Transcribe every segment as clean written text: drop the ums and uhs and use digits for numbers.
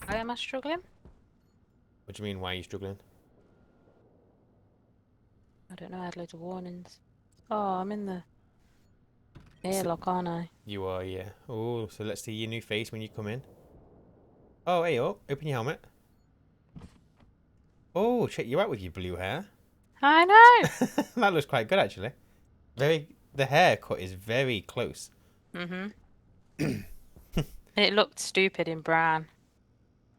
Why am I struggling? What do you mean, why are you struggling? I don't know, I had loads of warnings. Oh, I'm in the So, airlock, aren't I? you are, yeah. Oh, so let's see your new face when you come in. Oh, hey, oh, open your helmet. Oh, check you out with your blue hair. I know! That looks quite good, actually. The haircut is very close. Mm-hmm. It looked stupid in brown.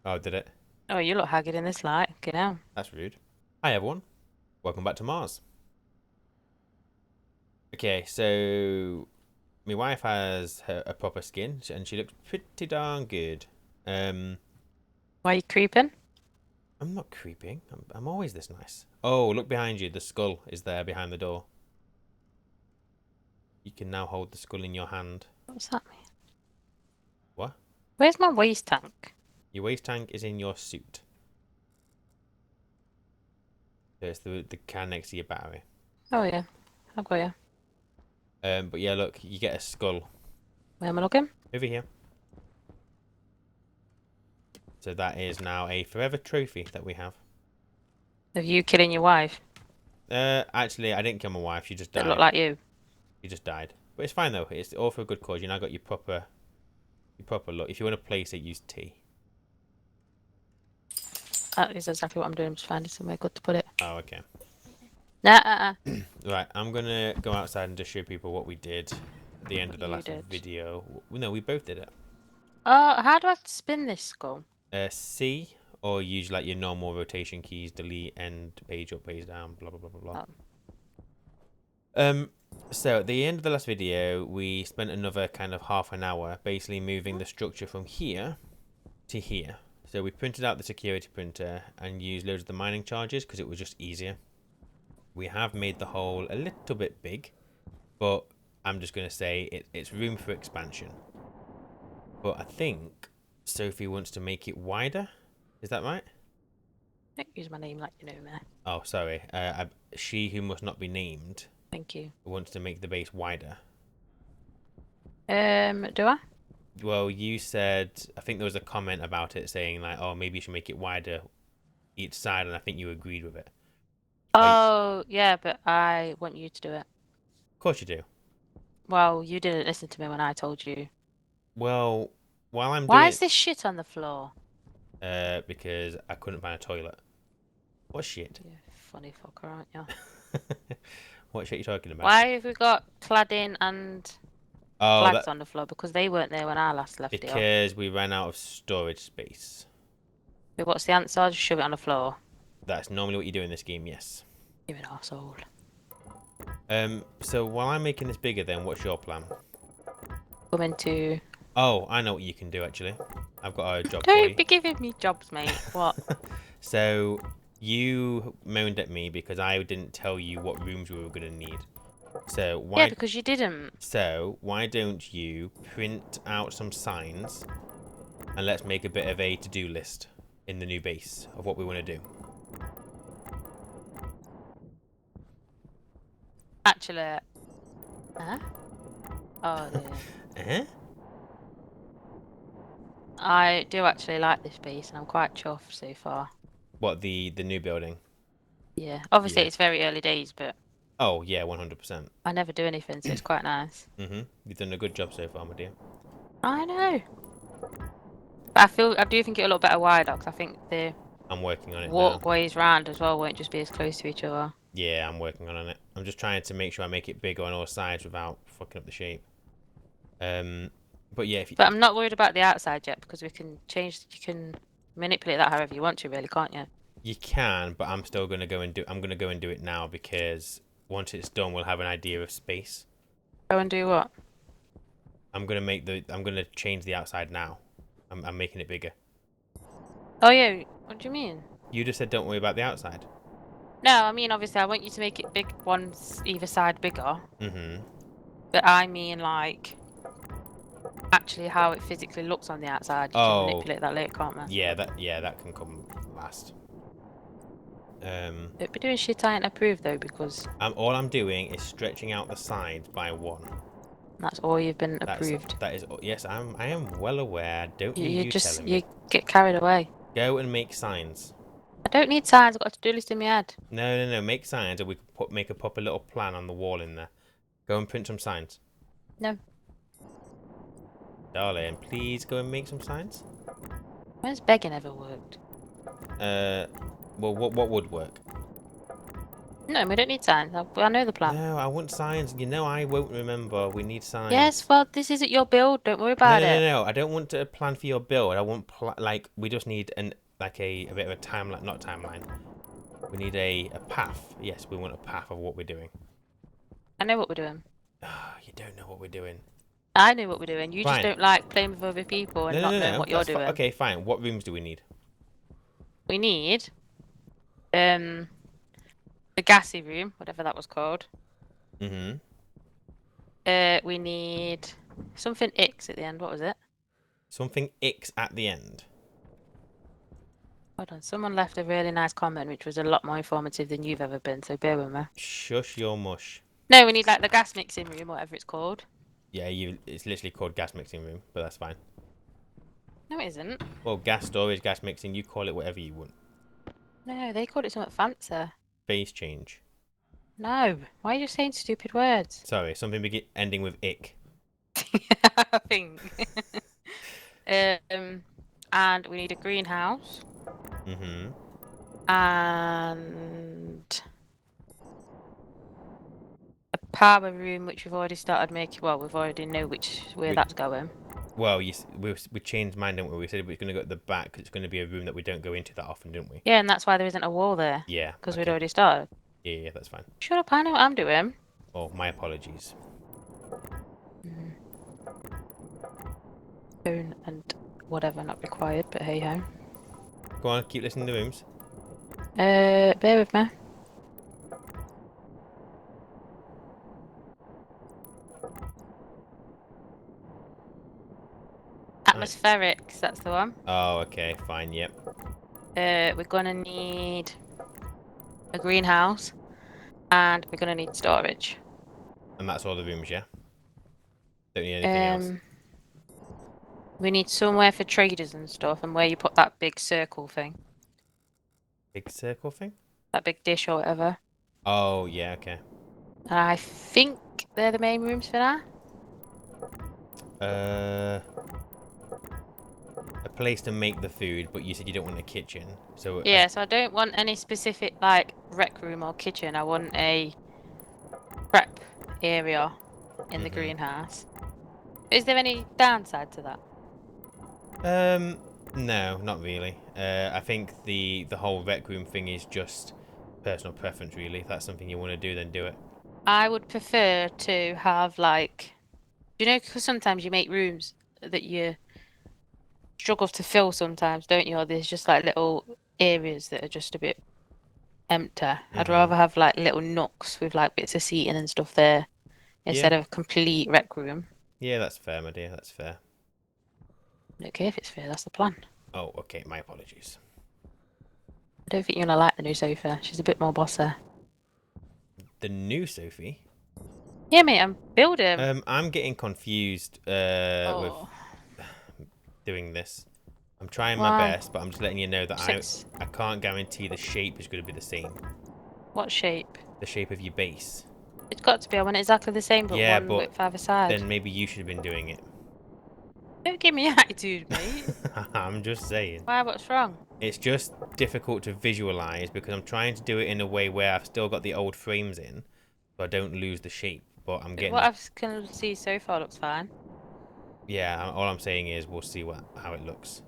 Oh, did it? Oh, you look haggard in this light. Get out. That's rude. Hi, everyone. Welcome back to Mars. Okay, so my wife has a proper skin, and she looks pretty darn good. Um, Why are you creeping? I'm not creeping. I'm always this nice. Oh, look behind you. The skull is there behind the door. You can now hold the skull in your hand. What's that mean? What? Where's my waste tank? Your waste tank is in your suit. So it's the can next to your battery. Oh yeah, I've got you. But yeah, look, you get a skull Where am I looking? over here. So that is now a forever trophy that we have. Of you killing your wife Actually, I didn't kill my wife. She just that look died. like you. She just died. But it's fine though. It's all for a good cause. You now got your proper look. If you want to place it, use T. That is exactly what I'm doing. I'm just finding somewhere good to put it. Oh, okay. Nah, Right, I'm gonna go outside and just show people what we did at the end of what the you last did. video. No, we both did it. How do I spin this skull? C, or use like your normal rotation keys, delete, end, page up, page down, blah blah blah blah blah. Oh. So at the end of the last video, we spent another kind of half an hour basically moving the structure from here to here. So we printed out the security printer and used loads of the mining charges because it was just easier. We have made the hole a little bit big, but I'm just going to say it's room for expansion. But I think Sophie wants to make it wider. Is that right? Don't use my name like you know me. Oh, sorry. She who must not be named Thank you. wants to make the base wider. Do I? Well, you said, I think there was a comment about it saying like, oh, maybe you should make it wider each side, and I think you agreed with it. Oh, yeah, but I want you to do it. Of course you do. Well, you didn't listen to me when I told you. Well, while I'm Why doing, is this shit on the floor? because I couldn't find a toilet. What shit? You funny fucker, aren't you? What shit are you talking about? Why have we got cladding and Oh, flags that on the floor? Because they weren't there when I last left here. because we ran out of storage space. But what's the answer? Just shove it on the floor. That's normally what you do in this game, yes. You're an arsehole. So while I'm making this bigger, then what's your plan? Come into... Oh, I know what you can do actually. I've got a job for Don't you. be giving me jobs, mate. What? So you moaned at me because I didn't tell you what rooms we were going to need. So why? Yeah, because you didn't. So why don't you print out some signs and let's make a bit of a to-do list in the new base of what we want to do. Actually... Huh? Oh, yeah. I do actually like this piece, and I'm quite chuffed so far. What, the new building? Yeah. Obviously, Yeah. it's very early days, but Oh yeah, 100%. I never do anything, so it's quite nice. You've done a good job so far, my dear. I know. But I do think it'll look better wider, because I think the I'm working on it now. walkways round as well won't just be as close to each other. Yeah, I'm working on it. I'm just trying to make sure I make it bigger on all sides without fucking up the shape. But yeah, if you, But I'm not worried about the outside yet, because we can change, you can manipulate that however you want to, really, can't you? you can, but I'm still gonna go and do. I'm gonna go and do it now because once it's done, we'll have an idea of space. Go and do what? I'm gonna change the outside now. I'm making it bigger. Oh yeah, what do you mean? You just said don't worry about the outside. No, I mean, obviously, I want you to make it big, ones either side bigger. Mm-hmm. But I mean, like, actually how it physically looks on the outside. You can manipulate that later, can't we? Yeah, that can come last. Don't be doing shit I ain't approved though, because all I'm doing is stretching out the sides by one. That's all you've been approved. That is. Yes, I am well aware. Don't You, need you you just telling you me. get carried away. Go and make signs. I don't need signs. I've got a to-do list in my head. No. Make signs, and we can make a proper little plan on the wall in there. Go and print some signs. No. Darling, please go and make some signs. When's begging ever worked? Well, what would work? No, we don't need signs. I know the plan. No, I want signs. You know I won't remember. We need Yes, signs. well, this isn't your build. Don't worry No, about it. no. I don't want a plan for your build. I want like we just need a bit of a timeline, not timeline. We need a path. Yes, we want a path of what we're doing. I know what we're doing. Ah, you don't know what we're doing. I know what we're doing. You just Fine. don't like playing with other people and not knowing No. what you're That's doing. okay. Fine. What rooms do we need? We need the gassy room, whatever that was called. Mm-hmm. We need something X at the end. What was it? Something X at the end. Hold on. Someone left a really nice comment, which was a lot more informative than you've ever been. So bear with me. Shush your mush. No, we need like the gas mixing room, whatever it's called. Yeah, it's literally called gas mixing room, but that's fine. No, it isn't. Well, gas storage, gas mixing, you call it whatever you want. No, they called it something fancy. Phase change. No. Why are you saying stupid words? Sorry, something ending with ick. I think. And we need a greenhouse. Mm-hmm. And a power room, which we've already started making. Well, we've already know which way that's going. Well, we changed mine, didn't we? We said we were going to go at the back because it's going to be a room that we don't go into that often, didn't we? Yeah, and that's why there isn't a wall there. Yeah. Because Okay. we'd already started. Yeah, that's fine. Shut up, I know what I'm doing. Oh, my apologies. Phone and whatever not required, but hey ho. Go on, keep listening to the rooms. Bear with me. Atmospherics, that's the one. Oh, okay, fine, yep. We're gonna need a greenhouse, and we're gonna need storage. And that's all the rooms, yeah? Don't need anything else. We need somewhere for traders and stuff, and where you put that big circle thing. Big circle thing? That big dish or whatever. Oh, yeah, okay. And I think they're the main rooms for now. A place to make the food, but you said you don't want a kitchen, so Yeah, so I don't want any specific like rec room or kitchen. I want a prep area in the greenhouse. Is there any downside to that? No, not really. I think the whole rec room thing is just personal preference, really. If that's something you want to do, then do it. I would prefer to have like, you know, because sometimes you make rooms that you struggle to fill sometimes, don't you? Or there's just like little areas that are just a bit empty. I'd rather have like little nooks with like bits of seating and stuff there instead of a complete rec room. Yeah, that's fair, my dear. That's fair. Okay, if it's fair, that's the plan. Oh, okay. My apologies. I don't think you're gonna like the new Sophie. She's a bit more bossy. The new Sophie? Yeah, mate, I'm building. I'm getting confused with doing this. I'm trying my best, but I'm just letting you know that I can't guarantee the shape is going to be the same. What shape? The shape of your base. It's got to be. I want exactly the same, but one width either side. Then maybe you should have been doing it. Don't give me attitude, mate. I'm just saying. Why? What's wrong? It's just difficult to visualize because I'm trying to do it in a way where I've still got the old frames in, so I don't lose the shape. But I'm getting. What I can see so far looks fine. Yeah, all I'm saying is we'll see how it looks.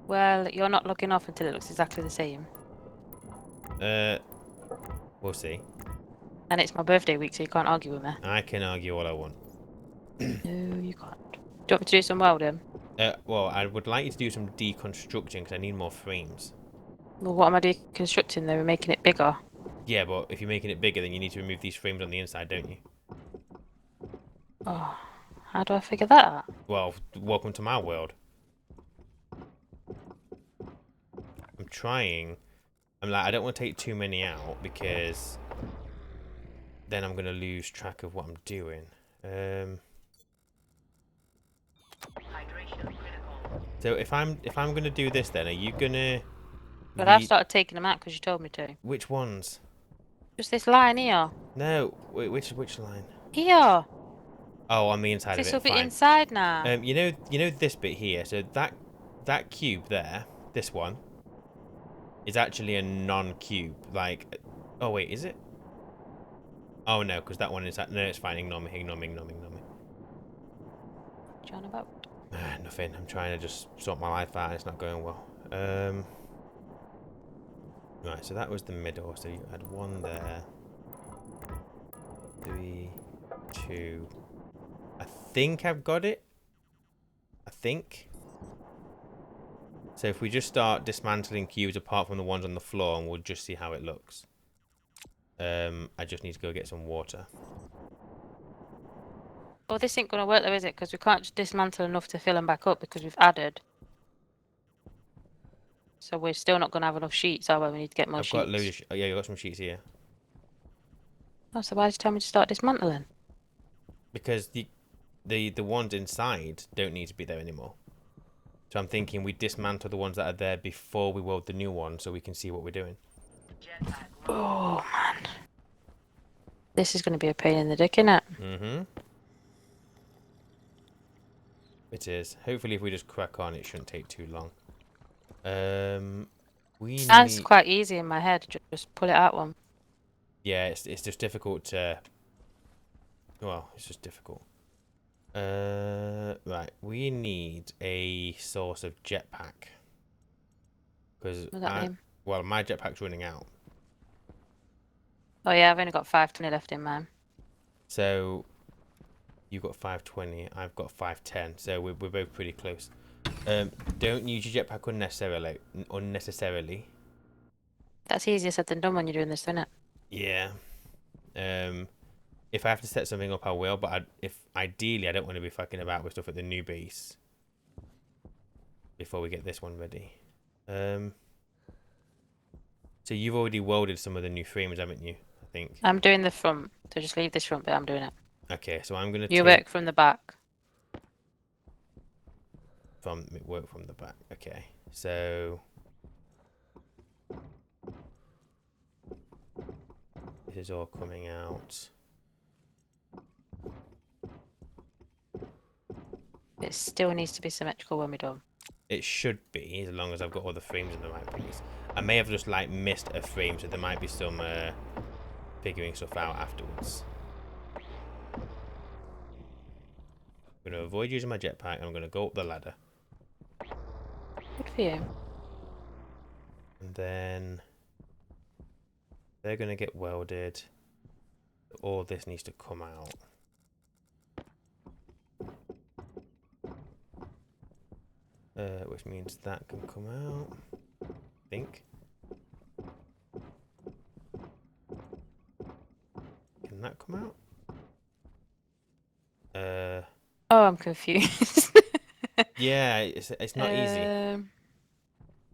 Well, you're not looking off until it looks exactly the same. We'll see. And it's my birthday week, so you can't argue with me. I can argue all I want. No, you can't. Do you want me to do some welding? Well, I would like you to do some deconstruction because I need more frames. Well, what am I deconstructing though? We're making it bigger. Yeah, but if you're making it bigger, then you need to remove these frames on the inside, don't you? Oh, how do I figure that out? Well, welcome to my world. I'm trying. I'm like, I don't want to take too many out because then I'm going to lose track of what I'm doing. So if I'm gonna do this, then are you gonna But I've read started taking them out because you told me to. which ones? Just this line here. No, wait, which line? Here. Oh, on the inside of This it. will be Fine. inside now. You know this bit here. So that cube there, this one, is actually a non-cube. Like, oh wait, is it? Oh no, because that one is no, it's fine. Ignore me. Ignore me. Ignore me. Ignore me. What you on about? Nothing. I'm trying to just sort my life out. It's not going well. Right. So that was the middle. So you had one there. 3, 2. I think I've got it. I think. So if we just start dismantling cubes apart from the ones on the floor, and we'll just see how it looks. I just need to go get some water. Well, this ain't gonna work though, is it? Because we can't just dismantle enough to fill them back up because we've added. So we're still not gonna have enough sheets, are we? We need to get more I've got sheets. loads of... oh yeah, you got some sheets here. Oh, so why did you tell me to start dismantling? Because the ones inside don't need to be there anymore. So I'm thinking we dismantle the ones that are there before we weld the new one so we can see what we're doing. Oh man, this is gonna be a pain in the dick, innit? Mm-hmm. It is. Hopefully if we just crack on, it shouldn't take too long. We Sounds need... quite easy in my head. Just pull it out one. yeah, it's just difficult to... well, it's just difficult. Right, we need a source of jetpack. Because What does that mean? well, my jetpack's running out. Oh yeah, I've only got 520 left in mine. So you've got 520, I've got 510. So we're both pretty close. Don't use your jetpack unnecessarily. Unnecessarily. That's easier said than done when you're doing this, isn't it? Yeah. If I have to set something up, I will. But if ideally, I don't want to be fucking about with stuff at the new base before we get this one ready. So you've already welded some of the new frames, haven't you? I think. I'm doing the front, so just leave this front bit. I'm doing it. Okay, so I'm gonna You take work from the back. work from the back. Okay, so this is all coming out. It still needs to be symmetrical when we're done. It should be, as long as I've got all the frames in the right place. I may have just like missed a frame, so there might be some figuring stuff out afterwards. I'm going to avoid using my jetpack, and I'm going to go up the ladder. Good for you. And then they're going to get welded. All this needs to come out. Which means that can come out. I think. Can that come out? Oh, I'm confused. Yeah, it's not easy. Um,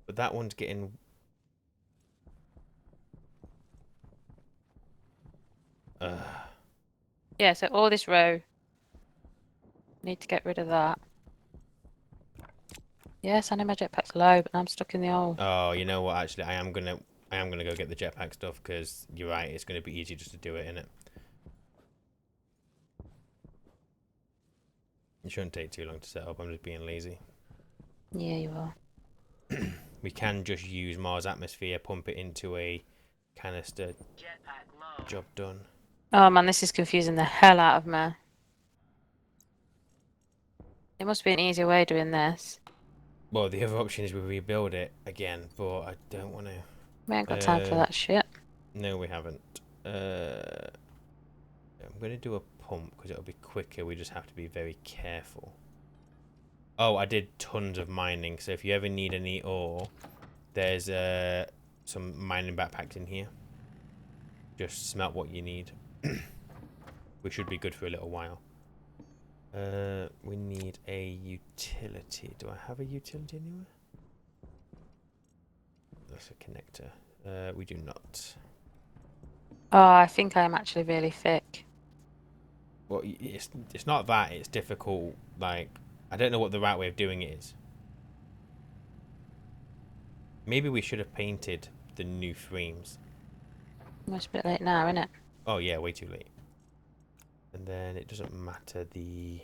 But that one's getting... yeah, so all this row. Need to get rid of that. Yes, I know my jetpack's low, but I'm stuck in the hole. Oh, you know what? Actually, I am gonna go get the jetpack stuff because you're right. It's gonna be easy just to do it, innit? It shouldn't take too long to set up. I'm just being lazy. Yeah, you are. We can just use Mars atmosphere, pump it into a canister. Job done. Oh man, this is confusing the hell out of me. There must be an easier way of doing this. Well, the other option is we rebuild it again, but I don't want to. We ain't got time for that shit. No, we haven't. I'm going to do a pump because it'll be quicker. We just have to be very careful. Oh, I did tons of mining. So if you ever need any ore, there's some mining backpacks in here. Just smelt what you need. We should be good for a little while. We need a utility. Do I have a utility anywhere? That's a connector. We do not. Oh, I think I am actually really thick. Well, it's not that. It's difficult. Like, I don't know what the right way of doing it is. Maybe we should have painted the new frames. It's a bit late now, isn't it? Oh yeah, way too late. And then it doesn't matter the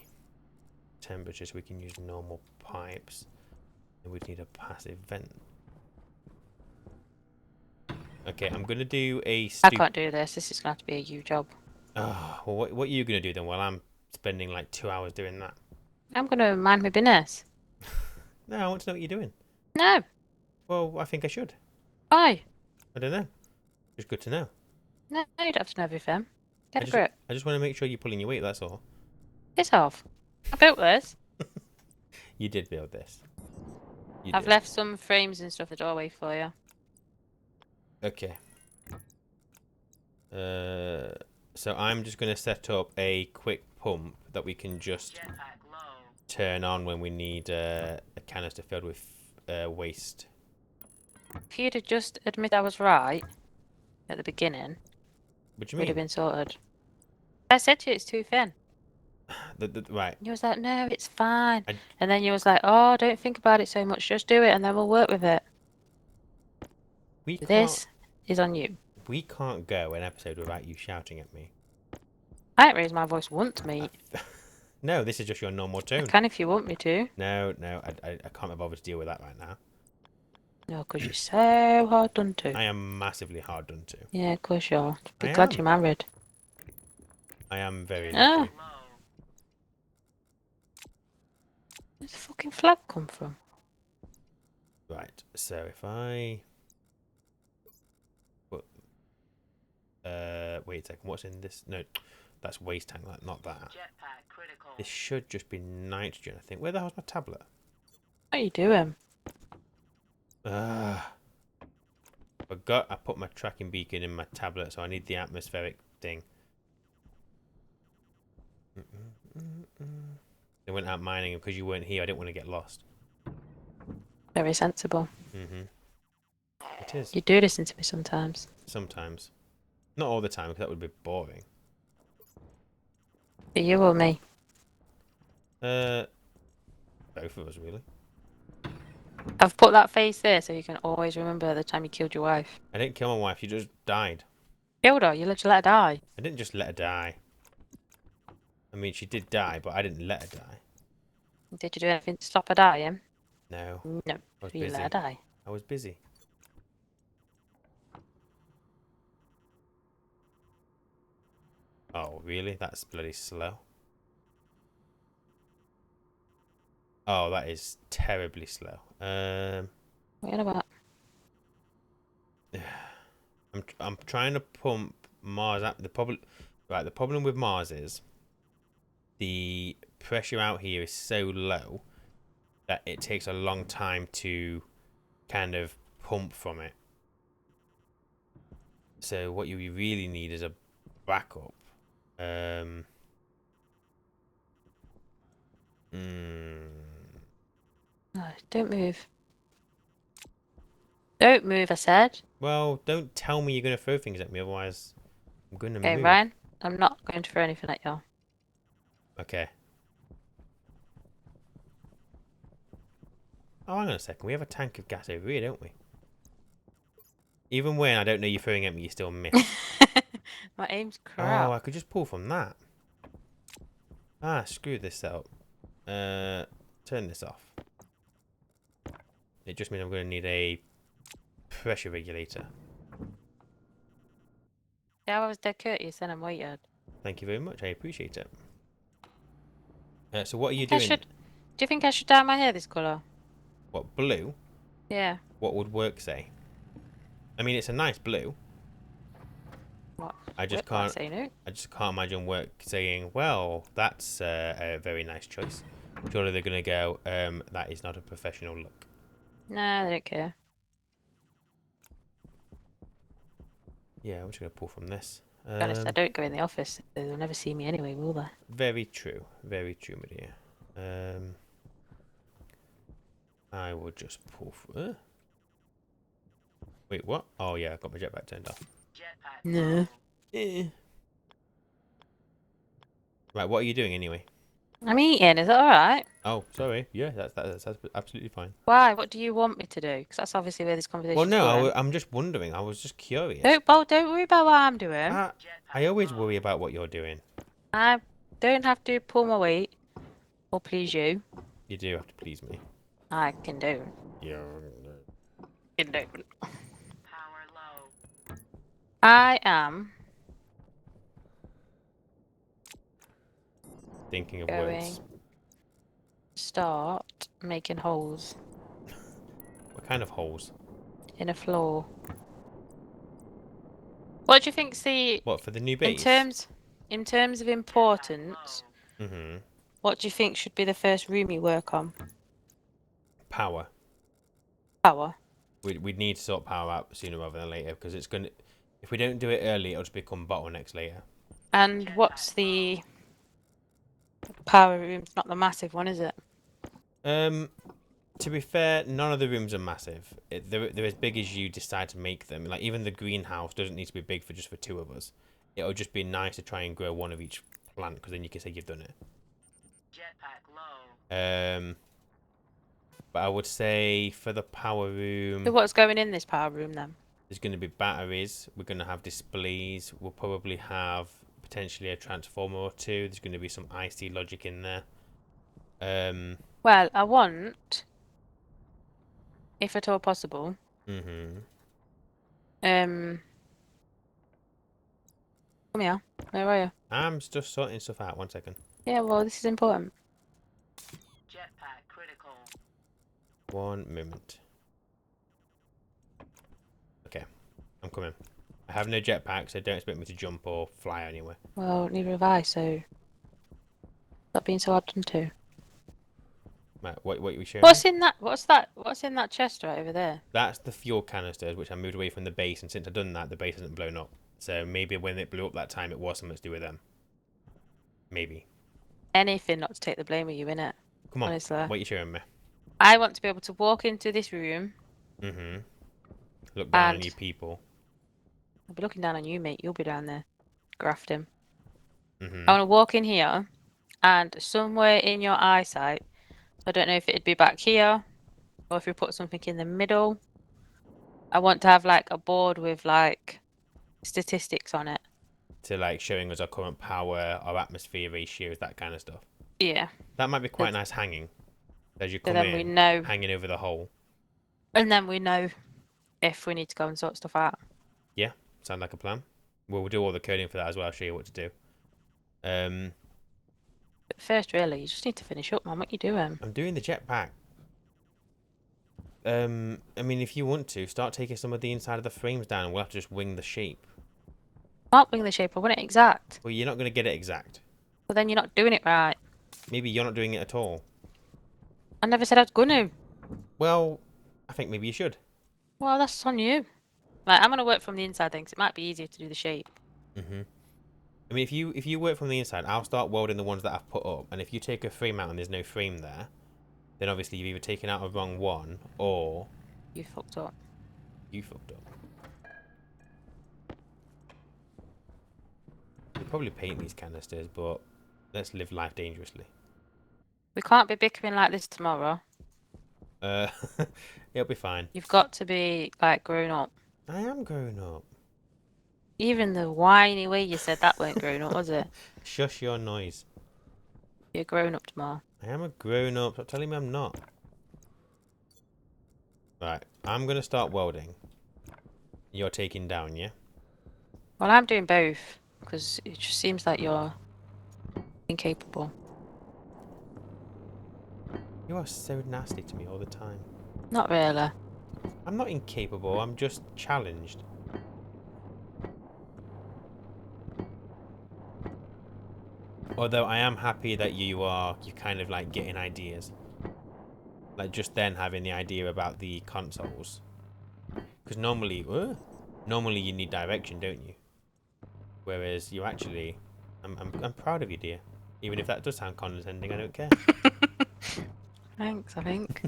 temperatures. We can use normal pipes. And we'd need a passive vent. Okay, I'm gonna do a I can't do this. This is going to have to be a you job. Oh, well, what are you gonna do then? Well, I'm spending like 2 hours doing that. I'm going to mind my business. No, I want to know what you're doing. No. Well, I think I should. Why? I don't know. Just good to know. No, you don't have to know everything. I Get a just, grip. I just want to make sure you're pulling your weight. That's all. Piss off. I built this. You did build this. You I've did. left some frames and stuff at the doorway for you. Okay. So I'm just gonna set up a quick pump that we can just turn on when we need a canister filled with waste. If you'd have just admit I was right at the beginning, What do you we'd have mean? been sorted. I said to you it's too thin. Right. You was like, no, it's fine. I, And then you was like, oh, don't think about it so much. Just do it and then we'll work with it. we can't. This is on you. We can't go an episode without you shouting at me. I ain't raised my voice once, mate. No, this is just your normal I tone. can if you want me to. No, I can't be bothered to deal with that right now. No, because you're so hard done to. I am massively hard done to. Yeah, of course you are. Be I glad am. you're married. I am very Ah. lucky. Where's the fucking flag come from? Right, so if I put wait a second, what's in this? No, that's waste tank, not that. This should just be nitrogen, I think. Where the hell's my tablet? What are you doing? Forgot I put my tracking beacon in my tablet, so I need the atmospheric thing. I went out mining, and because you weren't here, I didn't want to get lost. Very sensible. It is. You do listen to me sometimes. Sometimes. Not all the time, because that would be boring. For you or me? Both of us, really. I've put that face there so you can always remember the time you killed your wife. I didn't kill my wife, she just died. Killed her? You let her die? I didn't just let her die. I mean, she did die, but I didn't let her die. Did you do anything to stop her dying? No. No. I was You busy. let her die. I was busy. Oh, really? That's bloody slow. Oh, that is terribly slow. What are you on about? I'm trying to pump Mars out. The problem with Mars is the pressure out here is so low that it takes a long time to kind of pump from it. So what you really need is a backup. No, don't move. Don't move, I said. Well, don't tell me you're going to throw things at me, otherwise I'm going to Okay, move. Ryan, I'm not going to throw anything at you. Okay. Oh, hang on a second. We have a tank of gas over here, don't we? Even when I don't know you're throwing at me, you still miss. My aim's crap. Oh, I could just pull from that. Ah, screw this setup. Turn this off. It just means I'm going to need a pressure regulator. Yeah, I was dead courteous and I waited. Thank you very much. I appreciate it. So what are you I doing? should... Do you think I should dye my hair this colour? What, blue? Yeah. What would work say? I mean, it's a nice blue. What? I just What, can't. say no? I just can't imagine work saying, "Well, that's a very nice choice." Surely they're gonna go, "That is not a professional look." Nah, they don't care. Yeah, I'm just gonna pull from this. To be honest, I don't go in the office. They'll never see me anyway, will they? Very true, my dear. I will just pull. Wait, what? Oh yeah, I got my jetpack turned off. No. Right, what are you doing anyway? I'm eating. Is that all right? Oh, sorry. Yeah, that's absolutely fine. Why? What do you want me to do? Because that's obviously where this Well, conversation's no, going. I'm just wondering. I was just curious. Don't worry about what I'm doing. I always worry about what you're doing. I don't have to pull my weight or please you. You do have to please me. I can do. Yeah. Can do. I am Thinking of going words. to start making holes What kind of holes? in a floor. What do you think's the What, for the new in base? terms of importance? Mm-hmm. What do you think should be the first room you work on? Power. Power. We'd need to sort power out sooner rather than later because it's gonna. If we don't do it early, it'll just become bottlenecks later. And what's the power room? It's not the massive one, is it? Um, to be fair, none of the rooms are massive. They're as big as you decide to make them. Like even the greenhouse doesn't need to be big for just for two of us. It'll just be nice to try and grow one of each plant because then you can say you've done it. But I would say for the power So room, what's going in this power room then? there's going to be batteries. We're going to have displays. We'll probably have potentially a transformer or two. There's going to be some IC logic in there. Well, I want, if at all possible, Mm-hmm. come here. Where are you? I'm just sorting stuff out. 1 second. Yeah, well, this is important. 1 moment. Okay, I'm coming. I have no jetpack, so don't expect me to jump or fly anywhere. Well, neither have I, so stop being so hard done to. Right, what are you showing What's me? in that? What's that? What's in that chest right over there? That's the fuel canisters, which I moved away from the base, and since I've done that, the base hasn't blown up. So maybe when it blew up that time, it was something to do with them. Maybe. Anything not to take the blame of you, innit? Come on, Honestly. what are you showing me? I want to be able to walk into this room Mm-hmm. Look down on and you people. I'll be looking down on you, mate. You'll be down there grafting. Mm-hmm. I want to walk in here and somewhere in your eyesight, I don't know if it'd be back here or if we put something in the middle. I want to have like a board with like statistics on it. To like showing us our current power, our atmosphere ratios, that kind of stuff. Yeah. That might be So quite nice hanging. As you so come then we in, know, hanging over the hole. and then we know if we need to go and sort stuff out. Yeah, sound like a plan. We'll do all the coding for that as well. I'll show you what to do. But first, really, you just need to finish up, man. What you doing? I'm doing the jetpack. I mean, if you want to, start taking some of the inside of the frames down and we'll have to just wing the shape. Not wing the shape, I want it exact. Well, you're not going to get it exact. But then you're not doing it right. Maybe you're not doing it at all. I never said I was gonna. Well, I think maybe you should. Well, that's on you. Like, I'm gonna work from the inside then, 'cause it might be easier to do the shape. Mm-hmm. I mean, if you work from the inside, I'll start welding the ones that I've put up. And if you take a frame out and there's no frame there, then obviously you've either taken out a wrong one or You fucked up. you fucked up. We'll probably paint these canisters, but let's live life dangerously. We can't be bickering like this tomorrow. Uh, it'll be fine. You've got to be like grown up. I am grown up. Even the whiny way you said that weren't grown up, was it? Shush your noise. You're grown up tomorrow. I am a grown up. Stop telling me I'm not. Right, I'm gonna start welding. You're taking down, yeah? Well, I'm doing both because it just seems like you're incapable. You are so nasty to me all the time. Not really. I'm not incapable, I'm just challenged. Although I am happy that you're kind of like getting ideas. Like just then having the idea about the consoles. Because normally you need direction, don't you? Whereas you actually, I'm proud of you, dear. Even if that does sound condescending, I don't care. Thanks, I think.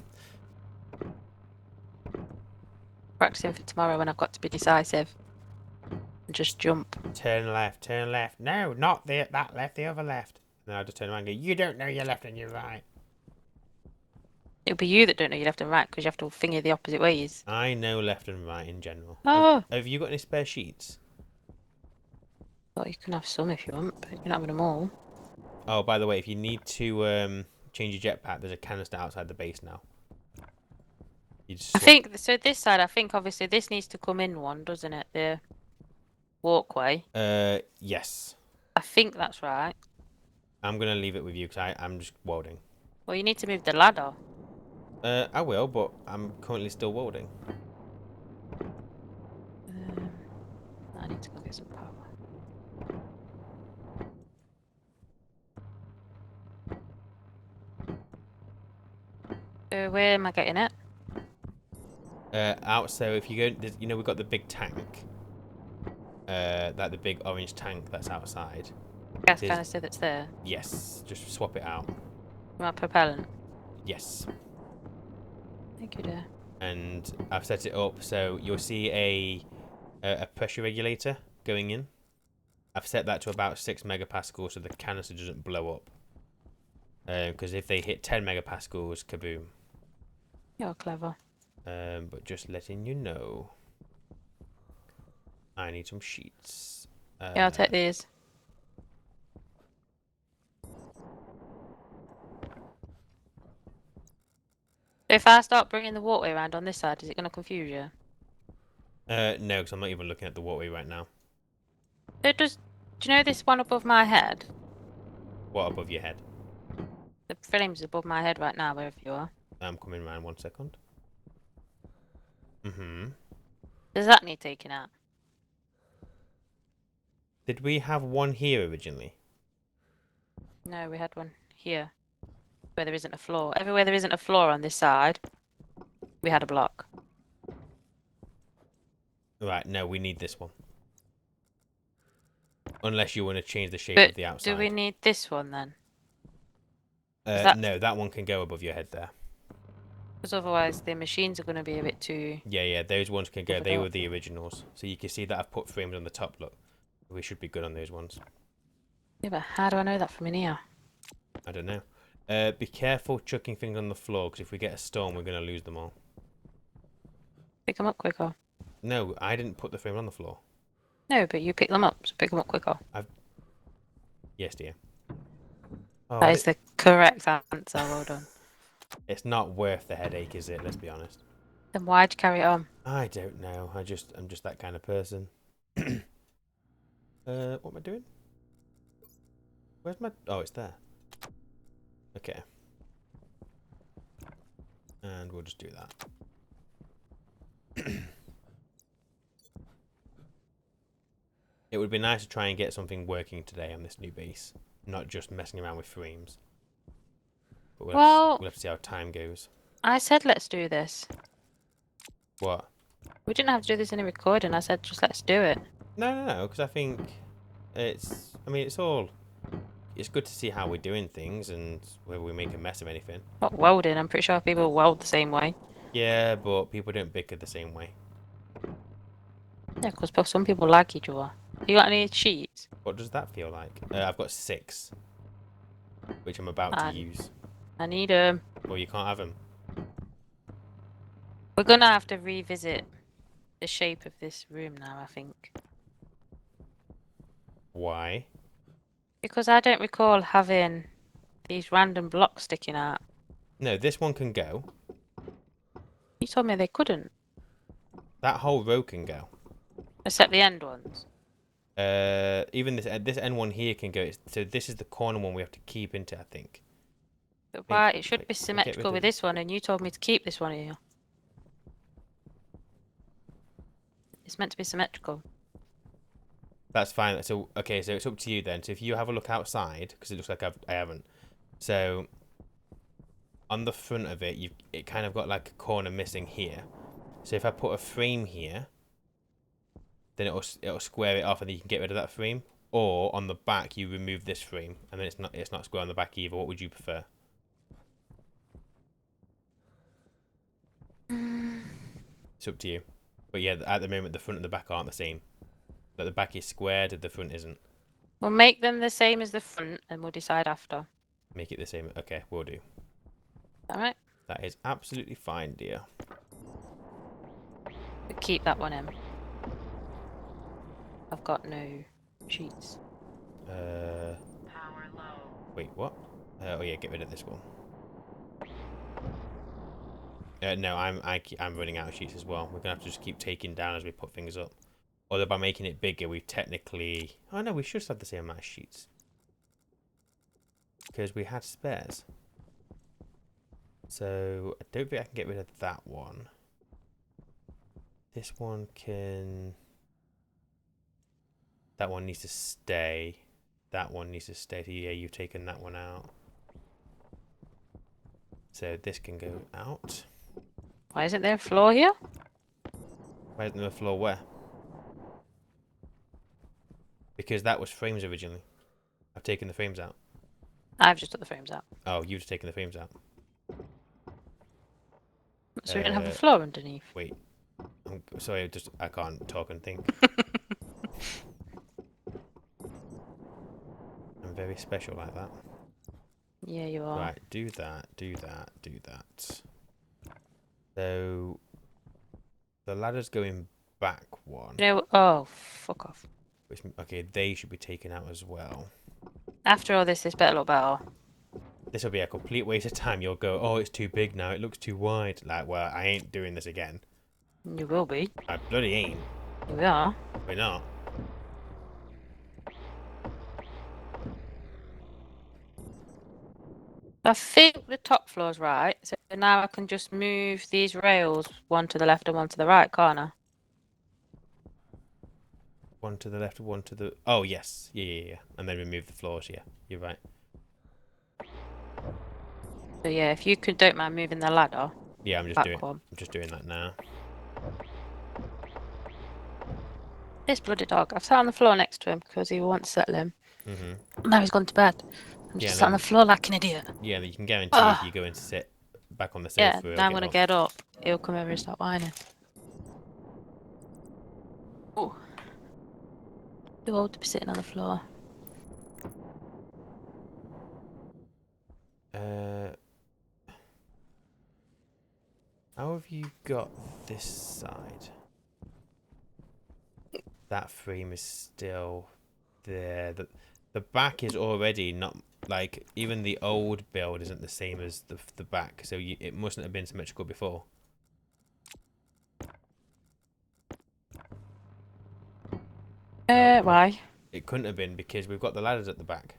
Practicing for tomorrow when I've got to be decisive. And just jump. Turn left, turn left. No, not that left, the other left. And I'll just turn around and go, you don't know your left and your right. It'll be you that don't know your left and right because you have to finger the opposite ways. I know left and right in general. Oh, Have you got any spare sheets? well, you can have some if you want, but you're not having them all. Oh, by the way, if you need to change your jetpack, there's a canister outside the base now. You just I swap. think so. This side, I think obviously this needs to come in one, doesn't it? The walkway. Yes. I think that's right. I'm gonna leave it with you because I'm just welding. Well, you need to move the ladder. I will, but I'm currently still welding. Um, I need to go get some power. So where am I getting it? Out. So if you go, you know, we've got the big tank. That the big orange tank that's outside. Gas There's, canister that's there. yes, just swap it out. My propellant. Yes. Thank you, dear. And I've set it up so you'll see a pressure regulator going in. I've set that to about 6 megapascals so the canister doesn't blow up. Because if they hit 10 megapascals, kaboom. You're clever. But just letting you know. I need some sheets. Yeah, I'll take these. If I start bringing the waterway around on this side, is it going to confuse you? No, because I'm not even looking at the waterway right now. It does. Do you know this one above my head? What above your head? The frame's above my head right now, wherever you are. I'm coming around 1 second. Does that need taking out? Did we have one here originally? No, we had one here, where there isn't a floor. Everywhere there isn't a floor on this side, we had a block. Right, no, we need this one. Unless you want to change the shape But of the outside. do we need this one then? No, that one can go above your head there. Because otherwise the machines are going to be a bit too... Yeah, those ones can go. Covered They up. were the originals. So you can see that I've put frames on the top, look. We should be good on those ones. Yeah, but how do I know that from in here? I don't know. Be careful chucking things on the floor, because if we get a storm, we're going to lose them all. Pick them up quicker. No, I didn't put the frame on the floor. No, but you pick them up, so pick them up quicker. Yes, dear. Oh, That is the correct answer, well done. it's not worth the headache, is it? Let's be honest. Then why'd you carry it on? I don't know. I'm just that kind of person. What am I doing? Where's my... Oh, it's there. Okay. And we'll just do that. It would be nice to try and get something working today on this new base. Not just messing around with frames. But we'll have to see how time goes. I said let's do this. What? We didn't have to do this in a recording. I said just let's do it. No, because I think it's... I mean, it's all... It's good to see how we're doing things and whether we make a mess of anything. Not welding. I'm pretty sure people weld the same way. Yeah, but people don't bicker the same way. Yeah, because some people like each other. You got any sheets? What does that feel like? I've got 6. Which I'm about to use. I need them. Well, you can't have them. We're gonna have to revisit the shape of this room now, I think. Why? Because I don't recall having these random blocks sticking out. No, this one can go. You told me they couldn't. That whole row can go. Except the end ones. Even this end one here can go. So this is the corner one we have to keep into, I think. But why? It should be symmetrical with this one, and you told me to keep this one here. It's meant to be symmetrical. That's fine. So okay, so it's up to you then. So if you have a look outside, because it looks like I haven't. So on the front of it, it kind of got like a corner missing here. So if I put a frame here, then it'll square it off, and then you can get rid of that frame. Or on the back, you remove this frame, and then it's not square on the back either. What would you prefer? It's up to you. But yeah, at the moment, the front and the back aren't the same. But the back is squared, and the front isn't. We'll make them the same as the front, and we'll decide after. Make it the same. Okay, we'll do. All right. That is absolutely fine, dear. We'll keep that one in. I've got no sheets. Power low. Wait, what? Oh yeah, get rid of this one. No, I'm running out of sheets as well. We're gonna have to just keep taking down as we put things up. Although by making it bigger, we've technically... Oh no, we should have the same amount of sheets. Because we had spares. So, I don't think I can get rid of that one. This one can... That one needs to stay. That one needs to stay. So yeah, you've taken that one out. So this can go out. Why isn't there a floor here? Why isn't there a floor where? Because that was frames originally. I've taken the frames out. I've just took the frames out. Oh, you've just taken the frames out. So we don't have a floor underneath. Wait. I'm sorry, I can't talk and think. I'm very special like that. Yeah, you are. Right, do that, do that, do that. So, the ladder's going back one. You know, oh, fuck off. Which, okay, they should be taken out as well. After all this better look better. This will be a complete waste of time. You'll go, oh, it's too big now. It looks too wide. Like, well, I ain't doing this again. You will be. I bloody ain't. We are. We're not. I think the top floor's right. So now I can just move these rails, one to the left and one to the right, can't I? One to the left, one to the... Oh, yes. Yeah. And then remove the floors, yeah. You're right. So yeah, if you don't mind moving the ladder. Yeah, I'm just doing that now. This bloody dog. I've sat on the floor next to him because he wants to settle him. Mm-hmm. Now he's gone to bed. I'm just sat on the floor like an idiot. Yeah, you can guarantee if you go in to sit back on the sofa. Yeah, now I'm going to get up. He'll come over and start whining. Oh. Too old to be sitting on the floor. How have you got this side? That frame is still there. The back is already not... Like, even the old build isn't the same as the back, so it mustn't have been symmetrical before. Why? It couldn't have been because we've got the ladders at the back.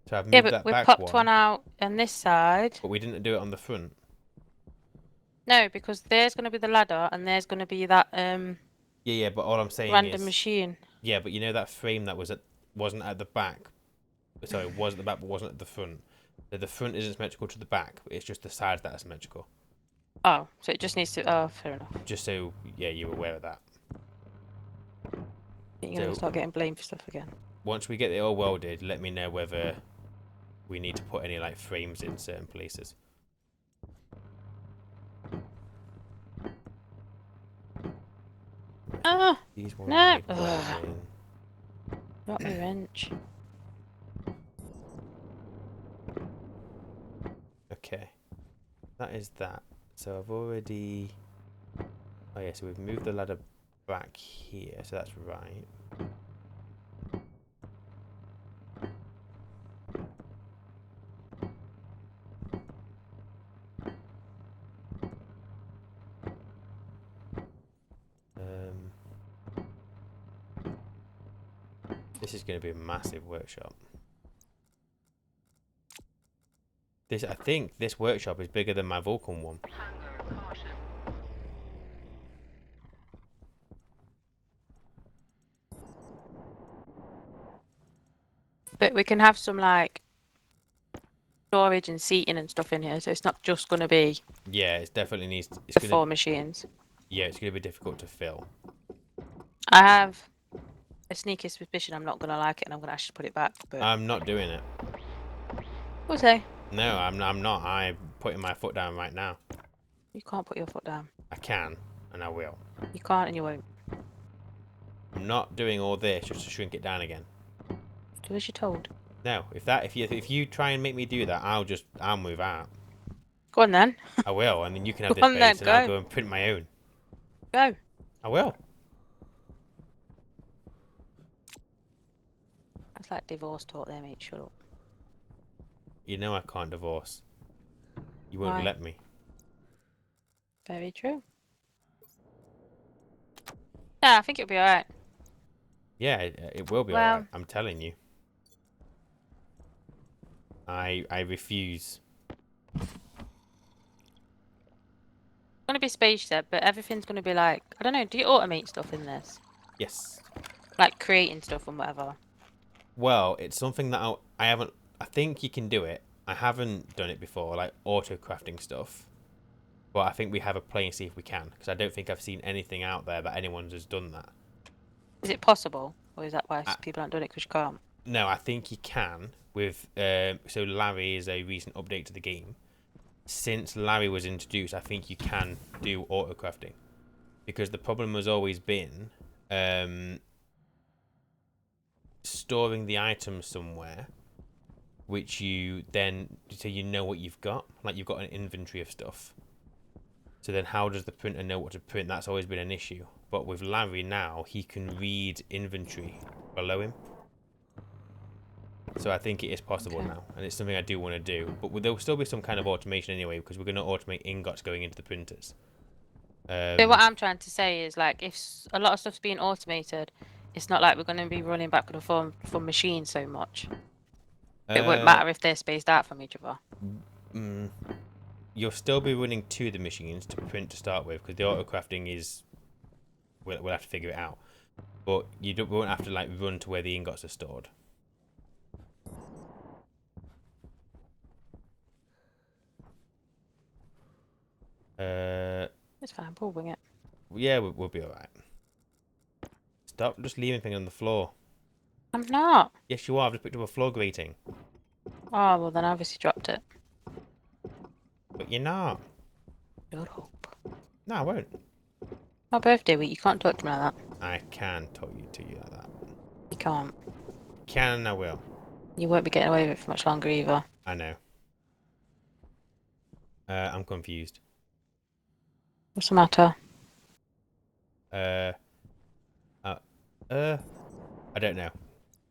So I've Yeah, moved but that we back popped one out on this side. But we didn't do it on the front. No, because there's going to be the ladder and there's going to be that Yeah, but all I'm saying random is... machine. Yeah, but you know that frame that wasn't at the back? Sorry, was at the back but wasn't at the front. So the front isn't symmetrical to the back, it's just the sides that are symmetrical. Oh, so it just needs to... Oh, fair enough. Just so, yeah, you're aware of that. You're going to start getting blamed for stuff again. Once we get it all welded, let me know whether we need to put any, like, frames in certain places. Oh, These ones no. need welding. Not my wrench. Okay. That is that. So I've already... Oh yeah, so we've moved the ladder back here, so that's right. This is going to be a massive workshop. I think this workshop is bigger than my Vulcan one. But we can have some, like, storage and seating and stuff in here, so it's not just going to be... Yeah, it definitely needs... the 4 machines. Yeah, it's going to be difficult to fill. I have a sneaky suspicion I'm not going to like it and I'm going to actually put it back. But... I'm not doing it. We'll see. No, I'm not. I'm putting my foot down right now. You can't put your foot down. I can, and I will. You can't and you won't. I'm not doing all this just to shrink it down again. Do as you're told. No, if you try and make me do that, I'll move out. Go on then. I will, and then you can have Go this on then. base, and I'll Go. go and print my own. Go. I will. That's like divorce talk there, mate. Shut up. You know I can't divorce. You won't Why? let me. Very true. Yeah, I think it'll be alright. Yeah, it will be Well, alright. I'm telling you. I refuse. it's gonna be space set, but everything's gonna be like, I don't know. Do you automate stuff in this? Yes. Like creating stuff and whatever. Well, it's something that I haven't. I think you can do it. I haven't done it before, like auto crafting stuff. But I think we have a play and see if we can, because I don't think I've seen anything out there that anyone has done that. Is it possible, or is that why I, people aren't doing it because you can't? no, I think you can with. So Larry is a recent update to the game. Since Larry was introduced, I think you can do auto crafting, because the problem has always been storing the items somewhere, which you then so you know what you've got, like you've got an inventory of stuff. So then how does the printer know what to print? That's always been an issue. But with Larry now, he can read inventory below him. So I think it is possible now, and it's something I do want to do. But there will still be some kind of automation anyway, because we're going to automate ingots going into the printers. So what I'm trying to say is, like, if a lot of stuff's being automated, it's not like we're going to be running backward and forward from machines so much. It won't matter if they're spaced out from each other. You'll still be running to the machines to print to start with, because the auto crafting is. We'll have to figure it out. But you won't have to like run to where the ingots are stored. It's fine. We'll wing it. Yeah, we'll be alright. Stop just leaving things on the floor. I'm not. Yes, you are. I've just picked up a floor grating. Oh, well, then I obviously dropped it. But you're not. Shut up. No, I won't. My birthday week, you can't talk to me like that. I can talk to you like that. You can't. Can and I will. You won't be getting away with it for much longer either. I know. I'm confused. What's the matter? I don't know.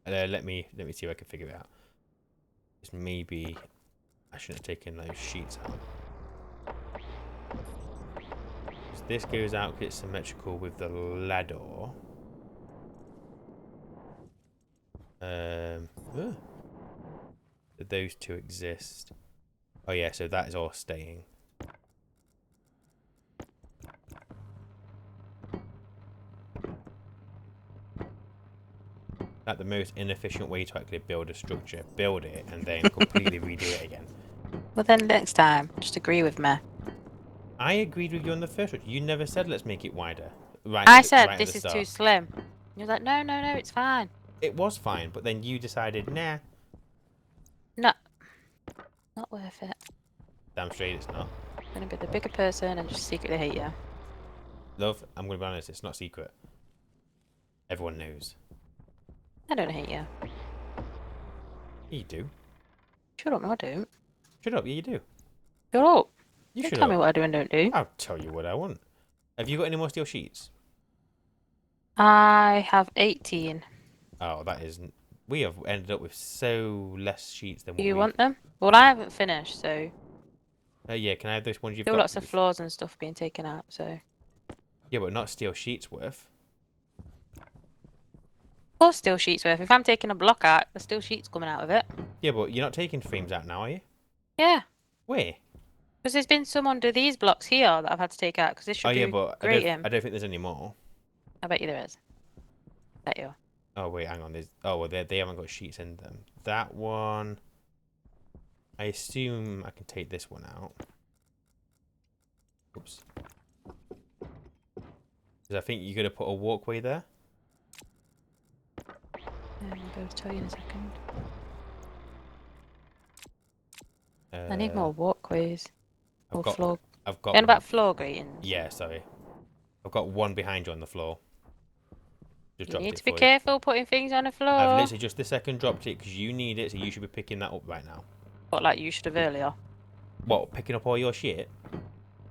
Let me see if I can figure it out. Just maybe I shouldn't have taken those sheets out. So this goes out because it's symmetrical with the ladder. Those two exist. Oh yeah, so that is all staying. Like the most inefficient way to actually build a structure. Build it and then completely redo it again. Well, then next time, just agree with me. I agreed with you on the first one. You never said let's make it wider. Right. I said right this is too slim. You're like, no, no, no, it's fine. It was fine, but then you decided, nah. No. Not worth it. Damn straight it's not. I'm gonna be the bigger person and just secretly hate you. Love, I'm going to be honest, it's not secret. Everyone knows. I don't hate you. You do. Shut up, no, I don't. Shut up, yeah, you do. Shut up. You Don't shut tell up. me what I do and don't do. I'll tell you what I want. Have you got any more steel sheets? I have 18. Oh, that isn't. We have ended up with so less sheets than what Do you we. want them? Well, I haven't finished, so Yeah, can I have those ones you've still got? lots of floors and stuff being taken out, so. Yeah, but not steel sheets worth. Or steel sheets worth. If I'm taking a block out, there's still sheets coming out of it. Yeah, but you're not taking frames out now, are you? Yeah. Where? Because there's been some under these blocks here that I've had to take out because this should Oh yeah, be but great. I don't think there's any more. I bet you there is. Bet you. Oh wait, hang on. There's well they haven't got sheets in them. That one. I assume I can take this one out. Oops. Because I think you're gonna put a walkway there. I'll be able to tell you in a second. Uh, I need more walkways. Or floor. I've got. And about floor gratings. Yeah, sorry. I've got one behind you on the floor. Just You dropped need it to be for you. careful putting things on the I've floor. literally just this second dropped it because you need it, so you should be picking that up right now. What, like you should have earlier? What, picking up all your shit?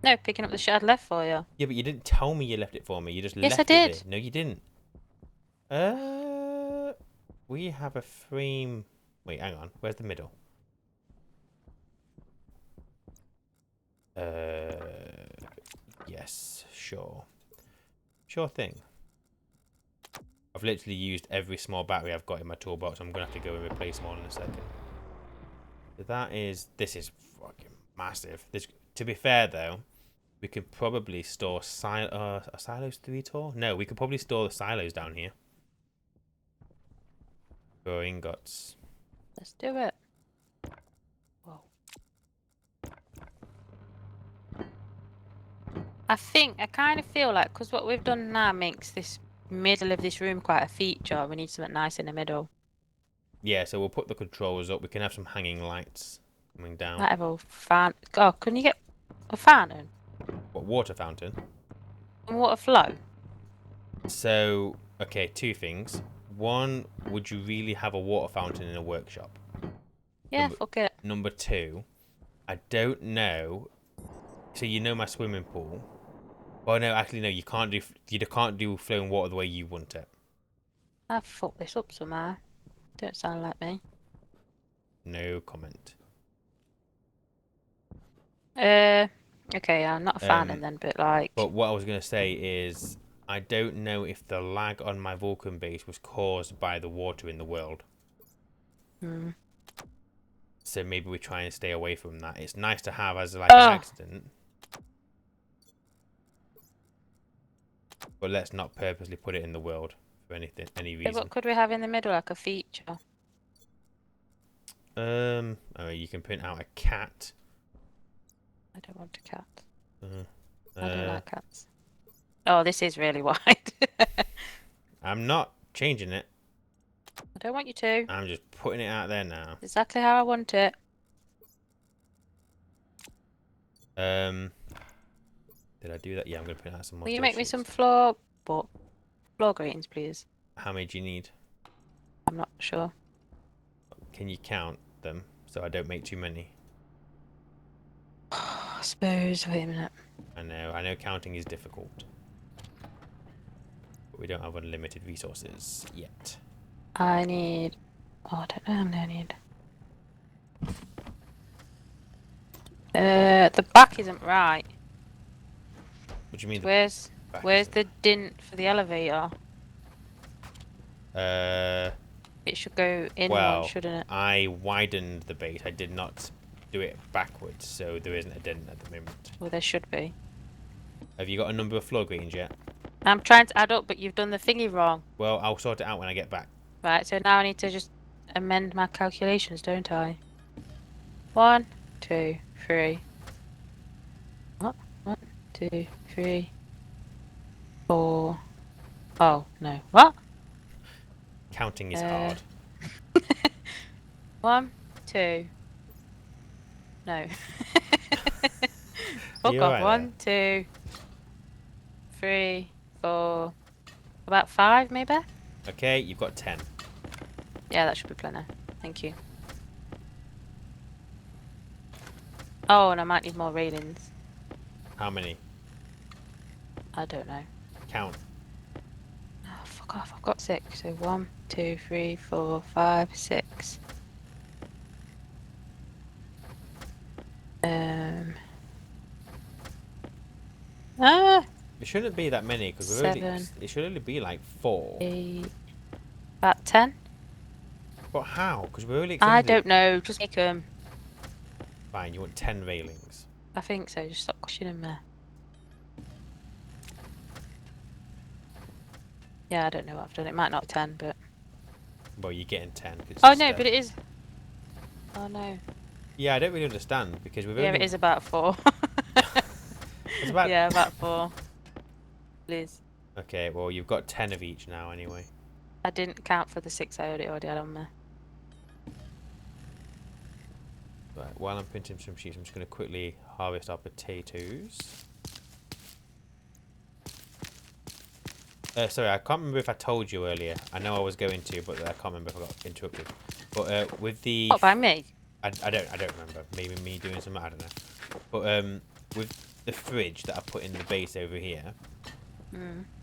No, picking up the shit I'd left for you. Yeah, but you didn't tell me you left it for me. You just Yes, I left it there. did. No, you didn't. We have a frame. Wait, hang on. Where's the middle? Yes, sure. Sure thing. I've literally used every small battery I've got in my toolbox. I'm going to have to go and replace them all in a second. So this is fucking massive. To be fair, though, we could probably store are silos 3 tall? No, we could probably store the silos down here. For ingots. Let's do it. Whoa. I kind of feel like, because what we've done now makes this middle of this room quite a feature. We need something nice in the middle. Yeah, so we'll put the controls up. We can have some hanging lights coming down. Might have a fan. Oh, can you get a fountain? What, water fountain? And water flow? So, okay, 2 things. One, would you really have a water fountain in a workshop? Yeah, fuck it. Number 2, I don't know. So you know my swimming pool. Oh no, actually no, you can't do flowing water the way you want it. I've fucked this up somehow. Don't sound like me. No comment. Okay, I'm not a fountain then, but like... But what I was gonna say is, I don't know if the lag on my Vulcan base was caused by the water in the world. So maybe we try and stay away from that. It's nice to have as like an accident. But let's not purposely put it in the world for any reason. What could we have in the middle, like a feature? Oh, you can print out a cat. I don't want a cat. I don't like cats. Oh, this is really wide. I'm not changing it. I don't want you to. I'm just putting it out there now. Exactly how I want it. Did I do that? Yeah, I'm going to print out some more. Will you still make me sheets. some floor greetings, please? How many do you need? I'm not sure. Can you count them so I don't make too many? I suppose. Wait a minute. I know counting is difficult. But we don't have unlimited resources yet. I need... Oh, I don't know how many I need. The back isn't right. What do you mean? Where's the dint for the elevator? It should go in one, shouldn't it? I widened the base. I did not do it backwards, so there isn't a dent at the moment. Well, there should be. Have you got a number of floor greens yet? I'm trying to add up, but you've done the thingy wrong. Well, I'll sort it out when I get back. Right, so now I need to just amend my calculations, don't I? 1, 2, 3. What? 1, 2, 3, 4. Oh, no. What? Counting is hard. 1, 2. No. Fuck You off. right 1, 2, 3, 4. About 5, maybe? Okay, you've got 10. Yeah, that should be plenty. Thank you. Oh, and I might need more railings. How many? I don't know. Count. Oh, fuck off. I've got 6. So 1, 2, 3, 4, 5, 6. It shouldn't be that many because it should only be like 4. 8, about 10. But how? Because we're only I extended don't know. Just make them. Fine, you want 10 railings. I think so. Just stop questioning me. Yeah, I don't know what I've done. It might not be 10, but... Well, you're getting 10. Oh, no, but it is... Oh, no. Yeah, I don't really understand because we've only... Yeah, it is about 4. It's about... Yeah, about 4. Please. Okay, well, you've got 10 of each now anyway. I didn't count for the 6 I already had on there. Right, while I'm printing some sheets, I'm just going to quickly harvest our potatoes. Sorry, I can't remember if I told you earlier. I know I was going to, but I can't remember if I got interrupted. But with the... What, by me? I don't remember. Maybe me doing something, I don't know. But with the fridge that I put in the base over here,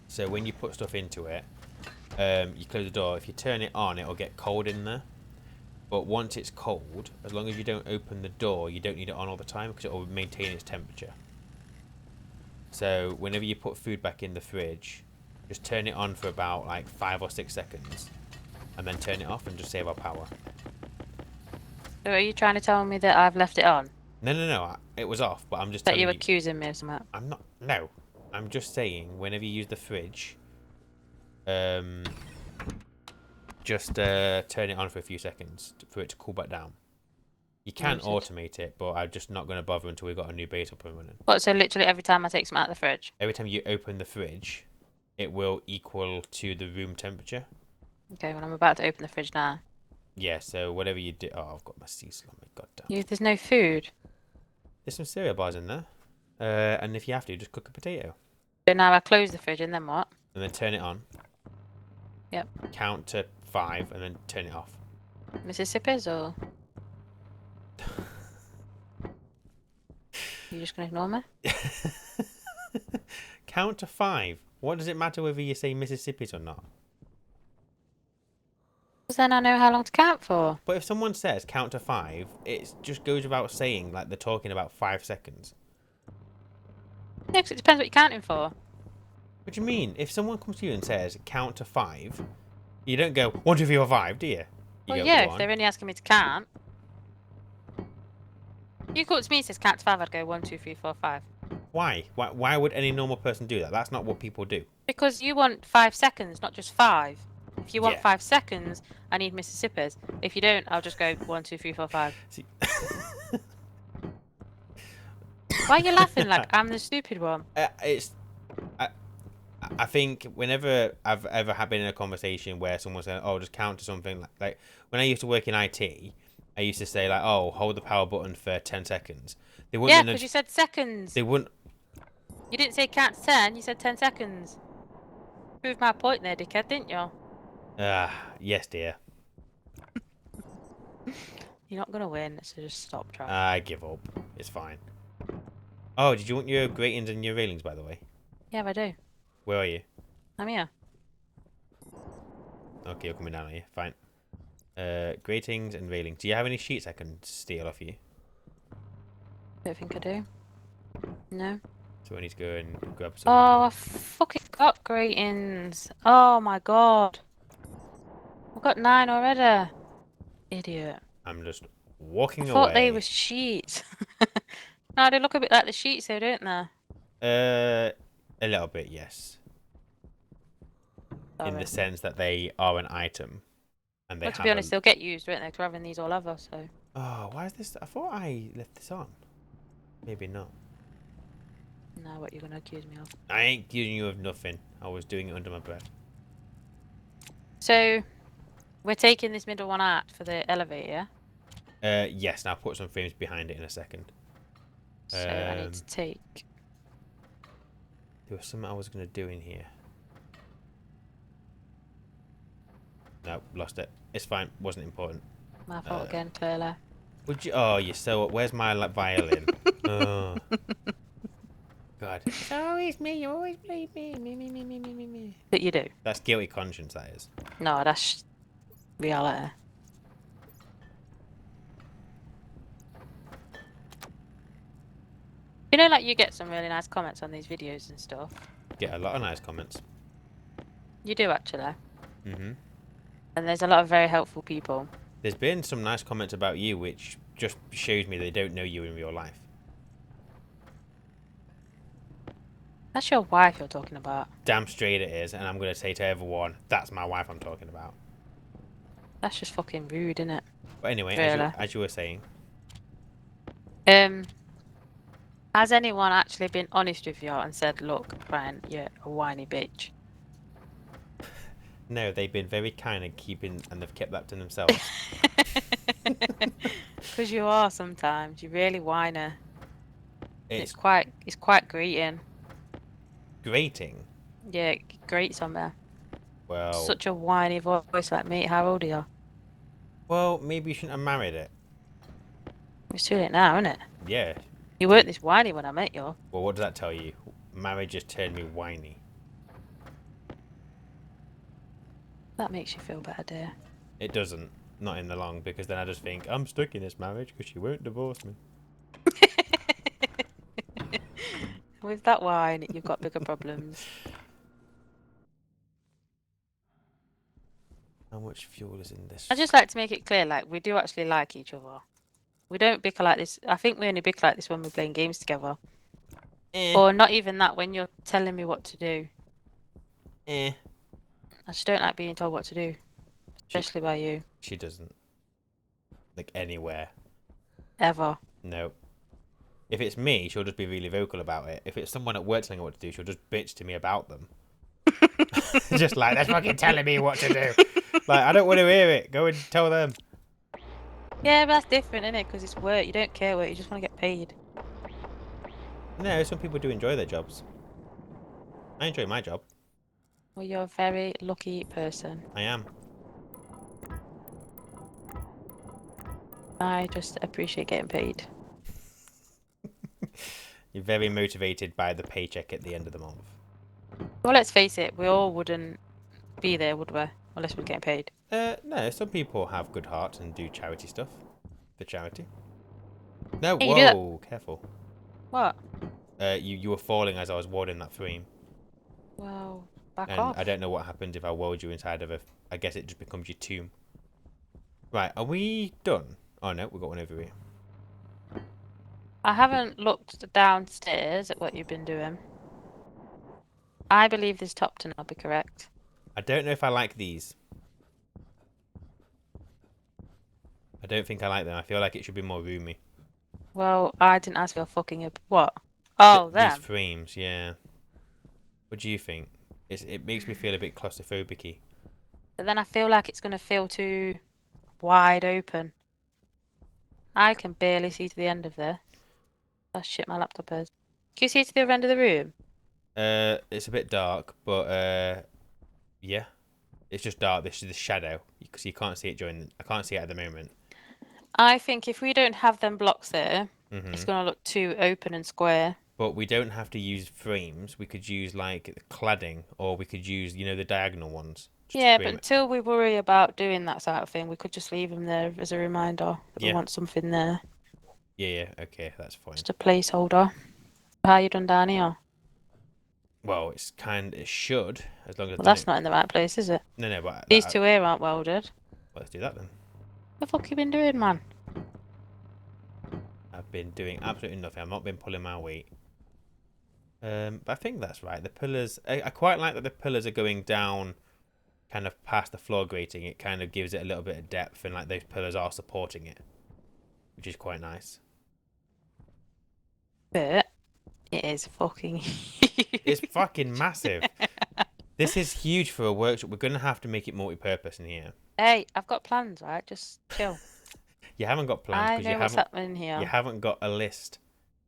so when you put stuff into it, you close the door. If you turn it on, it'll get cold in there. But once it's cold, as long as you don't open the door, you don't need it on all the time because it will maintain its temperature. So whenever you put food back in the fridge, just turn it on for about like 5 or 6 seconds, and then turn it off and just save our power. So are you trying to tell me that I've left it on? No, it was off, but I'm just That telling you're you. accusing me of something? I'm not. No, I'm just saying. Whenever you use the fridge, um, just turn it on for a few seconds for it to cool back down. You can automate it, but I'm just not going to bother until we've got a new base up and running. What, so literally every time I take something out of the fridge? Every time you open the fridge, it will equal to the room temperature. Okay, well I'm about to open the fridge now. Yeah, so whatever you do... Oh, I've got my Cecil on me, goddamn. There's no food. There's some cereal bars in there. And if you have to, just cook a potato. So now I close the fridge and then what? And then turn it on. Yep. Count to 5 and then turn it off. Mississippi's or? You just gonna ignore me? Count to 5. What does it matter whether you say Mississippi's or not? Because then I know how long to count for. But if someone says count to 5, it just goes without saying like they're talking about 5 seconds. Yeah, 'cause it depends what you're counting for. What do you mean? If someone comes to you and says count to 5, you don't go 1, 2, 3, 4, 5, do you? You Well, go, yeah, "Go if on." they're only asking me to count. You come up to me and says count to 5, I'd go 1, 2, 3, 4, 5. Why? Why would any normal person do that? That's not what people do. Because you want 5 seconds, not just 5. If you want Yeah. 5 seconds, I need Mississippi's. If you don't, I'll just go 1, 2, 3, 4, 5. See, Why are you laughing like I'm the stupid one? I think whenever I've ever been in a conversation where someone said, "Oh, just count to something," like when I used to work in IT, I used to say like, "Oh, hold the power button for 10 seconds." They wouldn't. Yeah, because you said seconds. They wouldn't. You didn't say count to 10, you said 10 seconds. Proved my point there, dickhead, didn't you? Yes, dear. You're not gonna win, so just stop trying. I give up. It's fine. Oh, did you want your gratings and your railings, by the way? Yeah, I do. Where are you? I'm here. Okay, you're coming down, are you? Fine. Gratings and railings. Do you have any sheets I can steal off you? Don't think I do. No. So I need to go and grab some. Oh, I fucking got gratings. Oh my god. I've got 9 already. Idiot. I'm just walking I thought away. they were sheets. No, they look a bit like the sheets though, don't they? A little bit, yes. In Sorry. the sense that they are an item, and they Well, to have. be honest, they'll get used, won't they? 'Cause we're having these all over, so. Oh, why is this? I thought I left this on. Maybe not. Now what you're gonna accuse me of? I ain't accusing you of nothing. I was doing it under my breath. So, we're taking this middle one out for the elevator. Yes. Now I'll put some frames behind it in a second. So I need to take. There was something I was gonna do in here. No, lost it. It's fine. Wasn't important. My fault again, clearly. Would you? Oh, you're so. Where's my violin? Oh. God. It's always me. You always blame me. But you do. That's guilty conscience. That is. No, that's reality. You know, like you get some really nice comments on these videos and stuff. Get a lot of nice comments. You do actually. Mhm. And there's a lot of very helpful people. There's been some nice comments about you, which just shows me they don't know you in real life. That's your wife you're talking about. Damn straight it is, and I'm gonna say to everyone, that's my wife I'm talking about. That's just fucking rude, isn't it? But anyway, Really? as you were saying, Has anyone actually been honest with you and said, look, Brian, you're a whiny bitch? no, they've been very kind and they've kept that to themselves. Because you are sometimes. You're really whiny. It's It's quite grating. grating. Yeah, it grates on there. Well, Such a whiny voice like me. How old are you? maybe you shouldn't have married it. It's too late now, isn't it? Yeah. You weren't Take. this whiny when I met you. Well, what does that tell you? Marriage just turned me whiny. That makes you feel better, dear. It doesn't. Not in the long, because then I just think I'm stuck in this marriage because she won't divorce me. With that wine, you've got bigger problems. How much fuel is in I this? just like to make it clear, like, we do actually like each other. We don't bicker like this. I think we only bicker like this when we're playing games together. Eh, Or not even that, when you're telling me what to do. eh. I just don't like being told what to do, She especially by you, she doesn't. Like anywhere. ever. No. If it's me, she'll just be really vocal about it. If it's someone at work telling her what to do, she'll just bitch to me about them. Just like, they're fucking telling me what to do. Like, I don't want to hear it. Go and tell them. Yeah, but that's different, isn't it? Because it's work. You don't care work. You just want to get paid. No, some people do enjoy their jobs. I enjoy my job. Well, you're a very lucky person. I am. I just appreciate getting paid. You're very motivated by the paycheck at the end of the month. Well, let's face it, we all wouldn't be there, would we? Unless we're getting paid. No, some people have good hearts and do charity stuff for charity. No, Hey, you do that. whoa, careful. What? You were falling as I was warding that frame, Well, back and I off. don't know what happened if I walled you inside of a. I guess it just becomes your tomb. Right, are we done? Oh no, we've got one over here. I haven't looked downstairs at what you've been doing. I believe this top to now be correct. I don't know if I like these. I don't think I like them. I feel like it should be more roomy. Well, I didn't ask for fucking what? Oh, These them. frames, yeah. What do you think? It makes me feel a bit claustrophobic-y. But then I feel like it's going to feel too wide open. I can barely see to the end of there. That's shit my laptop is. Can you see to the other end of the room? It's a bit dark, but yeah. It's just dark. This is the shadow because you can't see it during. I can't see it at the moment. I think if we don't have them blocks there, it's Mhm. going to look too open and square. But we don't have to use frames. We could use like cladding, or we could use the diagonal ones just to Yeah, but frame it. until we worry about doing that sort of thing, we could just leave them there as a reminder that we Yeah, want something there. yeah, yeah. Okay, that's fine. Just a placeholder. How you done down here? Well, it should as long as I've Well, done that's it. not in the right place, is it? No, but These two here aren't welded. well, let's do that then. What the fuck you been doing, man? I've been doing absolutely nothing. I've not been pulling my weight. But I think that's right. The pillars. I quite like that the pillars are going down, kind of past the floor grating. It kind of gives it a little bit of depth, and like those pillars are supporting it, which is quite nice. But it is fucking It's fucking massive. This is huge for a workshop. We're gonna have to make it multi-purpose in here. Hey, I've got plans, right? Just chill. You haven't got plans I because know what's happening you here. haven't got a list,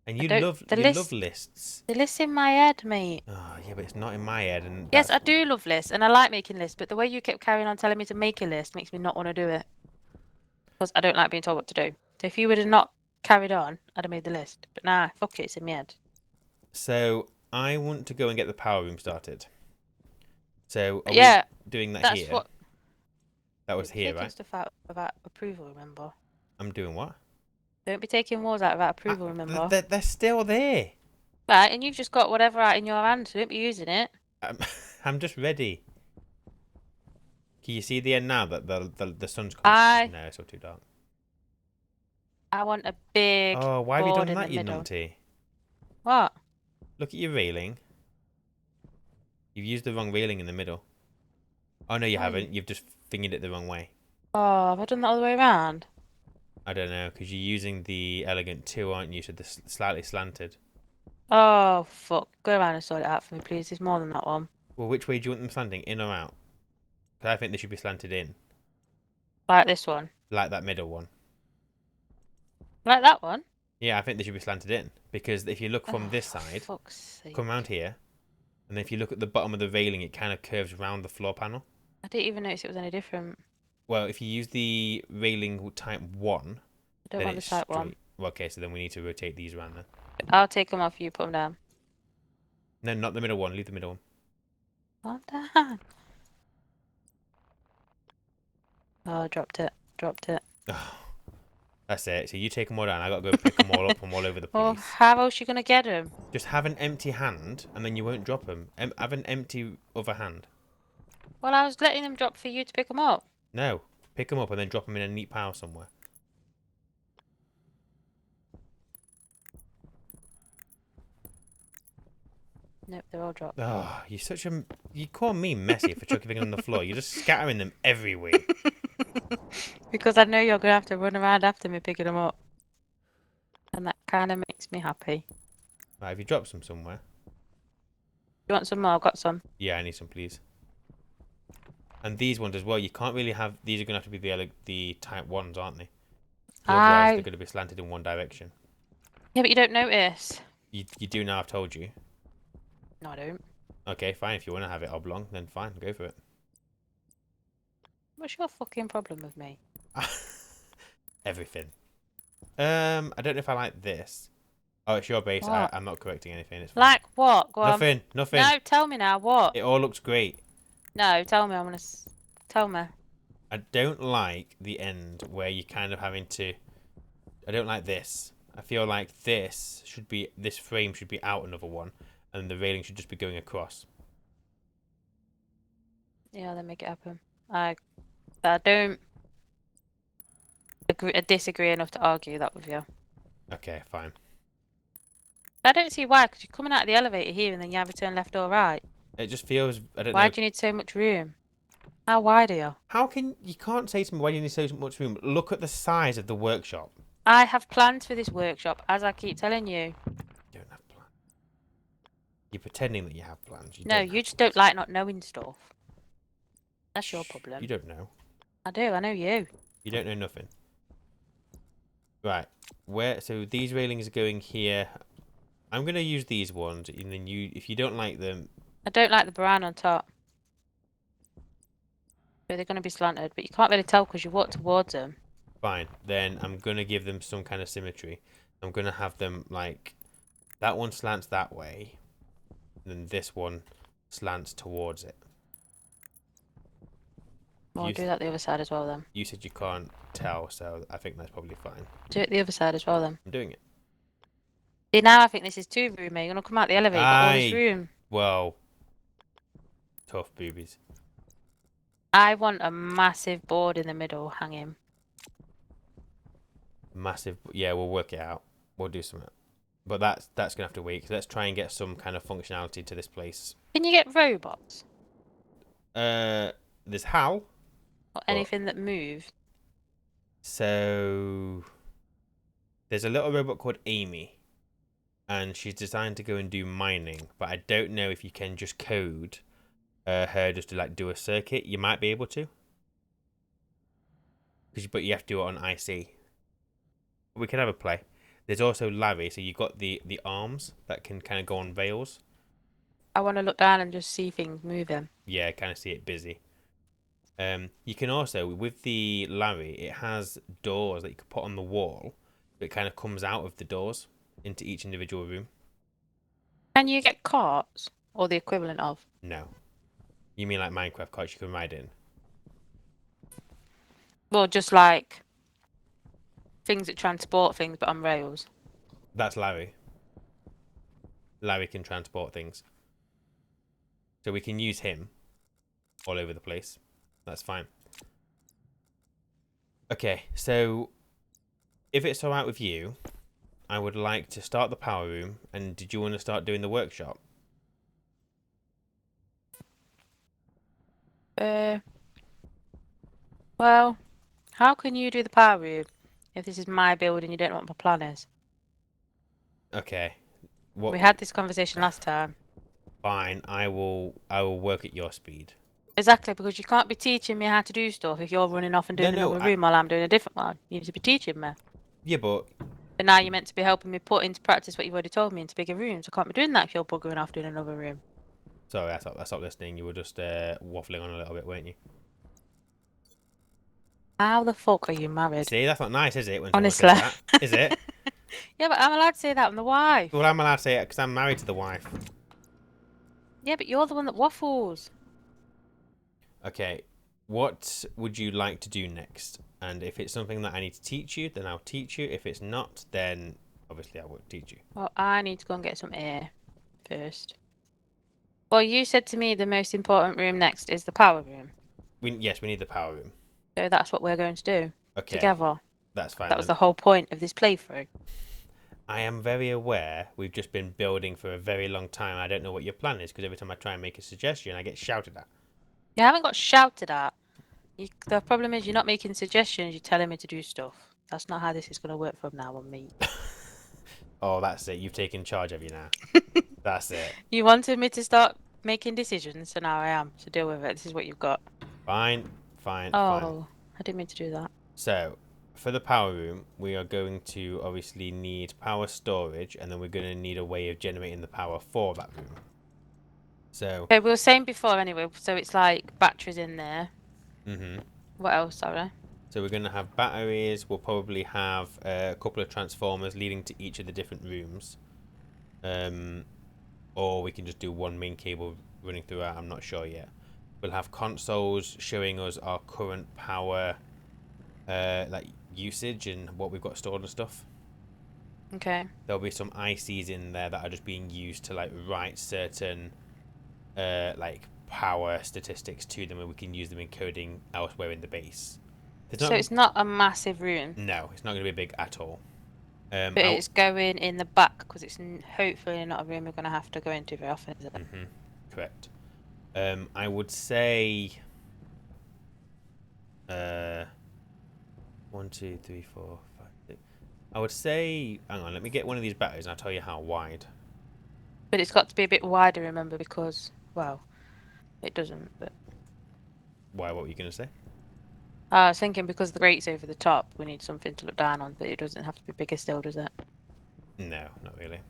and I don't. The you love list, lists. the list in my head, mate. Oh yeah, but it's not in my head, and Yes, that's I do love lists, and I like making lists. But the way you kept carrying on telling me to make a list makes me not want to do it because I don't like being told what to do. So if you would have not carried on, I'd have made the list. But nah, fuck it, it's in my head. so. I want to go and get the power room started. So are we Yeah, doing that that's here? what. That Don't was be here, taking right? stuff out without approval, remember? I'm doing what? Don't be taking wars out without approval, remember? They're still there. Right, and you've just got whatever out in your hand, so don't be using it. I'm, I'm just ready. Can you see the end now that the sun's come? I No, it's all too dark. I want a big Oh, why have you board done in the that, you middle. numpty? What? Look at your railing. You've used the wrong railing in the middle. Oh, no, you Why? haven't. You've just fingered it the wrong way. Oh, have I done that all the way around? I don't know, because you're using the Elegant 2, aren't you? So the slightly slanted. Oh, fuck. Go around and sort it out for me, please. There's more than that one. Well, which way do you want them slanting? In or out? Because I think they should be slanted in. Like this one. Like that middle one. Like that one? Yeah, I think they should be slanted in. Because if you look from Oh, this for side, fuck's come sake. around here, And then if you look at the bottom of the railing, it kind of curves around the floor panel. I didn't even notice it was any different. Well, if you use the railing type 1, I don't then want the it's type one. straight. Well, okay, so then we need to rotate these around then. I'll take them off, you put them down. No, not the middle one. Leave the middle one. Calm down. Oh, I dropped it. Dropped it. Oh, that's it. So you take them all down. I got to go pick them all up from all over the Well, place. how else you gonna get them? Just have an empty hand, and then you won't drop them. Have an empty other hand. Well, I was letting them drop for you to pick them up. No, pick them up and then drop them in a neat pile somewhere. Nope, they're all dropped. Oh, you're such a... You call me messy for chucking them on the floor. You're just scattering them everywhere. Because I know you're gonna have to run around after me picking them up. And that kind of makes me happy. Right, have you dropped some somewhere? You want some more? I've got some. Yeah, I need some, please. And these ones as well. You can't really have... These are going to have to be the type 1s, aren't they? 'Cause otherwise, they're going to be slanted in one direction. Yeah, but you don't notice. You do now, I've told you. No, I don't. Okay, fine. If you want to have it oblong, then fine. Go for it. What's your fucking problem with me? Everything. I don't know if I like this. Oh, it's your base. What? I'm not correcting anything. It's fine. Like what? Go on. Nothing. Nothing. No, tell me now. What? It all looks great. No, tell me. Tell me. I don't like the end where you're kind of having to... I don't like this. I feel like this frame should be out another one, and the railing should just be going across. Yeah, then make it happen. I don't agree, disagree enough to argue that with you. Okay, fine. I don't see why, because you're coming out of the elevator here and then you have to turn left or right. It just feels... I don't know. Why do you need so much room? How wide are you? How can... You can't say to me why you need so much room. Look at the size of the workshop. I have plans for this workshop, as I keep telling you. You don't have plans. You're pretending that you have plans. No, you just don't like not knowing stuff. That's your problem. You don't know. I do, I know you. You don't know nothing. Right. So these railings are going here. I'm going to use these ones, and then if you don't like them... I don't like the brown on top. But they're going to be slanted, but you can't really tell because you walk towards them. Fine. Then I'm going to give them some kind of symmetry. I'm going to have them, like... That one slants that way. And then this one slants towards it. Well, do that the other side as well then. You said you can't tell, so I think that's probably fine. Do it the other side as well then. I'm doing it. See, now I think this is too roomy. You're going to come out the elevator, got all this room. Well, tough boobies. I want a massive board in the middle hanging. Massive. Yeah, we'll work it out. We'll do something. But that's going to have to wait. So let's try and get some kind of functionality to this place. Can you get robots? There's Hal. Or anything that moves? So there's a little robot called Amy. And she's designed to go and do mining. But I don't know if you can just code her just to like do a circuit. You might be able to. But you have to do it on IC. We can have a play. There's also Larry, so you've got the arms that can kind of go on rails. I want to look down and just see things moving. Yeah, kind of see it busy. You can also, with the Larry, it has doors that you can put on the wall. But it kind of comes out of the doors into each individual room. Can you get carts? Or the equivalent of? No. You mean like Minecraft carts you can ride in? Well, just like things that transport things but on rails. That's Larry. Larry can transport things. So we can use him all over the place. That's fine. Okay, so if it's alright with you, I would like to start the power room. And did you want to start doing the workshop? Well, how can you do the power room if this is my build and you don't know what my plan is? Okay. We had this conversation last time. Fine, I will work at your speed. Exactly, because you can't be teaching me how to do stuff if you're running off and doing another room while I'm doing a different one. You need to be teaching me. Yeah, but now you're meant to be helping me put into practice what you've already told me into bigger rooms. I can't be doing that if you're buggering off doing another room. Sorry, I stopped listening. You were just waffling on a little bit, weren't you? How the fuck are you married? See, that's not nice, is it, when someone Honestly. says that? Is it? Yeah, but I'm allowed to say that. I'm the wife. Well, I'm allowed to say it because I'm married to the wife. Yeah, but you're the one that waffles. Okay, what would you like to do next? And if it's something that I need to teach you, then I'll teach you. If it's not, then obviously I won't teach you. Well, I need to go and get some air first. Well, you said to me the most important room next is the power room. Yes, we need the power room. So that's what we're going to do Okay, together. that's fine That was then. the whole point of this playthrough. I am very aware we've just been building for a very long time. I don't know what your plan is because every time I try and make a suggestion, I get shouted at. You haven't got shouted at. The problem is you're not making suggestions, you're telling me to do stuff. That's not how this is going to work from now on, mate. Oh, that's it. You've taken charge of you now. That's it. You wanted me to start making decisions, so now I am. So deal with it. This is what you've got. Fine, fine. Oh, I didn't mean to do that. So, for the power room, we are going to obviously need power storage, and then we're going to need a way of generating the power for that room. So, Okay, we were saying before anyway, so it's like batteries in there. mhm. What else, sorry? So we're going to have batteries. We'll probably have a couple of transformers leading to each of the different rooms. Or we can just do one main cable running through it. I'm not sure yet. We'll have consoles showing us our current power like usage and what we've got stored and stuff. Okay. There'll be some ICs in there that are just being used to like write certain like power statistics to them, and we can use them in coding elsewhere in the base. So it's not a massive room, No, it's not going to be big at all. but it's going in the back because it's hopefully not a room we're going to have to go into very often, is it? Correct. I would say 1, 2, 3, 4, 5, 6. I would say, hang on, let me get one of these batteries and I'll tell you how wide. But it's got to be a bit wider, remember, because, well, it doesn't, but... Why, what were you going to say? I was thinking because the grate's over the top, we need something to look down on, but it doesn't have to be bigger still, does it? No, not really.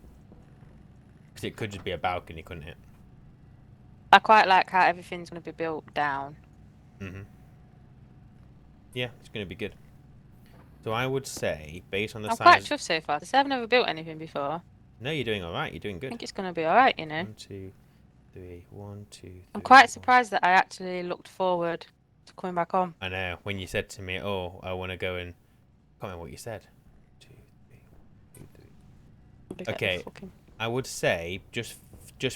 Because it could just be a balcony, couldn't it? I quite like how everything's going to be built down. Yeah, it's going to be good. So I would say, based on the I'm quite size... chuffed so far. I've never built anything before. No, you're doing alright. You're doing I good. think it's going to be alright, you know? 1, 2, 3, 1, 2, 3... I'm quite 1. surprised that I actually looked forward to coming back on. I know. When you said to me, oh, I want to go and... I can't remember what you said. 2, 3, 2, 3... Okay, I would say, just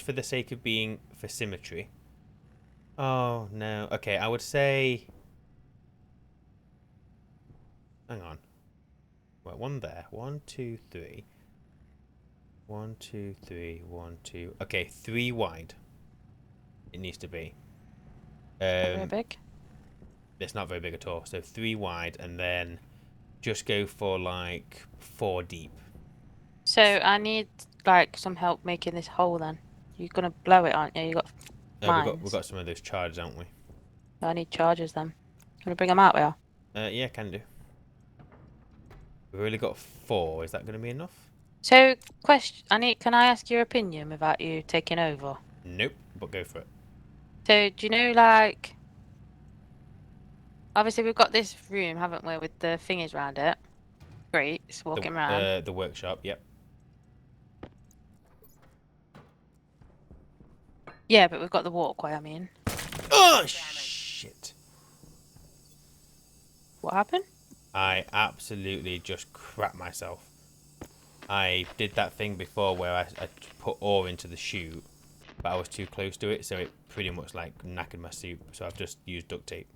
for the sake of being for symmetry. Oh, no. Okay, I would say... Hang on. Well, one there. 1, 2, 3. 1, 2, 3, 1, 2. Okay, 3 wide. It needs to be. Very big. It's not very big at all. So 3 wide, and then just go for like 4 deep. So I need like some help making this hole then. You're gonna blow it, aren't you? You got mines. We've got some of those charges, haven't we? I need chargers then. Gonna bring them out with you? Yeah, can do. We've only got 4. Is that going to be enough? So, can I ask your opinion without you taking over? Nope, but go for it. So, do you know, like, obviously we've got this room, haven't we, with the thingies around it? Great, it's walking around. The workshop, yep. Yeah, but we've got the walkway, I mean. Oh, shit. What happened? I absolutely just crap myself. I did that thing before where I put ore into the chute, but I was too close to it, so it pretty much like knackered my suit. So I've just used duct tape.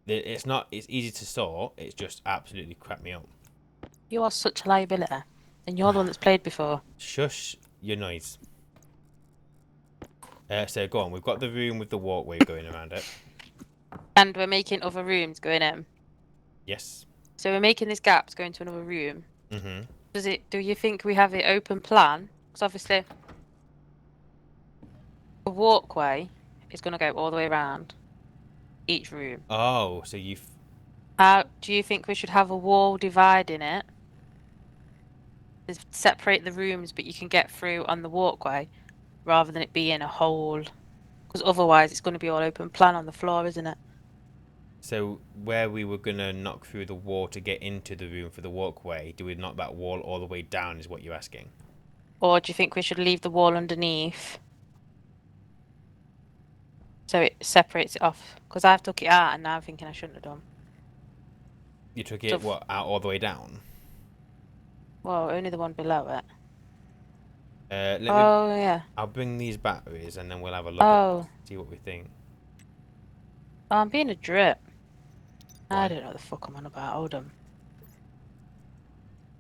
It's easy to sort. It's just absolutely crap me up. You are such a liability. And you're the one that's played before. Shush your noise. So go on. We've got the room with the walkway going around it. And we're making other rooms going in. Yes. So we're making this gap to go into another room. Mm-hmm. Do you think we have the open plan? Because obviously the walkway is going to go all the way around each room. Oh, so you've... Do you think we should have a wall dividing it? Separate the rooms, but you can get through on the walkway rather than it being a hole. Because otherwise it's going to be all open plan on the floor, isn't it? So where we were gonna knock through the wall to get into the room for the walkway, do we knock that wall all the way down? Is what you're asking? Or do you think we should leave the wall underneath so it separates it off? Because I've took it out and now I'm thinking I shouldn't have done. You took So, it what out all the way down? well, only the one below it. Let me. Oh, yeah. I'll bring these batteries and then we'll have a look at Oh, see what we think. I'm being a drip. I Why? don't know what the fuck I'm on about. Hold on.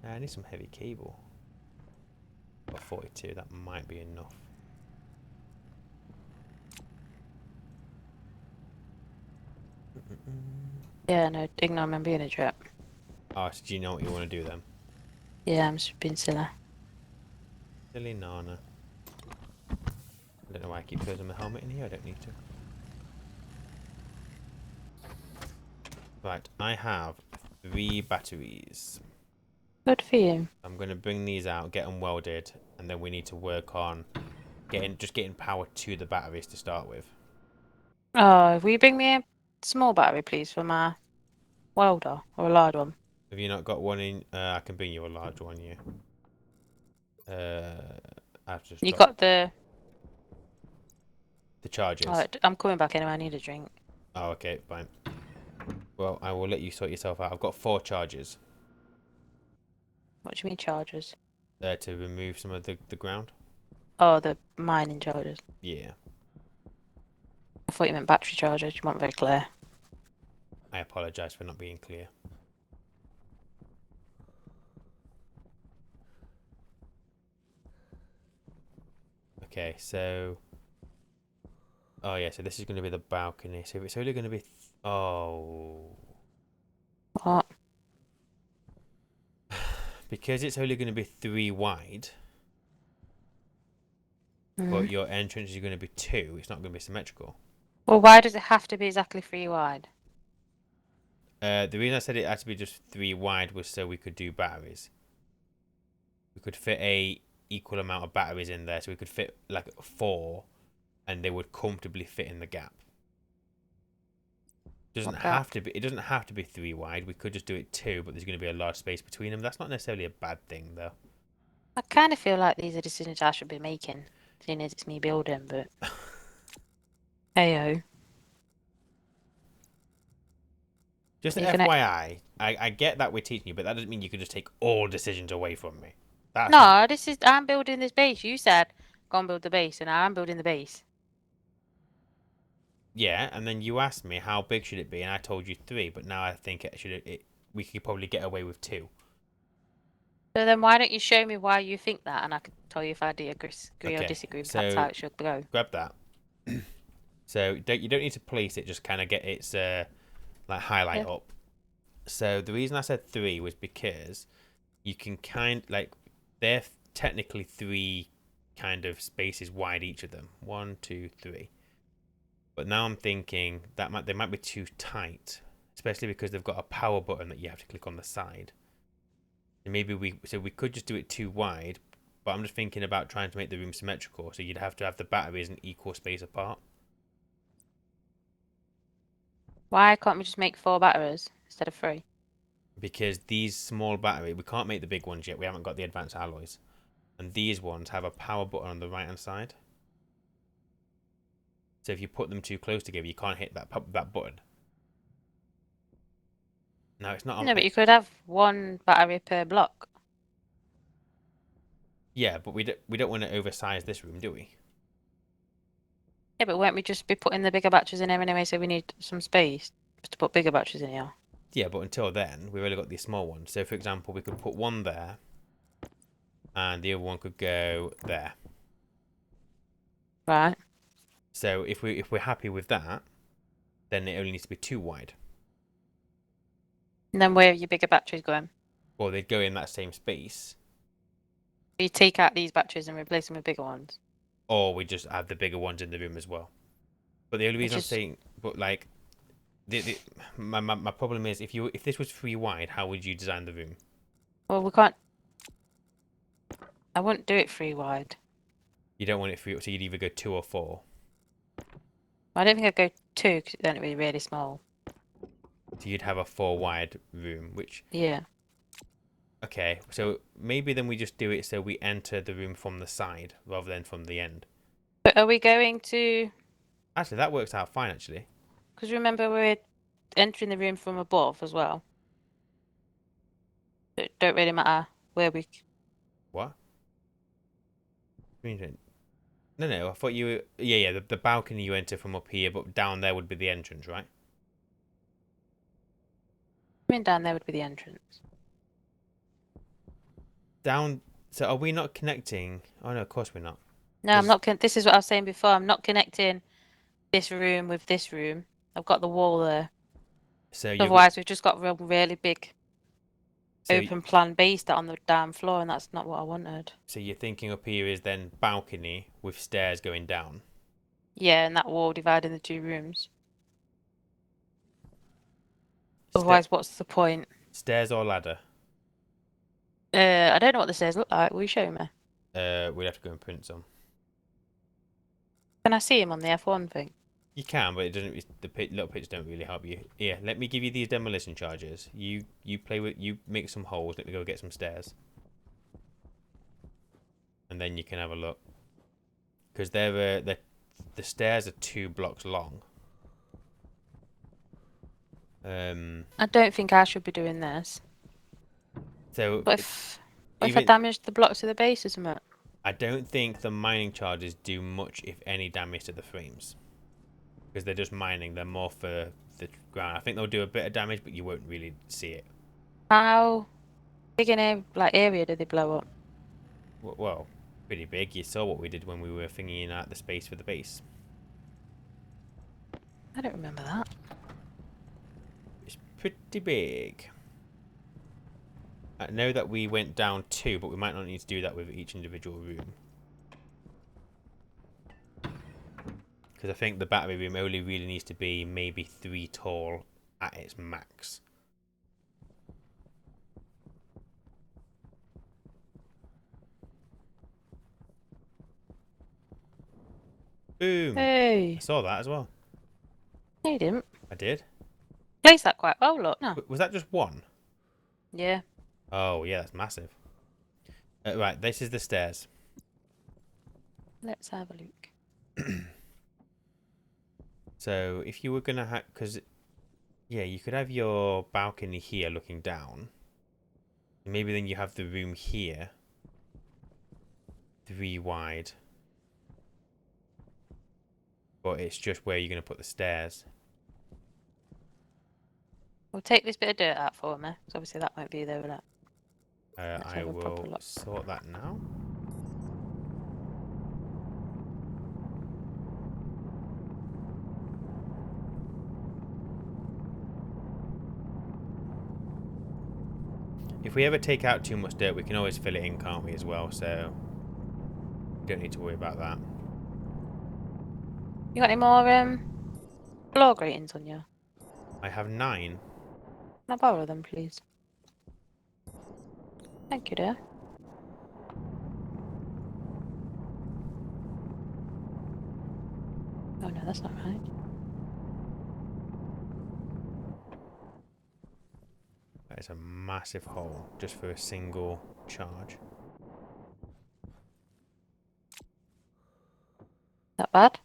I need some heavy cable. Got 42. That might be enough. Yeah, no, ignore me. I'm being a drip. Oh, so do you know what you want to do then? Yeah, I'm just being silly. Silly Nana. I don't know why I keep closing my helmet in here. I don't need to. Right, I have 3 batteries. Good for you. I'm going to bring these out, get them welded, and then we need to work on getting power to the batteries to start with. Oh, will you bring me a small battery, please, for my welder or a large one? Have you not got one in? I can bring you a large one, yeah. I have to just You drop got the. the charges. Oh, I'm coming back anyway. I need a drink. Oh, okay, fine. Well, I will let you sort yourself out. I've got 4 charges What do you mean chargers? to remove some of the ground. Oh, the mining chargers. Yeah, I thought you meant battery chargers. You weren't very clear. I apologise for not being clear. Okay, so... Oh, yeah, so this is going to be the balcony. So it's only going to be... Oh... What? Because it's only going to be 3 wide, but Mm. your entrance is going to be 2, it's not going to be symmetrical. Well, why does it have to be exactly 3 wide? The reason I said it had to be just 3 wide was so we could do batteries. We could fit a equal amount of batteries in there, so we could fit like 4, and they would comfortably fit in the gap. Doesn't What gap? have to be. It doesn't have to be 3 wide. We could just do it 2, but there's going to be a large space between them. That's not necessarily a bad thing, though. I kind of feel like these are decisions I should be making, seeing as it's me building, but heyo. Just You can. FYI, I get that we're teaching you, but that doesn't mean you can just take all decisions away from me. That's not. No, this is. I'm building this base. You said go and build the base, and I'm building the base. Yeah, and then you asked me how big should it be, and I told you 3, but now I think we could probably get away with 2. So then why don't you show me why you think that, and I could tell you if I do agree or Okay, disagree if that's how so it should go. grab that. So you don't need to place it, just kind of get its like highlight Yeah. up. So the reason I said 3 was because you can they're technically 3 kind of spaces wide, each of them. 1, 2, 3. But now I'm thinking that they might be too tight, especially because they've got a power button that you have to click on the side. And maybe we could just do it too wide, but I'm just thinking about trying to make the room symmetrical, so you'd have to have the batteries an equal space apart. Why can't we just make 4 batteries instead of 3? Because these small battery, we can't make the big ones yet. We haven't got the advanced alloys, and these ones have a power button on the right hand side. So if you put them too close together, you can't hit that button. Now it's not. No, but you could have 1 battery per block. Yeah, but we don't want to oversize this room, do we? Yeah, but won't we just be putting the bigger batteries in here anyway? So we need some space to put bigger batteries in here. Yeah, but until then, we've only got these small ones. So for example, we could put one there, and the other one could go there. Right. So if we're happy with that, then it only needs to be 2 wide. And then where are your bigger batteries going? Or they'd go in that same space, You take out these batteries and replace them with bigger ones. or we just have the bigger ones in the room as well. But the only Which reason I'm is, saying, but like, my problem is if this was 3 wide, how would you design the room? well, we can't. I wouldn't do it 3 wide. You don't want it for so you'd either go 2 or 4. I don't think I'd go 2 because then it'd be really small. So you'd have a 4 wide room, which Yeah. okay. So maybe then we just do it so we enter the room from the side rather than from the end. But are we going to? Actually, that works out fine. Actually, Because remember we're entering the room from above as well. It don't really matter where we. what? No, no. I thought you were. Yeah, yeah. The balcony you enter from up here, but down there would be the entrance, right? I mean, down there would be the entrance. Down. So are we not connecting? Oh no, of course we're not. No, I'm not. This is what I was saying before. I'm not connecting this room with this room. I've got the wall there. So you're. Otherwise, we've just got really big So open plan base that on the down floor, and that's not what I wanted. so you're thinking up here is then balcony with stairs going down. Yeah, and that wall dividing the 2 rooms. Sta Otherwise, what's the point? stairs or ladder? I don't know what the stairs look like. Will you show me? We'd have to go and print some. Can I see him on the F1 thing? You can, but it doesn't. The little pits don't really help you. Yeah, let me give you these demolition charges. You play with you make some holes. Let me go get some stairs, and then you can have a look. Because the stairs are 2 blocks long. I don't think I should be doing this. So What if I even damage the blocks of the base or something? I don't think the mining charges do much, if any, damage to the frames. Because they're just mining. They're more for the ground. I think they'll do a bit of damage, but you won't really see it. How big an area do they blow up? Well, pretty big. You saw what we did when we were thinking out the space for the base. I don't remember that. It's pretty big. I know that we went down 2, but we might not need to do that with each individual room. Because I think the battery room only really needs to be maybe 3 tall at its max. Boom! Hey, I saw that as well. no, you didn't. I did. Place that quite well. Look, no. Was that just 1? Yeah. Oh, yeah, that's massive. Right, this is the stairs. Let's have a look. So, if you were going to have... Because, yeah, you could have your balcony here looking down. Maybe then you have the room here. 3 wide. But it's just where you're going to put the stairs. We'll take this bit of dirt out for me. So obviously that won't be there with that. I have a proper will look. sort that now. If we ever take out too much dirt, we can always fill it in, can't we, as well? So, don't need to worry about that. You got any more floor gratings on you? I have 9. Can I borrow them, please? Thank you, dear. Oh no, that's not right. That is a massive hole just for a single charge. That bad?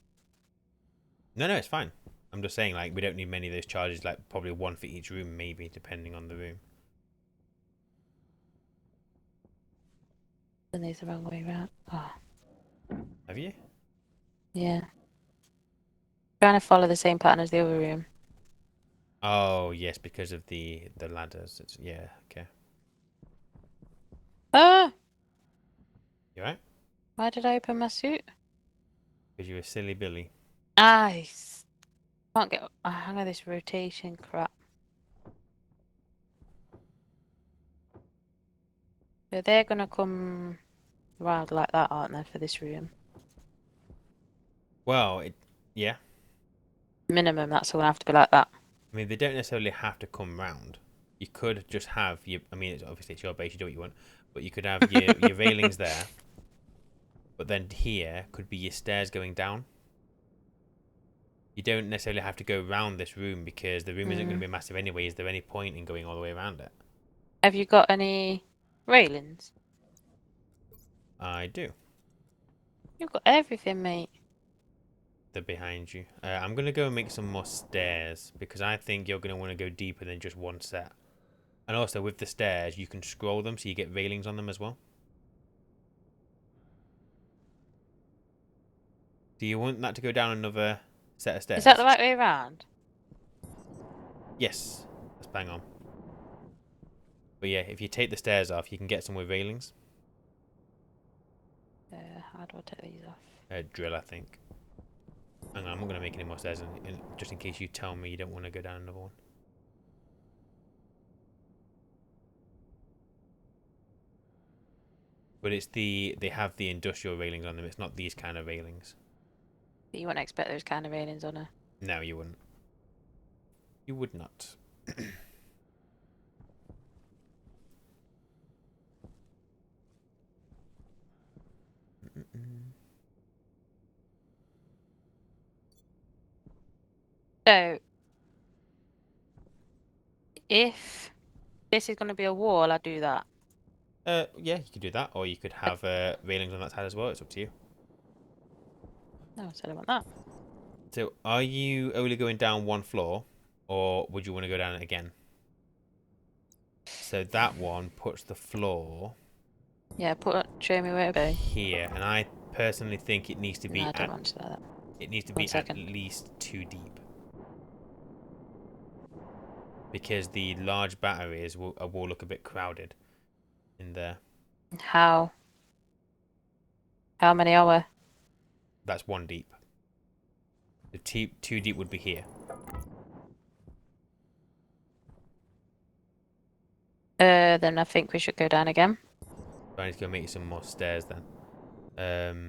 No, no, it's fine. I'm just saying, like, we don't need many of those charges, like, probably 1 for each room, maybe, depending on the room. Then these the wrong way around. Oh, Have you? yeah. Trying to follow the same pattern as the other room. Oh, yes, because of the ladders. Yeah, okay. Ah! You right? Why did I open my suit? Because you were silly Billy. I can't get a hang of this rotation crap. So they're gonna come around like that, aren't they, for this room? Well, yeah. Minimum, that's gonna have to be like that. I mean, they don't necessarily have to come round. You could just have your... I mean, obviously it's your base, you do what you want. But you could have your railings there. But then here could be your stairs going down. You don't necessarily have to go around this room because the room isn't going to be massive anyway. Is there any point in going all the way around it? Have you got any railings? I do. You've got everything, mate. They're behind you. I'm going to go and make some more stairs because I think you're going to want to go deeper than just one set. And also with the stairs, you can scroll them so you get railings on them as well. Do you want that to go down another set of stairs? Is that the right way around? Yes. That's bang on. But yeah, if you take the stairs off, you can get some with railings. How do I take these off? Drill, I think. Hang on, I'm not going to make any more stairs just in case you tell me you don't want to go down another one. But it's they have the industrial railings on them. It's not these kind of railings. But you wouldn't expect those kind of railings on her. No, you wouldn't. You would not. So, if this is going to be a wall, I'll do that. Yeah, you could do that, or you could have railings on that side as well. It's up to you. No, I said I want that. So, are you only going down one floor, or would you want to go down it again? So that one puts the floor. Yeah, show me where it be. Here, and I personally think it needs to be No, I don't want to do that. it needs to One be second. at least 2 deep. Because the large batteries will look a bit crowded in there. How many are we? That's 1 deep. The 2 deep would be here. Then I think we should go down again. So I need to go make you some more stairs then.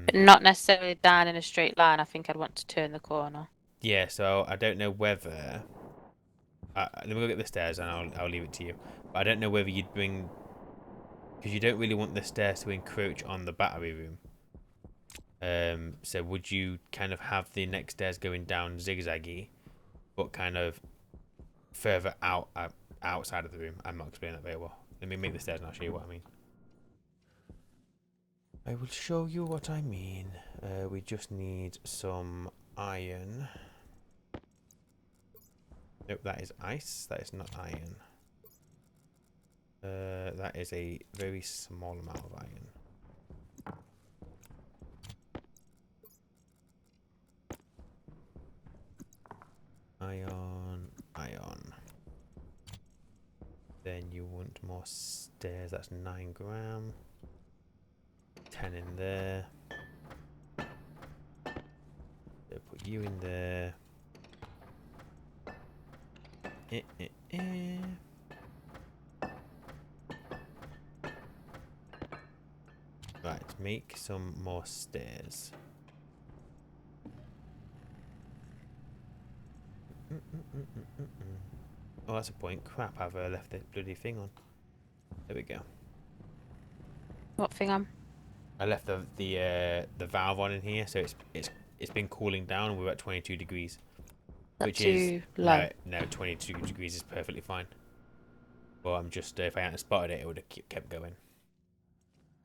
But not necessarily down in a straight line. I think I'd want to turn the corner. Yeah, so I don't know whether... let me go get the stairs and I'll leave it to you. But I don't know whether you'd bring... Because you don't really want the stairs to encroach on the battery room. So would you kind of have the next stairs going down zigzaggy, but kind of further outside of the room? I'm not explaining that very well. Let me make the stairs and I'll show you what I mean. I will show you what I mean. We just need some iron. Nope, that is ice. That is not iron. That is a very small amount of iron. Iron. Then you want more stairs. That's 9 gram. 10 in there. So put you in there. Right, make some more stairs. Oh, that's a point. Crap, I've left the bloody thing on. There we go. What thing on? I left the valve on in here, so it's been cooling down, and we're at 22 degrees, Which is low. No, 22 degrees is perfectly fine. Well, I'm just if I hadn't spotted it, it would have kept going,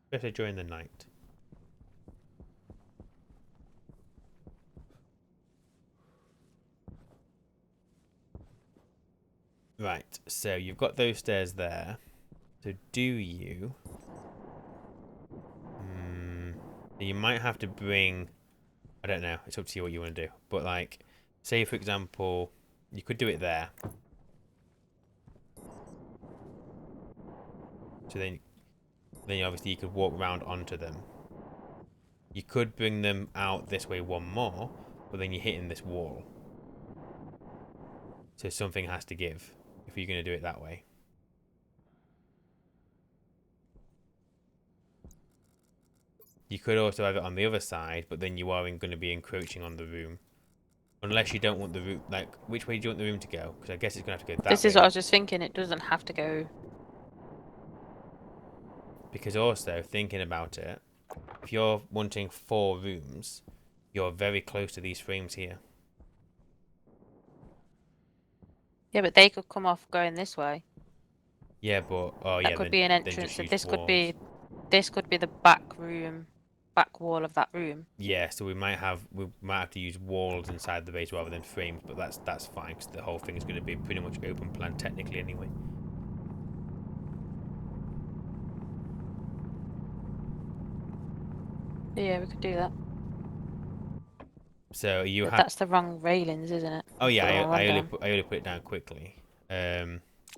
especially during the night. Right, so you've got those stairs there. So do you? You might have to bring... I don't know. It's up to you what you want to do. But like, say for example, you could do it there. So then obviously you could walk around onto them. You could bring them out this way one more, but then you're hitting this wall. So something has to give if you're going to do it that way. You could also have it on the other side, but then you are going to be encroaching on the room. Unless you don't want the room... Like, which way do you want the room to go? Because I guess it's going to have to go that way. This is what I was just thinking. It doesn't have to go... Because also, thinking about it, if you're wanting 4 rooms, you're very close to these frames here. Yeah, but they could come off going this way. Yeah, but That could be an then entrance. just So use walls. this could be the back room, back wall of that room. Yeah, so we might have to use walls inside the base rather than frames, but that's fine because the whole thing is going to be pretty much open plan technically anyway. Yeah, we could do that. So are you But happy? that's the wrong railings, isn't it? Oh yeah, Put the wrong one down. I only put it down quickly.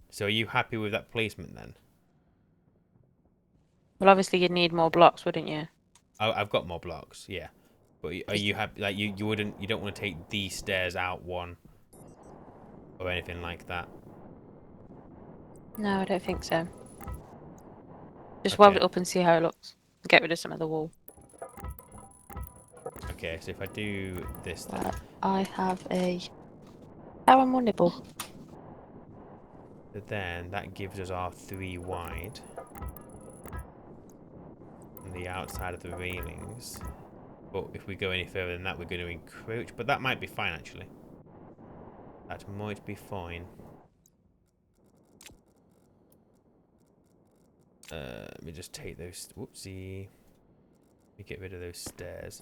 So are you happy with that placement then? Well, obviously you'd need more blocks, wouldn't you? I've got more blocks, yeah. But are you happy? Like you don't want to take these stairs out one or anything like that. No, I don't think so. Just weld Okay. it up and see how it looks. Get rid of some of the wall. Okay, so if I do this then. I have a power nibble. So then that gives us our 3 wide on the outside of the railings. But if we go any further than that, we're going to encroach. But that might be fine, actually. That might be fine. Let me just take those. Whoopsie. Let me get rid of those stairs.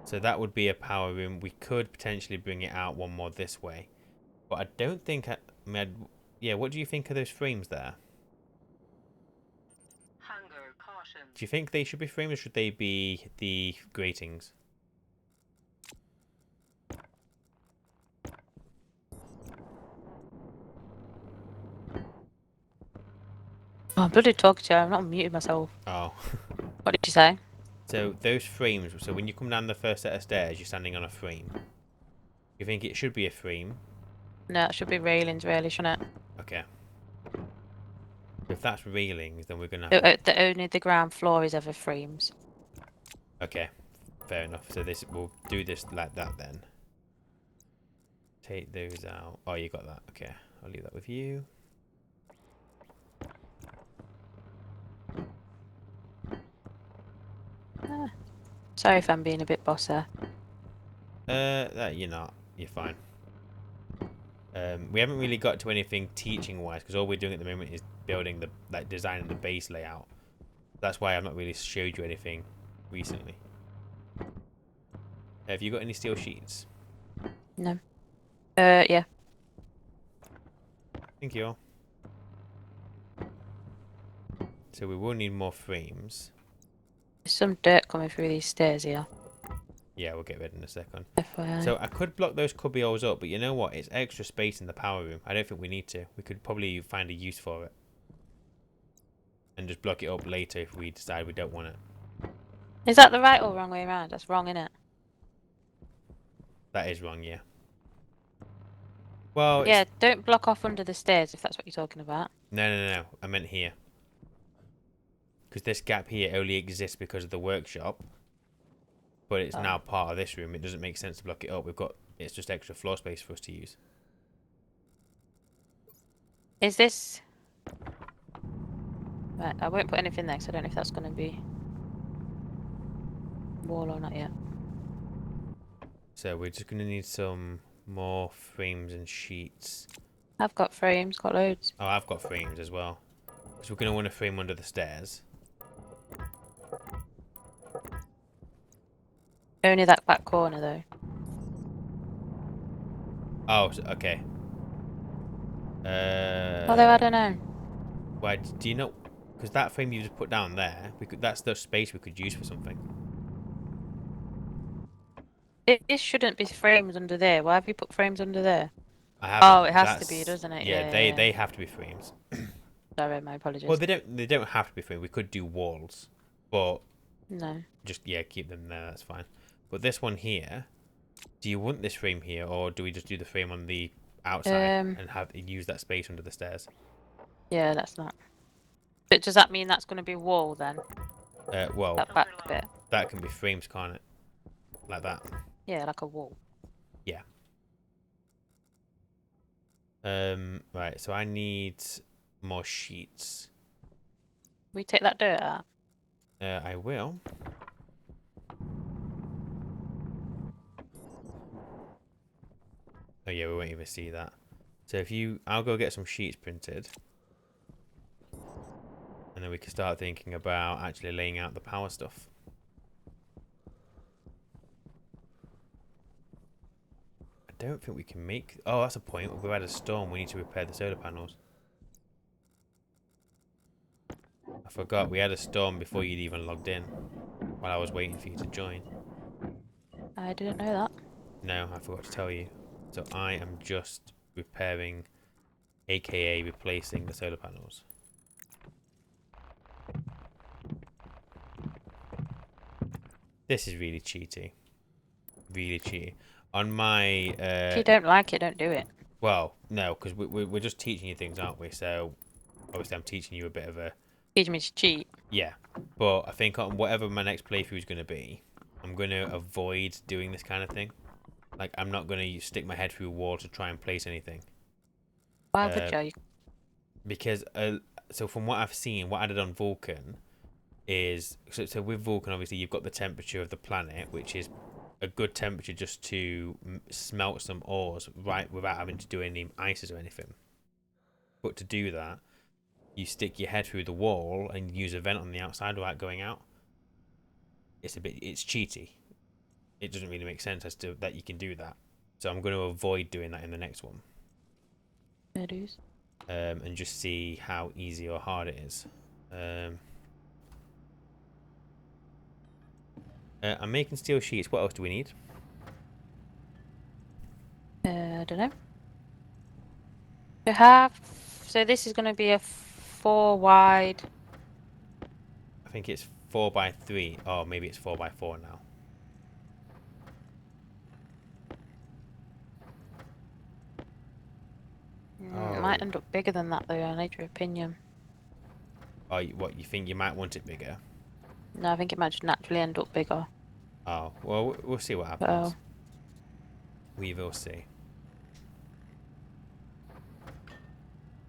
So that would be a power room. We could potentially bring it out one more this way. But I don't think... yeah, what do you think of those frames there? Hunger caution. Do you think they should be frames or should they be the gratings? Oh, I'm bloody talking to you. I'm not muted myself. Oh. What did you say? So those frames, so when you come down the first set of stairs, you're standing on a frame. You think it should be a frame? No, it should be railings, really, shouldn't it? Okay. If that's railings, then we're going to have to... Only the ground floor is ever frames. Okay, fair enough. So we'll do this like that then. Take those out. Oh, you got that. Okay, I'll leave that with you. Sorry if I'm being a bit bossy. You're not. You're fine. We haven't really got to anything teaching wise because all we're doing at the moment is building designing the base layout. That's why I've not really showed you anything recently. Have you got any steel sheets? No. Yeah. Thank you. So we will need more frames. There's some dirt coming through these stairs here. Yeah, we'll get rid in a second. FYI. So I could block those cubbyholes up, but you know what? It's extra space in the power room. I don't think we need to. We could probably find a use for it. And just block it up later if we decide we don't want it. Is that the right or wrong way around? That's wrong, innit? That is wrong, yeah. Well, Yeah, don't block off under the stairs if that's what you're talking about. No. I meant here. Because this gap here only exists because of the workshop. But it's now part of this room. It doesn't make sense to block it up. It's just extra floor space for us to use. Is this... Right, I won't put anything there because I don't know if that's going to be wall or not yet. So we're just going to need some more frames and sheets. I've got frames, got loads. Oh, I've got frames as well. Because we're going to want a frame under the stairs. Only that back corner though. Oh, okay. Although I don't know. Why do you know? Because that frame you just put down there, that's the space we could use for something. It shouldn't be frames under there. Why have you put frames under there? I haven't. Oh, it has to be, doesn't it? Yeah, Yeah. they have to be frames. Sorry, my apologies. Well, they don't have to be frames. We could do walls, but no. just keep them there. That's fine. But this one here, do you want this frame here, or do we just do the frame on the outside and use that space under the stairs? Yeah, that's not. But does that mean that's going to be wall then? Well, That back bit. that can be frames, can't it? Like that. Yeah, like a wall. Yeah. Right. So I need more sheets. We take that dirt out. I will. Oh yeah, we won't even see that. So if you, I'll go get some sheets printed. And then we can start thinking about actually laying out the power stuff. I don't think we can make... Oh, that's a point. We've had a storm. We need to repair the solar panels. I forgot. We had a storm before you'd even logged in. While I was waiting for you to join. I didn't know that. No, I forgot to tell you. So I am just repairing, aka replacing the solar panels. This is really cheaty. Really cheaty. On my... If you don't like it, don't do it. well, no, because we're just teaching you things, aren't we? So, obviously I'm teaching you a bit of a... Teach me to cheat. Yeah. But I think on whatever my next playthrough is going to be, I'm going to avoid doing this kind of thing. Like, I'm not going to stick my head through a wall to try and place anything. Why would you? Because, so from what I've seen, what I did on Vulcan is... So with Vulcan, obviously, you've got the temperature of the planet, which is a good temperature just to smelt some ores, right, without having to do any ices or anything. But to do that, you stick your head through the wall and use a vent on the outside without going out. It's cheaty. It doesn't really make sense as to that you can do that. So I'm going to avoid doing that in the next one. And just see how easy or hard it is. I'm making steel sheets. What else do we need? I don't know. To have... So this is going to be a 4 wide. I think it's 4x3. Oh, maybe it's 4x4 now. It might end up bigger than that though. I need your opinion. Oh, what, you think you might want it bigger? No, I think it might just naturally end up bigger. Oh, well, we'll see what happens. We will see.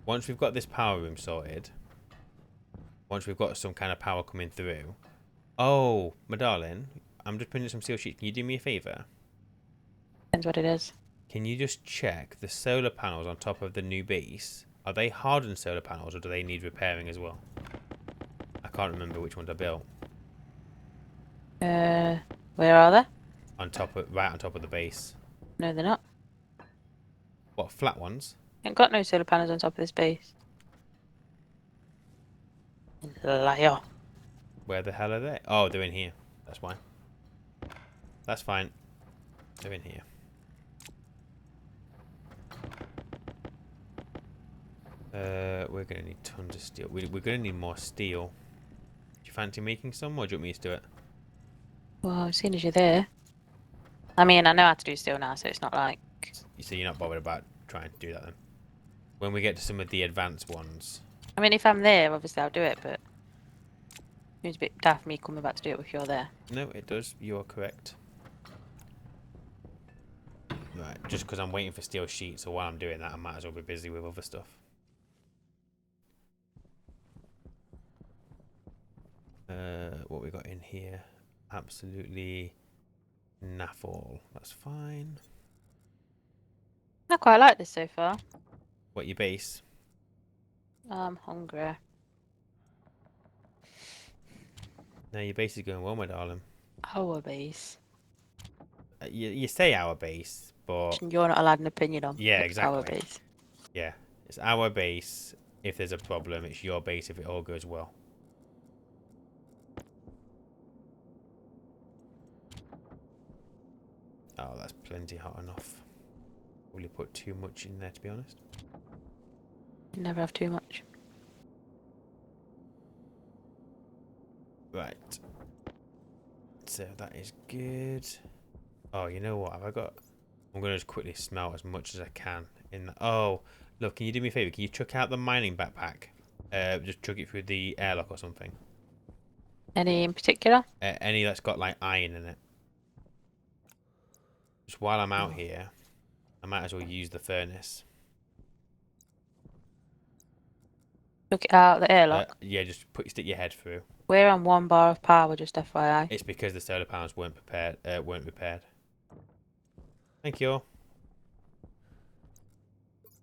Once we've got this power room sorted, once we've got some kind of power coming through... Oh, my darling, I'm just printing some steel sheets. Can you do me a favour? Depends what it is. Can you just check the solar panels on top of the new base? Are they hardened solar panels or do they need repairing as well? I can't remember which ones I built. Where are they? Right on top of the base. No, they're not. What, flat ones? Ain't got no solar panels on top of this base. Liar. Where the hell are they? Oh, they're in here. That's why. That's fine. They're in here. We're going to need tons of steel. We're going to need more steel. Do you fancy making some or do you want me to do it? Well, as soon as you're there. I mean, I know how to do steel now, so it's not like... So you're not bothered about trying to do that then? When we get to some of the advanced ones. I mean, if I'm there, obviously I'll do it, but... It's a bit daft me coming back to do it if you're there. No, it does. You're correct. Right, just because I'm waiting for steel sheets, so while I'm doing that, I might as well be busy with other stuff. What we got in here? Absolutely naff all. That's fine. I quite like this so far. What, your base? I'm hungry. No, your base is going well, my darling. Our base. You say our base, but... You're not allowed an opinion on. Yeah, It's exactly. our base. Yeah, it's our base if there's a problem. It's your base if it all goes well. Oh, that's plenty hot enough. Probably put too much in there, to be honest. You never have too much. Right. So that is good. Oh, you know what? Have I got... I'm going to just quickly smelt as much as I can. Oh, look, can you do me a favour? Can you chuck out the mining backpack? Just chuck it through the airlock or something. Any in particular? Any that's got, like, iron in it. Just while I'm out here, I might as well use the furnace. Took it out the airlock. Yeah, just stick your head through. We're on 1 bar of power, just FYI. It's because the solar panels weren't repaired. Thank you.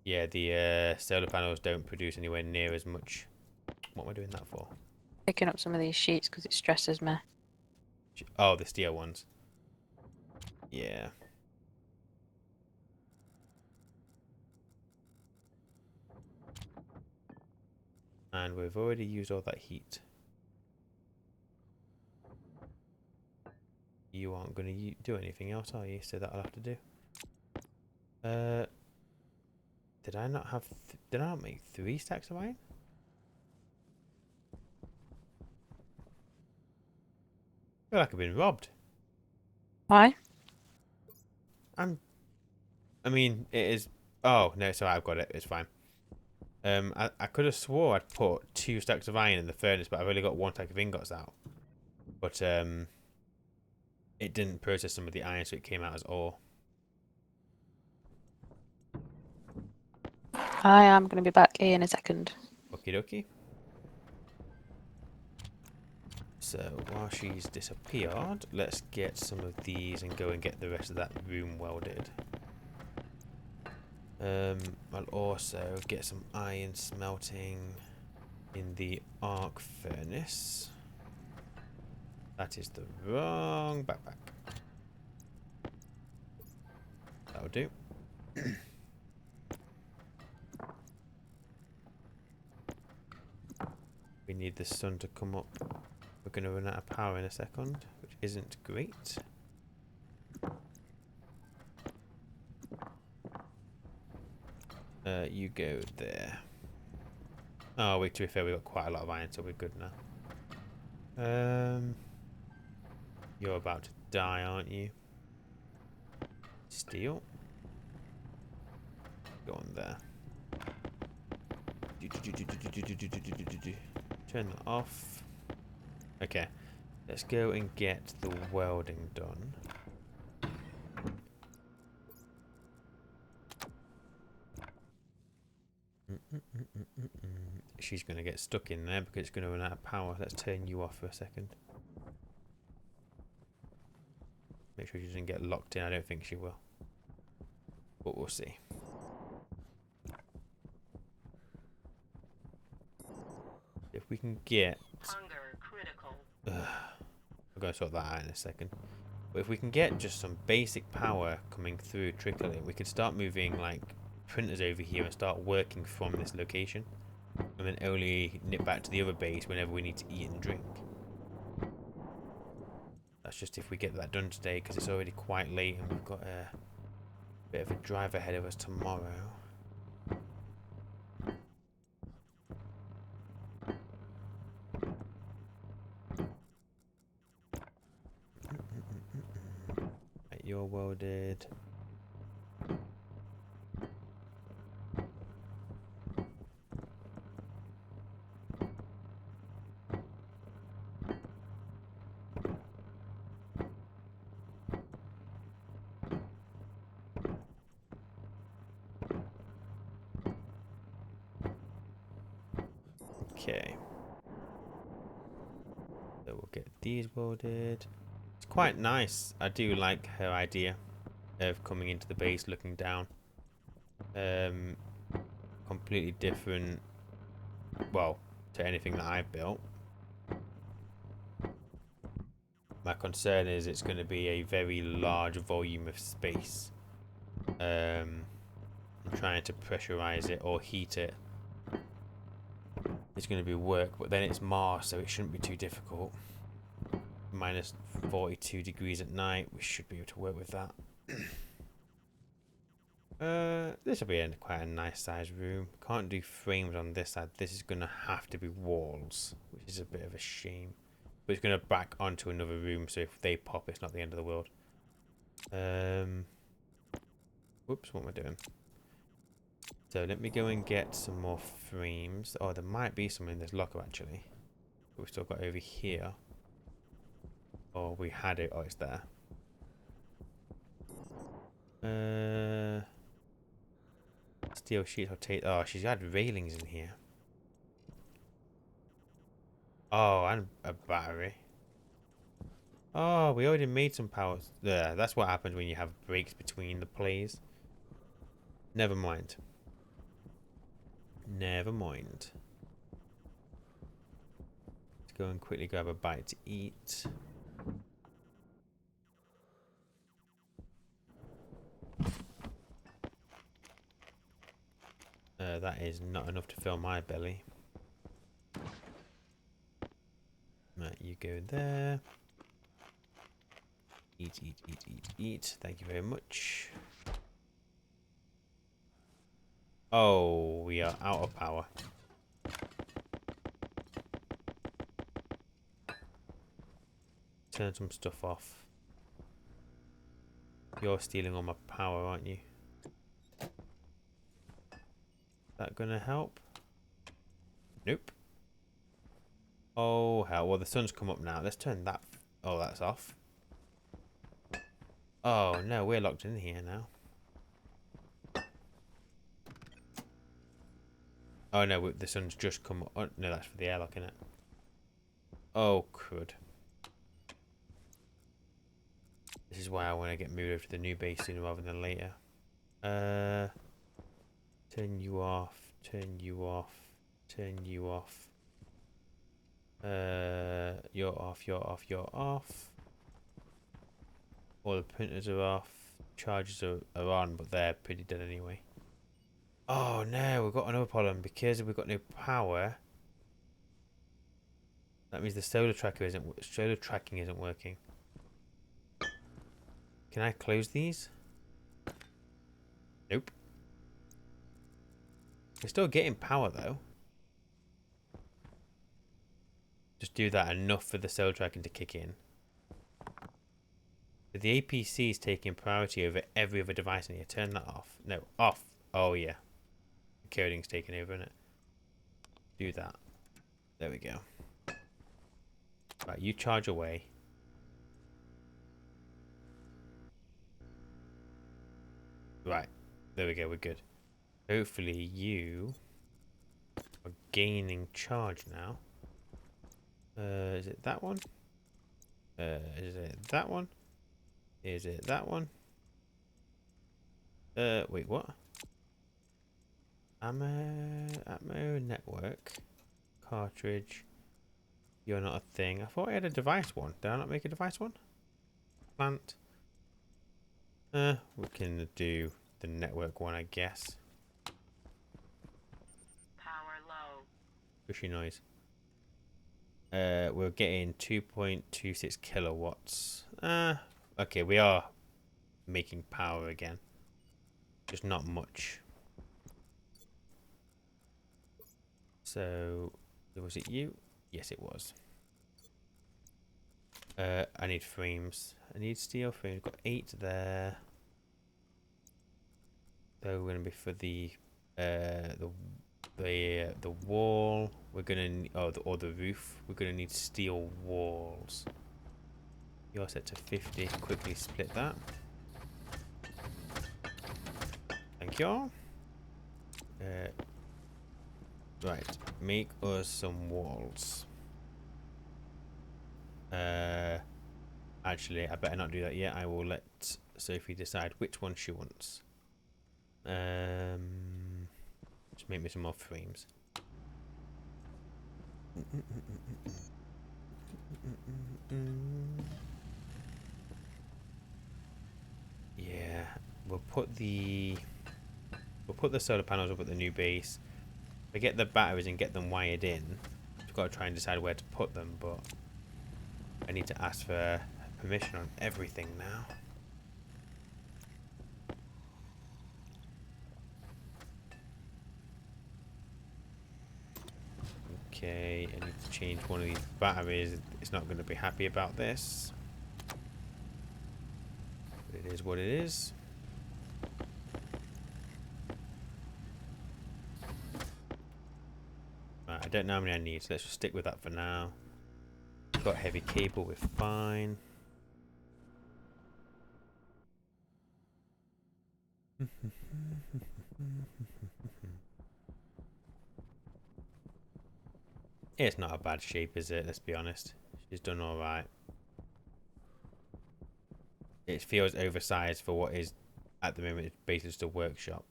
Yeah, the solar panels don't produce anywhere near as much. What am I doing that for? Picking up some of these sheets because it stresses me. Oh, the steel ones. Yeah. And we've already used all that heat. You aren't going to do anything else, are you? So that I'll have to do. Did I not have... did I not make 3 stacks of iron? I feel like I've been robbed. Why? I mean, it is... oh, no, so I've got it. It's fine. I could have swore I'd put 2 stacks of iron in the furnace, but I've only got 1 stack of ingots out. But, it didn't process some of the iron, so it came out as ore. I am going to be back here in a second. Okie dokie. So, while she's disappeared, let's get some of these and go and get the rest of that room welded. I'll also get some iron smelting in the arc furnace. That is the wrong backpack. That'll do. We need the sun to come up. We're going to run out of power in a second, which isn't great. You go there. Oh, wait, to be fair, we've got quite a lot of iron, so we're good now. You're about to die, aren't you? Steel. Go on there. Turn that off. Okay. Let's go and get the welding done. She's going to get stuck in there because it's going to run out of power. Let's turn you off for a second. Make sure she doesn't get locked in. I don't think she will. But we'll see. If we can get... Hunger critical. I'm going to sort that out in a second. But if we can get just some basic power coming through, trickling, we could start moving like printers over here and start working from this location. And then only nip back to the other base whenever we need to eat and drink. That's just if we get that done today, because it's already quite late and we've got a bit of a drive ahead of us tomorrow. Right, you're welded. Okay. So we'll get these welded. It's quite nice. I do like her idea of coming into the base looking down. Completely different, well, to anything that I've built. My concern is it's going to be a very large volume of space. I'm trying to pressurize it or heat it. It's going to be work, but then it's Mars, so it shouldn't be too difficult. Minus 42 degrees at night, we should be able to work with that. This will be quite a nice sized room. Can't do frames on this side. This is going to have to be walls, which is a bit of a shame. But it's going to back onto another room, so if they pop, it's not the end of the world. Whoops, what am I doing? So let me go and get some more frames. Oh, there might be some in this locker actually. But we've still got over here. Oh, we had it. Oh, it's there. Steel sheets. I'll take. Oh, she's had railings in here. Oh, and a battery. Oh, we already made some power. Yeah, that's what happens when you have breaks between the plays. Never mind. Never mind. Let's go and quickly grab a bite to eat. That is not enough to fill my belly. Right, you go there. Eat, eat, eat, eat, eat. Thank you very much. Oh, we are out of power. Turn some stuff off. You're stealing all my power, aren't you? That gonna help? Nope. Oh, hell. Well, the sun's come up now. Let's turn that... Oh, that's off. Oh, no. We're locked in here now. Oh, no. The sun's just come up. Oh, no, that's for the airlock, isn't it? Oh, crud. This is why I want to get moved over to the new base sooner rather than later. Turn you off. Turn you off. Turn you off. You're off. You're off. You're off. All the printers are off. Chargers are on, but they're pretty dead anyway. Oh no, we've got another problem because we've got no power. That means the solar tracking isn't working. Can I close these? Nope. We're still getting power though. Just do that enough for the solar tracking to kick in. The APC is taking priority over every other device in here. Turn that off. No, off. Oh yeah. The coding's taking over, isn't it? Do that. There we go. Right, you charge away. Right. There we go, we're good. Hopefully you are gaining charge now. Is it that one? Is it that one? Is it that one? Wait, what? Ammo network. Cartridge. You're not a thing. I thought I had a device one. Did I not make a device one? Plant. We can do the network one, I guess. Power low. Pushy noise. We're getting 2.26 kilowatts. Okay, we are making power again. Just not much. So, was it you? Yes, it was. I need frames. I need steel frames. Got 8 there. They're going to be for the wall. We're gonna or the roof. We're gonna need steel walls. You're set to 50. Quickly split that. Thank you. Right, make us some walls. Actually, I better not do that yet. I will let Sophie decide which one she wants. Just make me some more frames. Yeah, we'll put the solar panels up at the new base. We get the batteries and get them wired in. We've got to try and decide where to put them, but I need to ask for permission on everything now. Okay, I need to change one of these batteries. It's not going to be happy about this. But it is what it is. Right, I don't know how many I need, so let's just stick with that for now. Got heavy cable, we're fine. It's not a bad shape, is it? Let's be honest. She's done all right. It feels oversized for what is, at the moment, it's basically just a workshop.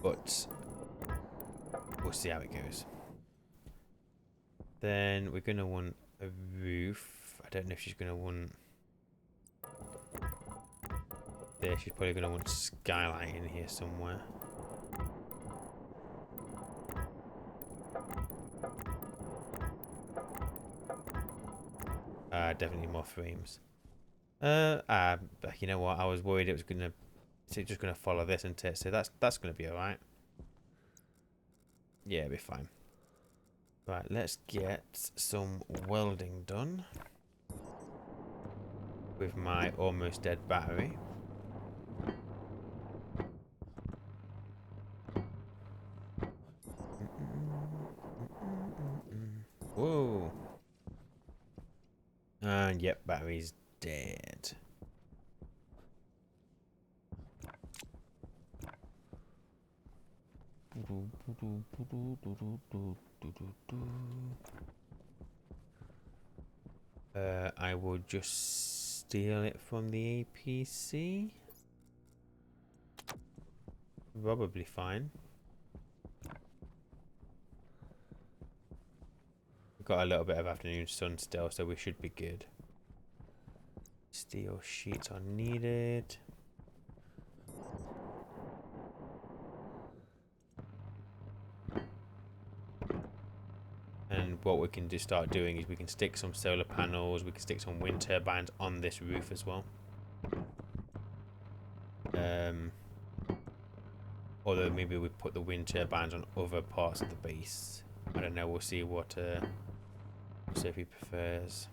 But we'll see how it goes. Then we're going to want a roof. I don't know if she's going to want... There, she's probably going to want skylight in here somewhere. Definitely more frames. You know what? I was worried it was gonna, it's just gonna follow this, isn't it? So that's gonna be all right. Yeah, it'll be fine. Right, let's get some welding done with my almost dead battery. Whoa! And yep, battery's dead. I will just steal it from the APC. Probably fine. We've got a little bit of afternoon sun still, so we should be good. Steel sheets are needed. And what we can start doing is we can stick some solar panels, we can stick some wind turbines on this roof as well. Although maybe we put the wind turbines on other parts of the base. I don't know, we'll see what Sophie prefers.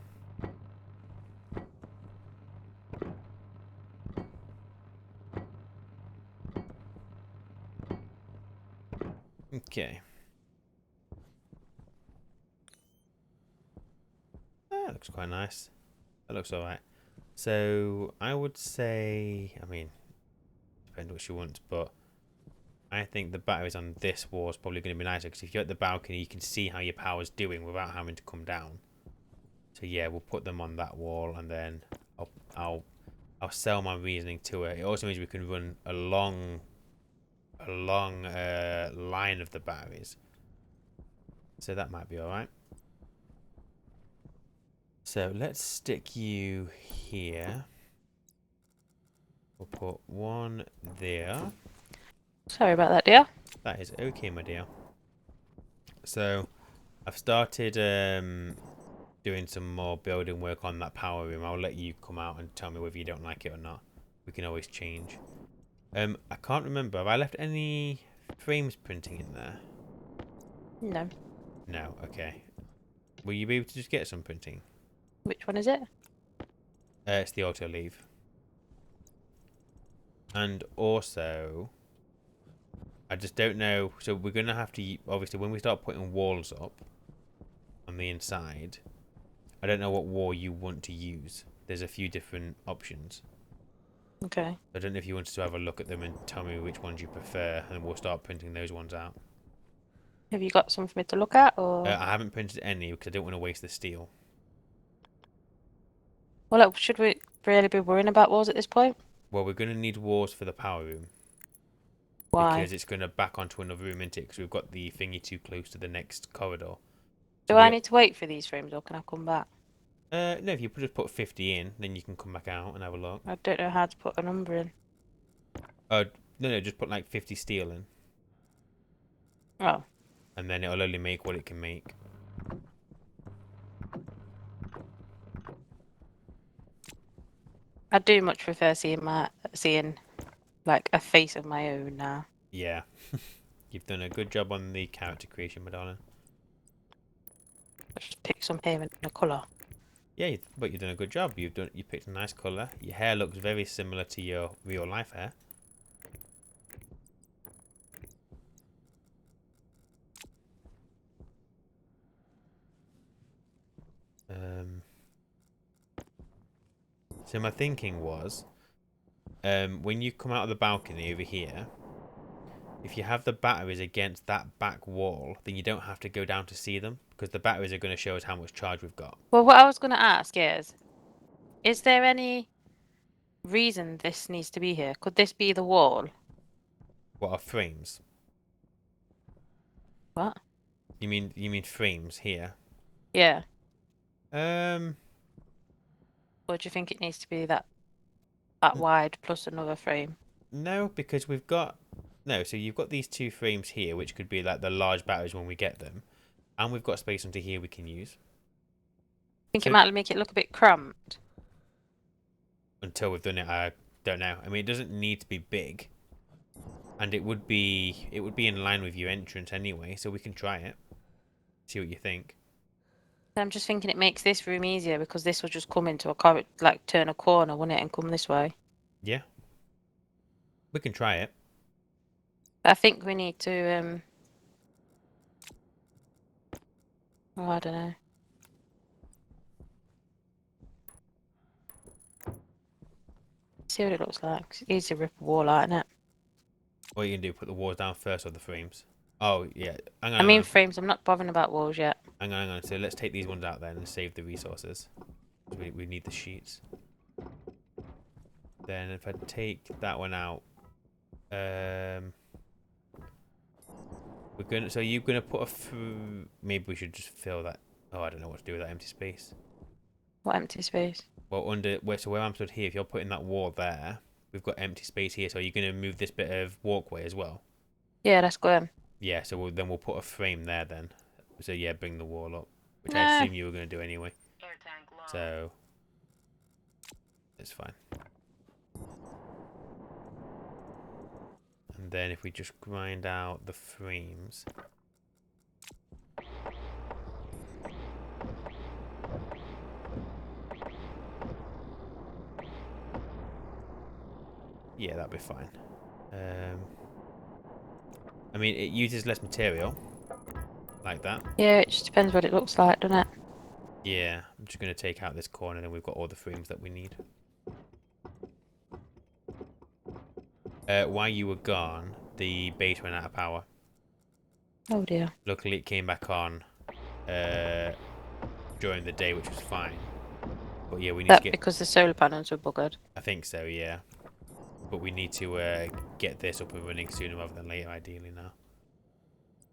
Okay. That looks quite nice. That looks alright. So I would say, I mean, depends what she wants, but I think the batteries on this wall is probably going to be nicer because if you're at the balcony, you can see how your power's doing without having to come down. So yeah, we'll put them on that wall, and then I'll sell my reasoning to it. It also means we can run a long line of the batteries. So that might be all right. So let's stick you here. We'll put one there. Sorry about that, dear. That is okay, my dear. So I've started doing some more building work on that power room. I'll let you come out and tell me whether you don't like it or not. We can always change. I can't remember. Have I left any frames printing in there? No. No. Okay. Will you be able to just get some printing? Which one is it? It's the auto leave. And also, I just don't know. So we're gonna have to obviously when we start putting walls up on the inside. I don't know what wall you want to use. There's a few different options. Okay. I don't know if you wanted to have a look at them and tell me which ones you prefer, and we'll start printing those ones out. Have you got some for me to look at, or? I haven't printed any because I don't want to waste the steel. Well, look, should we really be worrying about walls at this point? Well, we're going to need walls for the power room. Why? Because it's going to back onto another room, isn't it? Because we've got the thingy too close to the next corridor. So Do I need to wait for these frames, or can I come back? no, if you just put 50 in, then you can come back out and have a look. I don't know how to put a number in. No, just put like 50 steel in. Oh. And then it'll only make what it can make. I do much prefer seeing like a face of my own now. Yeah. You've done a good job on the character creation, my darling. Just pick some here in a colour. Yeah, but you've done a good job. You picked a nice colour. Your hair looks very similar to your real life hair. So my thinking was, when you come out of the balcony over here, If you have the batteries against that back wall, then you don't have to go down to see them because the batteries are going to show us how much charge we've got. Well, what I was going to ask is there any reason this needs to be here? Could this be the wall? What are frames? What? You mean frames here? Yeah. Um, Or do you think it needs to be that n- wide plus another frame? no, because we've got no. So you've got these two frames here, which could be like the large batteries when we get them, and we've got space under here we can use. I think it So might make it look a bit cramped. until we've done it, I don't know. I mean, it doesn't need to be big, and it would be in line with your entrance anyway, so we can try it. See what you think. I'm just thinking it makes this room easier because this will just come into a corridor, like turn a corner, wouldn't it, and come this way. Yeah, we can try it. But I think we need to, oh, I don't know. See what it looks like. It's easy to rip a wall out, isn't it? What you can do? Put the walls down first or the frames? Oh yeah. Hang on, I hang mean on, frames, I'm not bothering about walls yet. hang on, hang on. So let's take these ones out then and save the resources. We need the sheets. Then if I take that one out, we're gonna. So you're gonna put maybe we should just fill that. Oh, I don't know what to do with that empty space. What empty space? Well, where I'm stood here, if you're putting that wall there, we've got empty space here. So you're gonna move this bit of walkway as well. Yeah, let's go in. Yeah. So then we'll put a frame there then. So yeah, bring the wall up, which I Nah. assume you were gonna do anyway. So it's fine. And then if we just grind out the frames. Yeah, that'd be fine. I mean, it uses less material, like that. Yeah, it just depends what it looks like, doesn't it? Yeah, I'm just going to take out this corner, and then we've got all the frames that we need. While you were gone, the base went out of power. Oh dear. Luckily, it came back on during the day, which was fine. But yeah, we need to That get... because the solar panels were buggered. I think so, yeah. But we need to get this up and running sooner rather than later, ideally now.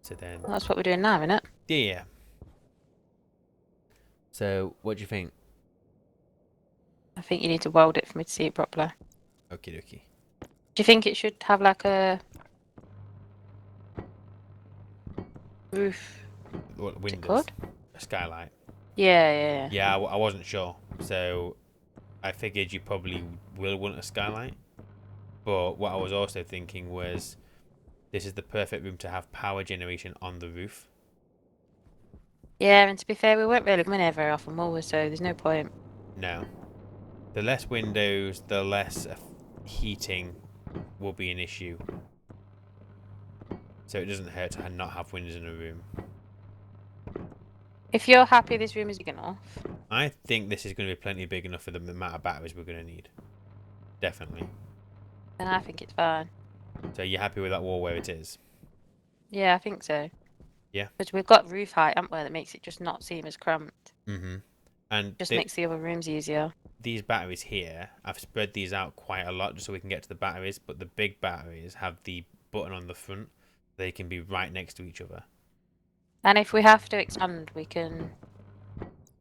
So then... Well, that's what we're doing now, isn't it? Yeah. So, what do you think? I think you need to weld it for me to see it properly. Okie dokie. Do you think it should have like a roof? What, Is it windows? called? A skylight? Yeah, yeah, yeah. Yeah, I wasn't sure. So, I figured you probably will want a skylight. But what I was also thinking was, this is the perfect room to have power generation on the roof. Yeah, and to be fair, we weren't really coming here very often, were we? So there's no point. No. The less windows, the less heating will be an issue. So it doesn't hurt to not have windows in a room. If you're happy this room is big enough, I think this is going to be plenty big enough for the amount of batteries we're going to need. Definitely. then I think it's fine. So you're happy with that wall where it is? Yeah, I think so. Yeah. Because we've got roof height, haven't we? That makes it just not seem as cramped. Mm-hmm. And Just makes the other rooms easier. these batteries here, I've spread these out quite a lot just so we can get to the batteries, but the big batteries have the button on the front. They can be right next to each other. And if we have to expand, we can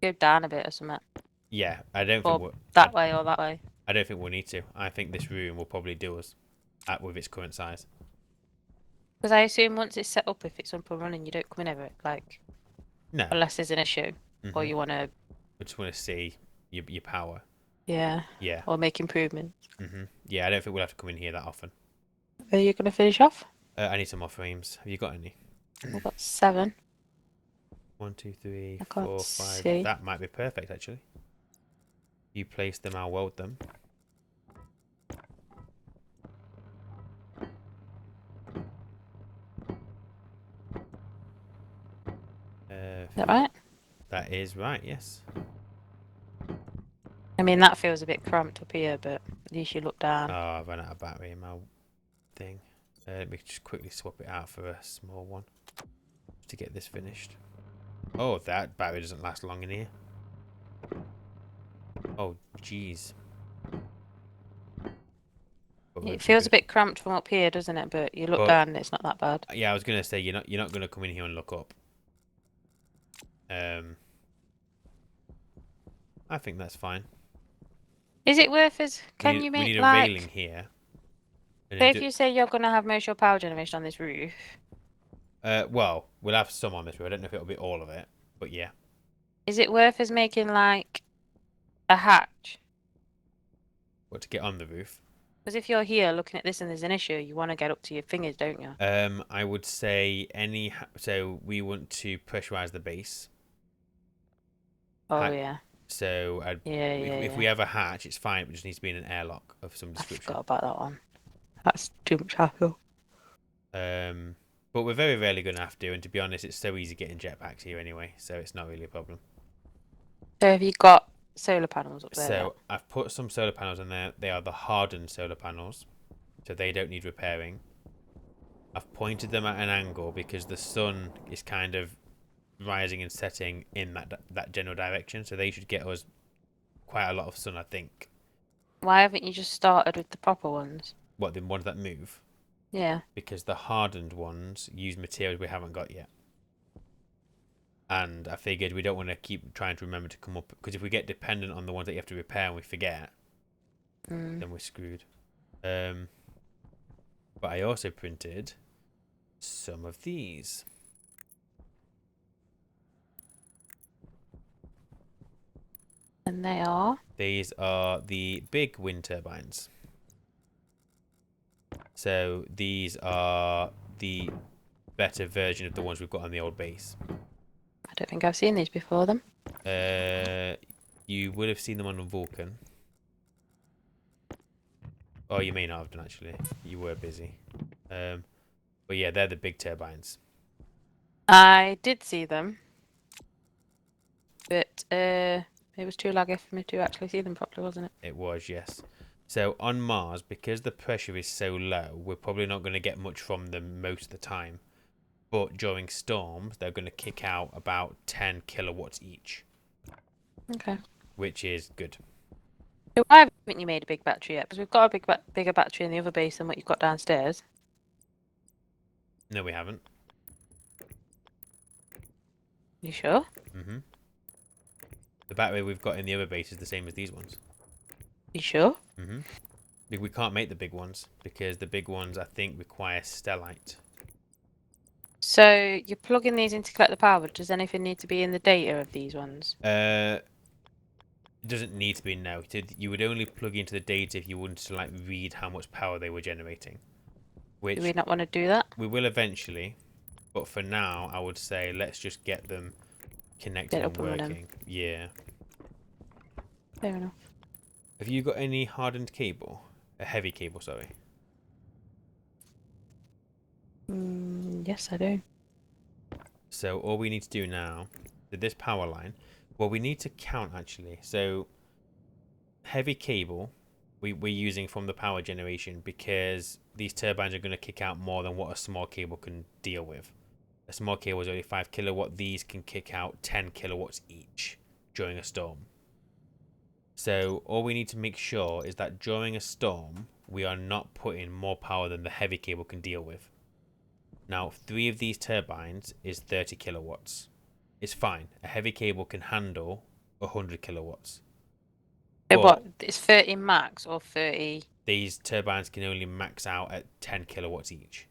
go down a bit or something. Yeah, I don't think Or that way or that way. I don't think we'll need to. I think this room will probably do us with its current size. Because I assume once it's set up, if it's up and running, you don't come in over it, like, No. unless there's an issue. Or you want to, We just want to see your power. yeah, Yeah. or make improvements. Yeah, I don't think we'll have to come in here that often. Are you going to finish off? I need some more frames. Have you got any? We've got 7. 1, 2, 3, I can't 4, 5. see. That might be perfect, actually. You place them, I'll weld them. Is that right? That is right, yes. I mean, that feels a bit cramped up here, but at least you look down. Oh, I've run out of battery in my thing. Let me just quickly swap it out for a small one to get this finished. Oh, that battery doesn't last long in here. Oh, jeez. But It we're feels a gonna. bit cramped from up here, doesn't it? But you look But down and it's not that bad. yeah, I was gonna say you're not gonna come in here and look up. Um, I think that's fine. Is it worth us? Can you We make need a railing like... here, and So then if you say you're going to have most of your power generation on this roof, well, we'll have some on this roof. I don't know if it'll be all of it, but yeah. is it worth us making like a hatch? What to get on the roof? Because if you're here looking at this and there's an issue, you want to get up to your fingers, don't you? I would say so we want to pressurize the base. Oh yeah. So Yeah, yeah, if we yeah. have a hatch, it's fine. It just needs to be in an airlock of some I description. forgot about that one. That's too much hassle. But we're very rarely going to have to. And to be honest, it's so easy getting jetpacks here anyway, so it's not really a problem. So have you got solar panels up there yet? So I've put some solar panels in there. They are the hardened solar panels, so they don't need repairing. I've pointed them at an angle because the sun is kind of rising and setting in that general direction, so they should get us quite a lot of sun, I think. Why haven't you just started with the proper ones? What, the ones that move? Yeah. Because the hardened ones use materials we haven't got yet. And I figured we don't want to keep trying to remember to come up, because if we get dependent on the ones that you have to repair and we forget, then we're screwed. But I also printed some of these. And they are? These are the big wind turbines. So these are the better version of the ones we've got on the old base. I don't think I've seen these before them. You would have seen them on Vulcan. Oh, you may not have done actually. You were busy. But yeah, they're the big turbines. I did see them, but it was too laggy for me to actually see them properly, wasn't it? It was, yes. So on Mars, because the pressure is so low, we're probably not going to get much from them most of the time. But during storms, they're going to kick out about 10 kilowatts each. Okay. Which is good. So why haven't you made a big battery yet? Because we've got a bigger battery in the other base than what you've got downstairs. No, we haven't. You sure? Mm-hmm. The battery we've got in the other base is the same as these ones. You sure? Mm-hmm. We can't make the big ones because the big ones, I think, require stellite. So you're plugging these in to collect the power. Does anything need to be in the data of these ones? It doesn't need to be, no. You would only plug into the data if you wanted to like read how much power they were generating. Do we Which not want to do that? we will eventually, but for now, I would say let's just get them connected Get and up and running. working. Yeah. Fair enough. Have you got any hardened cable? A heavy cable, sorry. Yes, I do. So all we need to do now, with this power line, well, we need to count actually. So heavy cable we're using from the power generation because these turbines are going to kick out more than what a small cable can deal with. A small cable is only 5 kilowatt. These can kick out 10 kilowatts each during a storm. So all we need to make sure is that during a storm, we are not putting more power than the heavy cable can deal with. Now, 3 of these turbines is 30 kilowatts. It's fine. A heavy cable can handle 100 kilowatts. So But what? It's 30 max or 30, these turbines can only max out at 10 kilowatts each.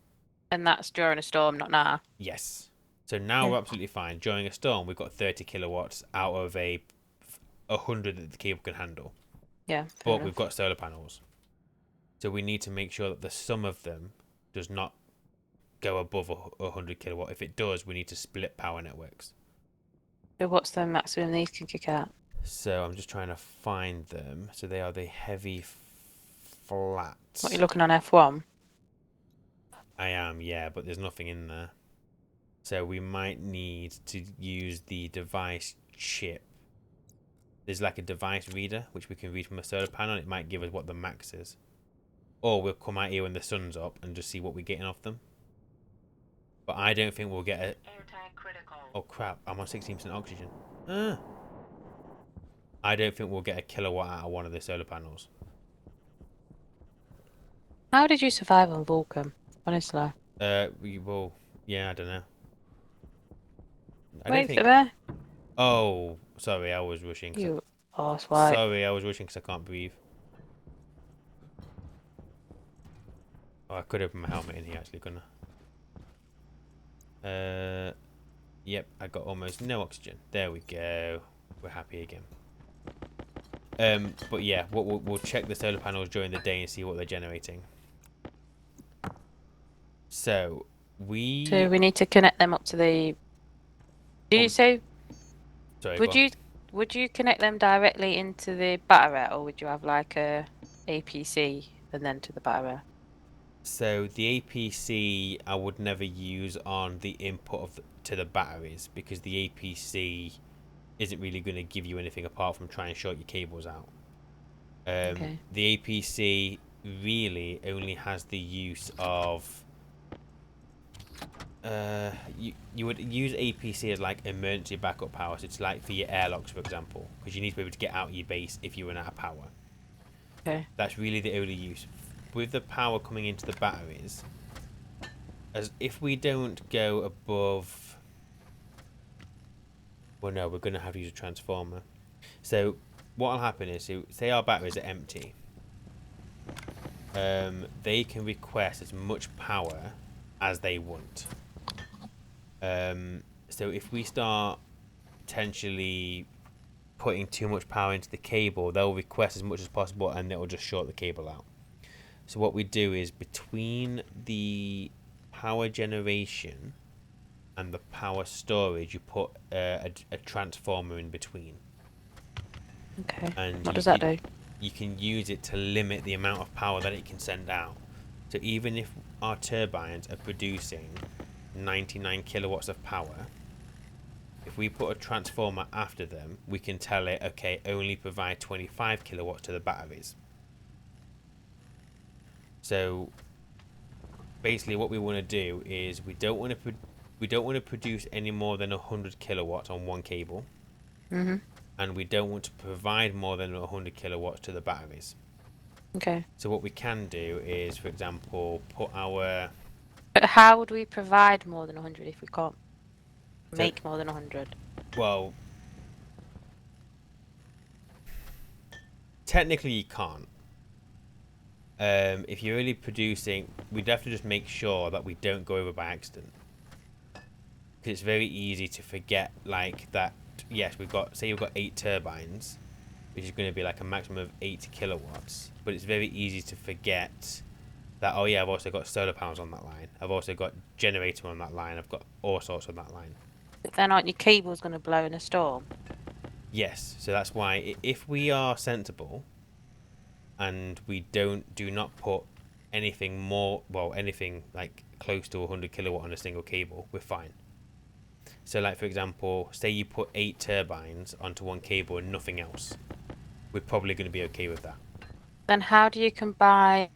and that's during a storm, not now. Yes. So now Yeah. we're absolutely fine. During a storm, we've got 30 kilowatts out of 100 that the cable can handle. Yeah. But we've got solar panels. So we need to make sure that the sum of them does not go above 100 kilowatt. If it does, we need to split power networks. So what's the maximum these can kick out? So I'm just trying to find them. So they are the heavy flats. What, you're looking on F1? I am, yeah, but there's nothing in there. So we might need to use the device chip. There's like a device reader which we can read from a solar panel. It might give us what the max is. or we'll come out here when the sun's up and just see what we're getting off them. But I don't think we'll get a... Oh crap, I'm on 16% oxygen. I don't think we'll get a kilowatt out of one of the solar panels. How did you survive on Vulcan? Honestly. We will... Yeah, I don't know. I don't Wait for think... me. Oh, sorry, I was rushing. You arsewite. Sorry, I was rushing because I can't breathe. Oh, I could open my helmet in here actually, couldn't I? Yep, I got almost no oxygen. There we go. We're happy again. But yeah, we'll check the solar panels during the day and see what they're generating. So So we need to connect them up to the. Did you say? Sorry, Would you connect them directly into the battery, or would you have like a APC and then to the battery? So the APC I would never use on the input to the batteries, because the APC isn't really going to give you anything apart from trying to short your cables out. Okay. The APC really only has the use of you would use APC as like emergency backup power. So it's like for your airlocks, for example, because you need to be able to get out of your base if you run out of power. Okay. That's really the only use. With the power coming into the batteries, as if we don't go above, well, no, we're going to have to use a transformer. So what will happen is, so say our batteries are empty, they can request as much power as they want. So if we start potentially putting too much power into the cable, they'll request as much as possible and it'll just short the cable out. So what we do is, between the power generation and the power storage, you put a transformer in between. Okay. And What does that do? You can use it to limit the amount of power that it can send out. So even if our turbines are producing 99 kilowatts of power, if we put a transformer after them, we can tell it, okay, only provide 25 kilowatts to the batteries. So basically what we want to do is, we don't want to produce any more than 100 kilowatts on one cable. And we don't want to provide more than 100 kilowatts to the batteries. Okay. So what we can do is, for example, put our... But how would we provide more than 100 if we can't make more than 100? Well, technically you can't. If you're only producing, we'd have to just make sure that we don't go over by accident. Because it's very easy to forget, like, that, yes, say you've got 8 turbines, which is going to be like a maximum of 80 kilowatts. But it's very easy to forget that, oh yeah, I've also got solar panels on that line. I've also got generator on that line. I've got all sorts on that line. But then aren't your cables going to blow in a storm? Yes, so that's why if we are sensible and we do not put anything more, well, anything like close to 100 kilowatt on a single cable, we're fine. So like, for example, say you put 8 turbines onto one cable and nothing else, we're probably going to be okay with that. Then how do you combine?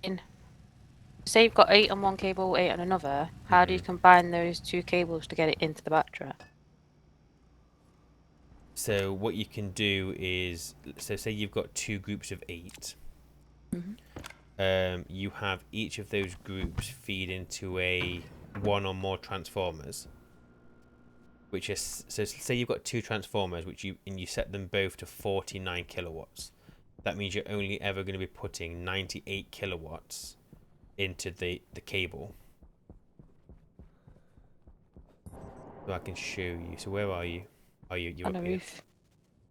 Say you've got 8 on one cable, 8 on another. How do you combine those 2 cables to get it into the battery? So what you can do is, so say you've got 2 groups of 8. You have each of those groups feed into a 1 or more transformers, which is, so say you've got 2 transformers which you set them both to 49 kilowatts. That means you're only ever going to be putting 98 kilowatts into the cable. So I can show you. So where are you? Oh, you're On the up here. roof.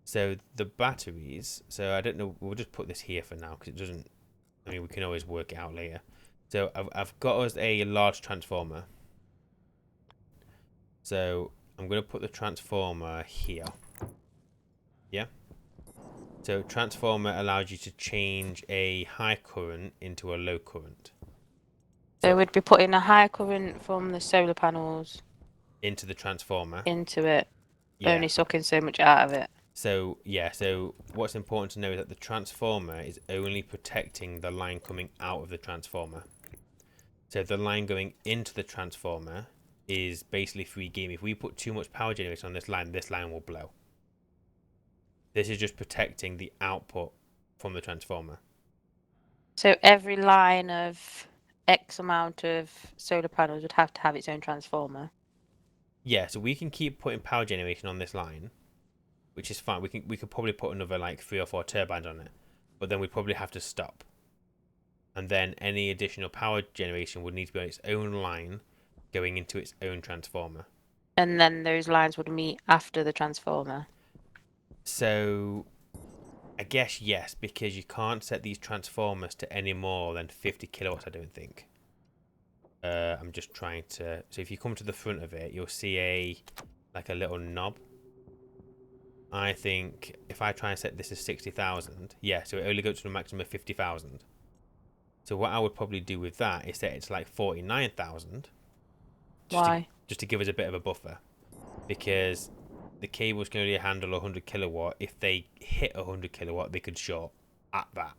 So the batteries, so I don't know, we'll just put this here for now because it doesn't, I mean, we can always work it out later. So I've got us a large transformer. So I'm going to put the transformer here. Yeah. So transformer allows you to change a high current into a low current. So we'd be putting a high current from the solar panels into the transformer. into it, Yeah. only sucking so much out of it. So yeah, so what's important to know is that the transformer is only protecting the line coming out of the transformer. So the line going into the transformer is basically free game. If we put too much power generation on this line will blow. This is just protecting the output from the transformer. So every line of X amount of solar panels would have to have its own transformer. Yeah, so we can keep putting power generation on this line, which is fine. We could probably put another like 3 or 4 turbines on it, but then we'd probably have to stop. And then any additional power generation would need to be on its own line going into its own transformer. And then those lines would meet after the transformer. So I guess yes, because you can't set these transformers to any more than 50 kilowatts, I don't think. I'm just trying to. So if you come to the front of it, you'll see a little knob. I think if I try and set this as 60,000, yeah, so it only goes to a maximum of 50,000. So what I would probably do with that is set it to like 49,000, Why? just to give us a bit of a buffer, because the cables can only handle 100 kilowatt. If they hit 100 kilowatt, they could short at that.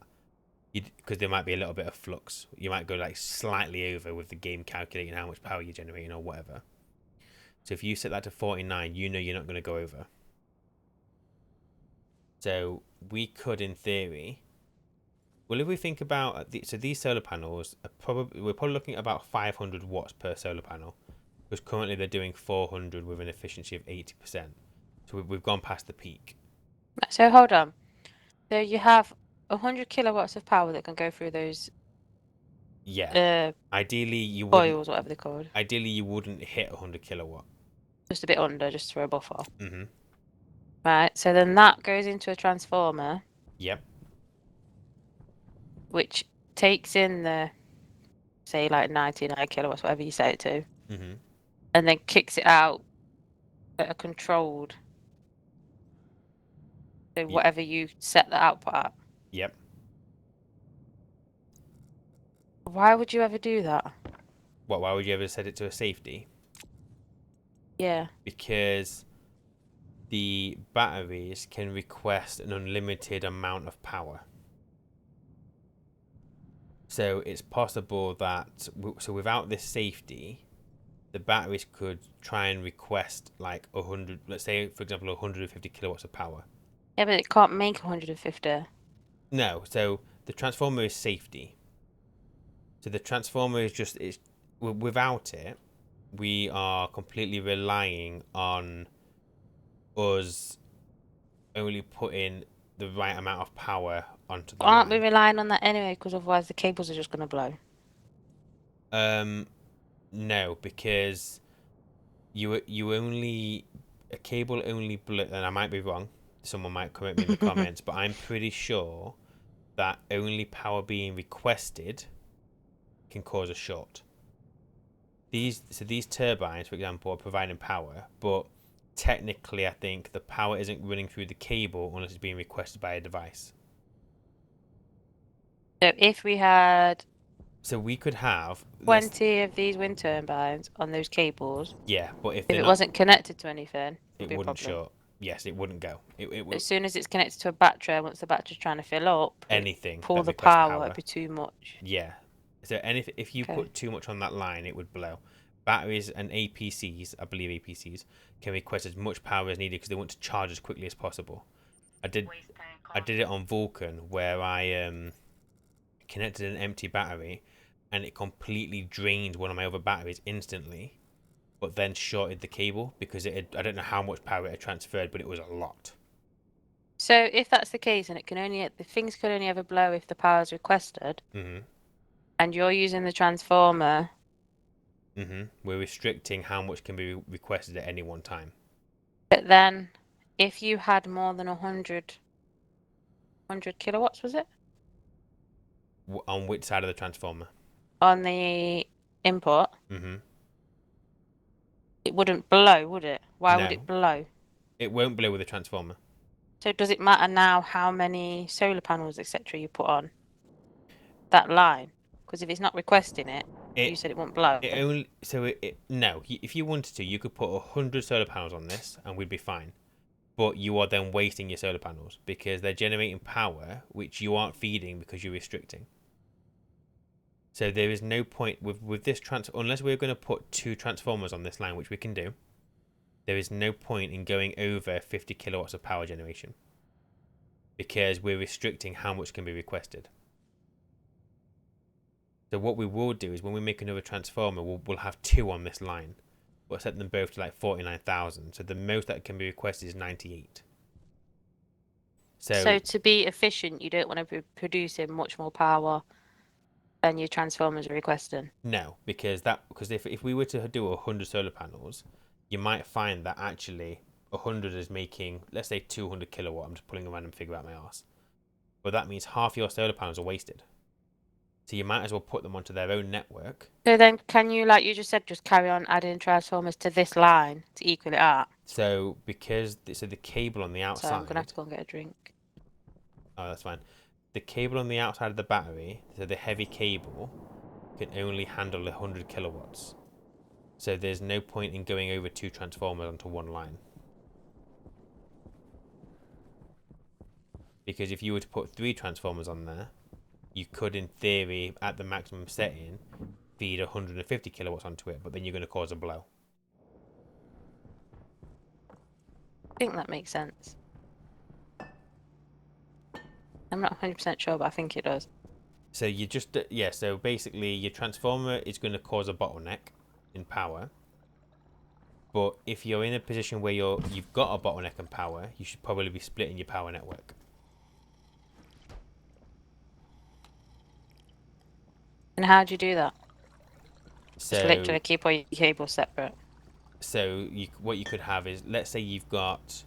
Because there might be a little bit of flux. You might go like slightly over with the game calculating how much power you're generating or whatever. So if you set that to 49, you know you're not going to go over. So we could, in theory, well, if we think about so these solar panels we're probably looking at about 500 watts per solar panel, because currently they're doing 400 with an efficiency of 80%. So we've gone past the peak. So hold on. So you have 100 kilowatts of power that can go through those Yeah. Ideally, you wouldn't. coils, whatever they're called. Ideally, you wouldn't hit 100 kilowatt. Just a bit under, just for a buffer. Mm-hmm. Right. So then that goes into a transformer, Yep. which takes in the, say, like 99 kilowatts, whatever you set it to, Mm-hmm. and then kicks it out at a controlled, so whatever you set the output at. Yep. Why would you ever do that? What? Why would you ever set it to a safety? Yeah. Because the batteries can request an unlimited amount of power. So it's possible that so without this safety, the batteries could try and request like 100, let's say for example 150 kilowatts of power. Yeah, but it can't make 150. No, so the transformer is safety. So the transformer is just it's without it, we are completely relying on us only putting the right amount of power onto the Aren't we line. relying on that anyway? Because otherwise the cables are just going to blow. No, because you only a cable only and I might be wrong. Someone might correct me in the comments, but I'm pretty sure that only power being requested can cause a short. These turbines, for example, are providing power, but technically, I think the power isn't running through the cable unless it's being requested by a device. So if we had So we could have 20 of these wind turbines on those cables, yeah, but if if they're it not, wasn't connected to anything, it would it be a wouldn't problem. short. Yes, it wouldn't go. It As would soon as it's connected to a battery, once the battery's trying to fill up, it anything pull that the requests power, it'd power. be too much. Yeah. So if you Okay. put too much on that line, it would blow. Batteries and APCs, I believe APCs, can request as much power as needed because they want to charge as quickly as possible. I did it on Vulcan where I connected an empty battery and it completely drained one of my other batteries instantly, but then shorted the cable because I don't know how much power it had transferred, but it was a lot. So if that's the case, and the things can only ever blow if the power is requested, Mhm. and you're using the transformer, Mhm. We're restricting how much can be requested at any one time. but then if you had more than 100 kilowatts, was it? On which side of the transformer? On the input, Mhm. it wouldn't blow, would it? Why would it No, blow? it won't blow with a transformer. So does it matter now how many solar panels, etc., you put on that line? Because if it's not requesting it, you It said it won't blow. it only so it no. If you wanted to, you could put 100 solar panels on this, and we'd be fine. but you are then wasting your solar panels because they're generating power which you aren't feeding because you're restricting. So there is no point with this unless we're going to put 2 transformers on this line, which we can do. There is no point in going over 50 kilowatts of power generation because we're restricting how much can be requested. So what we will do is when we make another transformer, we'll have 2 on this line. We'll set them both to like 49,000. So the most that can be requested is 98. So So to be efficient, you don't want to be producing much more power than your transformers are requesting. no, because if we were to do 100 solar panels, you might find that actually 100 is making, let's say 200 kilowatt. I'm just pulling a random figure out my arse. But that means half your solar panels are wasted. So you might as well put them onto their own network. So then can you, like you just said, just carry on adding transformers to this line to equal it out? So the cable on the So I'm gonna have outside. to go and get a drink. Oh, that's fine. The cable on the outside of the battery, so the heavy cable, can only handle 100 kilowatts. So there's no point in going over 2 transformers onto one line. Because if you were to put 3 transformers on there, you could, in theory, at the maximum setting, feed 150 kilowatts onto it, but then you're going to cause a blow. I think that makes sense. I'm not 100% sure, but I think it does. So so basically your transformer is going to cause a bottleneck in power. But if you're in a position where you've got a bottleneck in power, you should probably be splitting your power network. And how do you do that? Just So literally keep all your cables separate. what you could have is, let's say you've got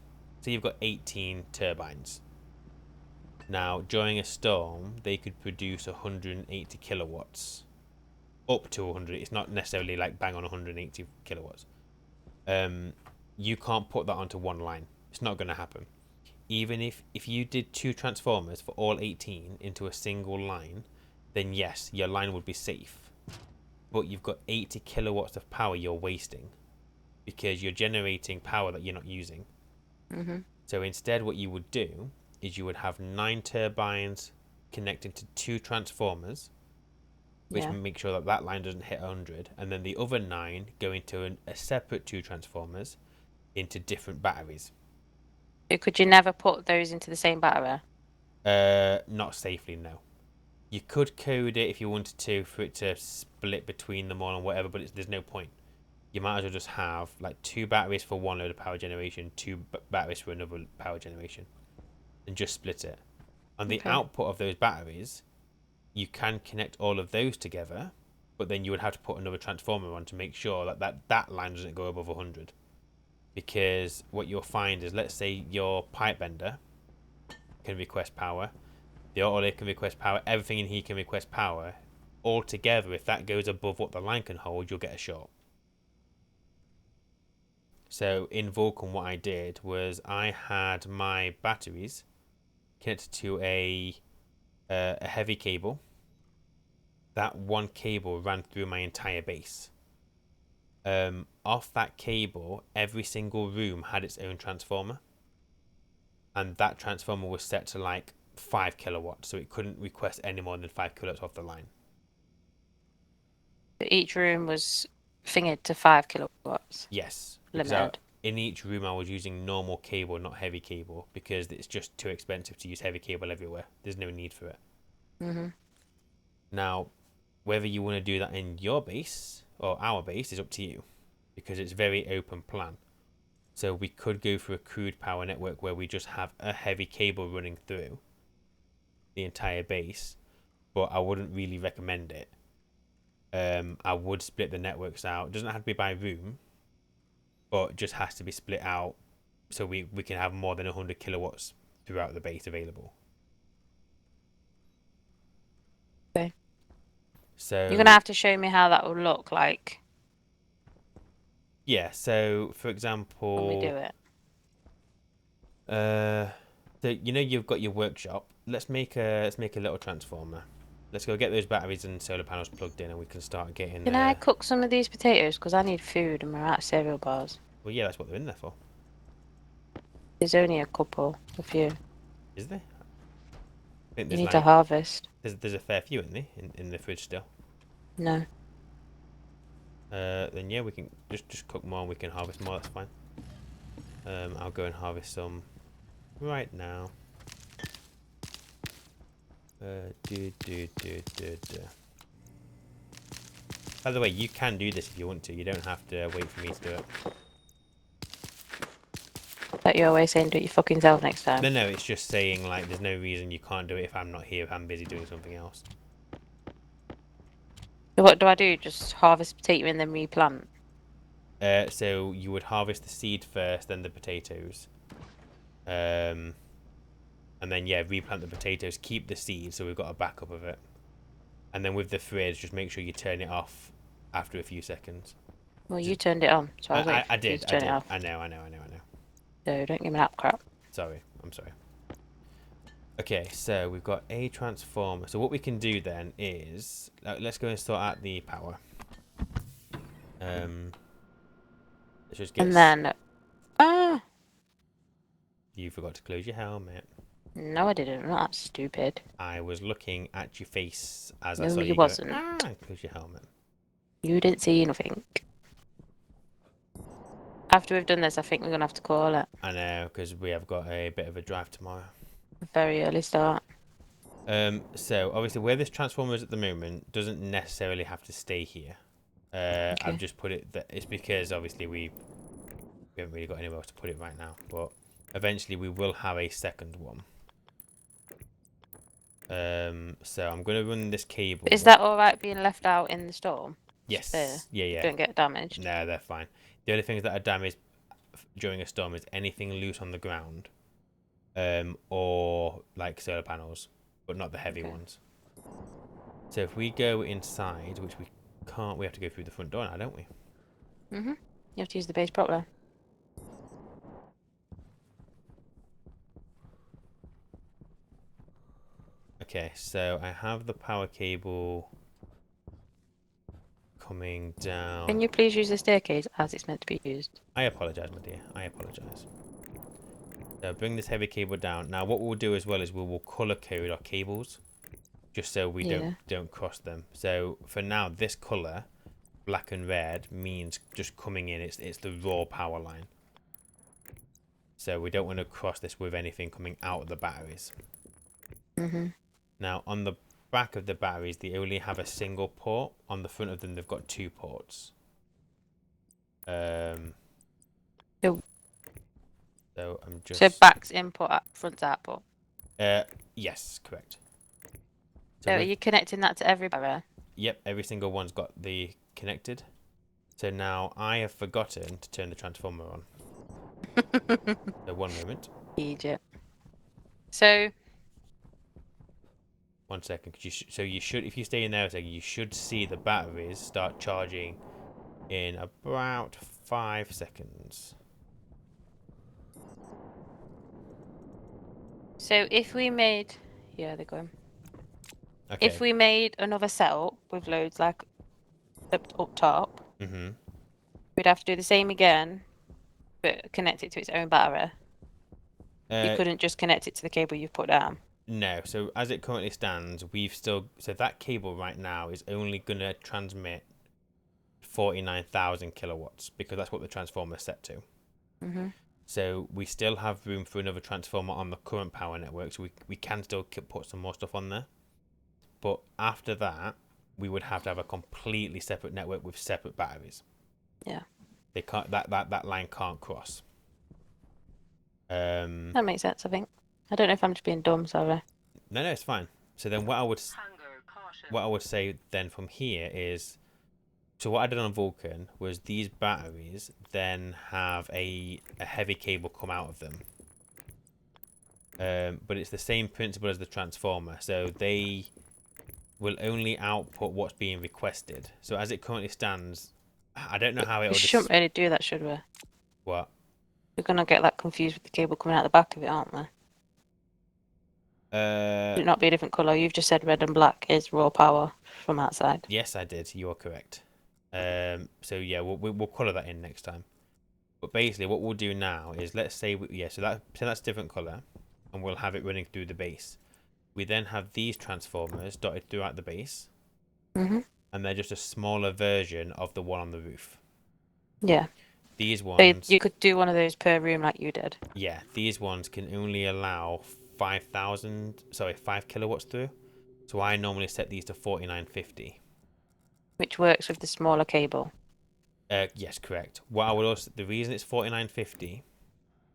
18 turbines. Now during a storm, they could produce 180 kilowatts, up to 100. It's not necessarily like bang on 180 kilowatts. You can't put that onto one line. It's not going to happen. Even if you did 2 transformers for all 18 into a single line, then yes, your line would be safe. But you've got 80 kilowatts of power you're wasting because you're generating power that you're not using. Mm-hmm. So instead, what you would do is you would have 9 turbines connecting to 2 transformers, which Yeah. make sure that that line doesn't hit 100, and then the other 9 go into a separate 2 transformers into different batteries. Could you never put those into the same battery? Not safely, no. You could code it if you wanted to for it to split between them all and whatever, but there's no point. You might as well just have like 2 batteries for one load of power generation, 2 batteries for another power generation, and just split it. On the Okay. output of those batteries, you can connect all of those together, but then you would have to put another transformer on to make sure that line doesn't go above 100. Because what you'll find is, let's say your pipe bender can request power, the autolayer can request power, everything in here can request power. All together, if that goes above what the line can hold, you'll get a short. So in Vulcan, what I did was I had my batteries connected to a heavy cable. That one cable ran through my entire base. Off that cable, every single room had its own transformer, and that transformer was set to like 5 kilowatts, so it couldn't request any more than 5 kilowatts off the line. So each room was fingered to 5 kilowatts. Yes, because Limited. in each room I was using normal cable, not heavy cable, because it's just too expensive to use heavy cable everywhere. There's no need for it. Mm-hmm. Now, whether you want to do that in your base or our base is up to you, because it's very open plan. So we could go for a crude power network where we just have a heavy cable running through the entire base, but I wouldn't really recommend it. I would split the networks out. It doesn't have to be by room, but it just has to be split out so we can have more than 100 kilowatts throughout the base available. Okay. You're gonna So have to show me how that will look like yeah, so for when we example, do it. so you've got your workshop. Let's make a little transformer. Let's go get those batteries and solar panels plugged in, and we can start getting. Can I cook some of these potatoes? Because I need food and we're out of cereal bars. Well, yeah, that's what they're in there for. There's only a couple of you. Is there? I think You there's need to like harvest. there's a fair few in there in the fridge still. No. Then yeah, we can just cook more and we can harvest more. That's fine. I'll go and harvest some right now. Do. By the way, you can do this if you want to. You don't have to wait for me to do it. But you're always saying do it your fucking self next time. No, it's just saying like there's no reason you can't do it if I'm not here, if I'm busy doing something else. So what do I do? Just harvest potato and then replant? So you would harvest the seed first, then the potatoes. And then yeah, replant the potatoes, keep the seed so we've got a backup of it. And then with the fridge, just make sure you turn it off after a few seconds. Well, you turned it on, so I was waiting I for you did, to I turn it did. off. I know. So don't give me that crap. Sorry, I'm sorry. Okay, so we've got a transformer. So what we can do then is let's go and sort out the power. Let's just get. And then, You forgot to close your helmet. no, I didn't. I'm not that stupid. I was looking at your face as I No, saw you you go. wasn't. Close your helmet. You didn't see nothing. After we've done this, I think we're gonna have to call it I know, because we have got a bit of a drive tomorrow. a very early start. So obviously where this transformer is at the moment doesn't necessarily have to stay here. Okay. I've just put it that it's because obviously we haven't really got anywhere else to put it right now, but eventually we will have a second one. So I'm gonna run this cable. Is that all right being left out in the storm? Yes. Yeah. Don't get damaged. No, they're fine. The only things that are damaged during a storm is anything loose on the ground, or like solar panels, but not the heavy ones. So if we go inside, which we can't, we have to go through the front door now, don't we? You have to use the base properly. Okay, so I have the power cable coming down. Can you please use the staircase as it's meant to be used? I apologise, my dear. I apologise. So bring this heavy cable down. Now what we'll do as well is we will colour code our cables, just so we don't cross them. So for now, this colour, black and red, means just coming in. It's the raw power line. So we don't want to cross this with anything coming out of the batteries. Now on the back of the batteries, they only have a single port. On the front of them, they've got 2 ports. So I'm just. So back's input, front's output. Yes, correct. So are you connecting that to every barrier? Yep, every single one's got the connected. So now I have forgotten to turn the transformer on. So one moment. Egypt. So. 1 second. So you should, if you stay in there a second, you should see the batteries start charging in about 5 seconds. So if we made, yeah, they're going. Okay. If we made another setup with loads like up top, we'd have to do the same again, but connect it to its own battery. You couldn't just connect it to the cable you've put down. No. So as it currently stands, so that cable right now is only gonna transmit 49,000 kilowatts because that's what the transformer is set to. So we still have room for another transformer on the current power network, so we can still put some more stuff on there. But after that, we would have to have a completely separate network with separate batteries. Yeah. They can't. That line can't cross. That makes sense, I think. I don't know if I'm just being dumb, sorry. No, it's fine. So then what I would say then from here is, so what I did on Vulcan was these batteries then have a heavy cable come out of them. But it's the same principle as the transformer. So they will only output what's being requested. So as it currently stands, I don't know how it will. We shouldn't really do that, should we? What? We're gonna get that confused with the cable coming out the back of it, aren't we? Should it not be a different colour? You've just said red and black is raw power from outside. Yes, I did. You are correct. So yeah, we'll colour that in next time. But basically, what we'll do now is let's say so that's different color, and we'll have it running through the base. We then have these transformers dotted throughout the base, Mhm. and they're just a smaller version of the one on the roof. Yeah. These So ones, you could do one of those per room like you did, yeah, these ones can only allow 5 kilowatts through. So I normally set these to 4950. which works with the smaller cable. Yes, correct. What I would also the reason it's 4950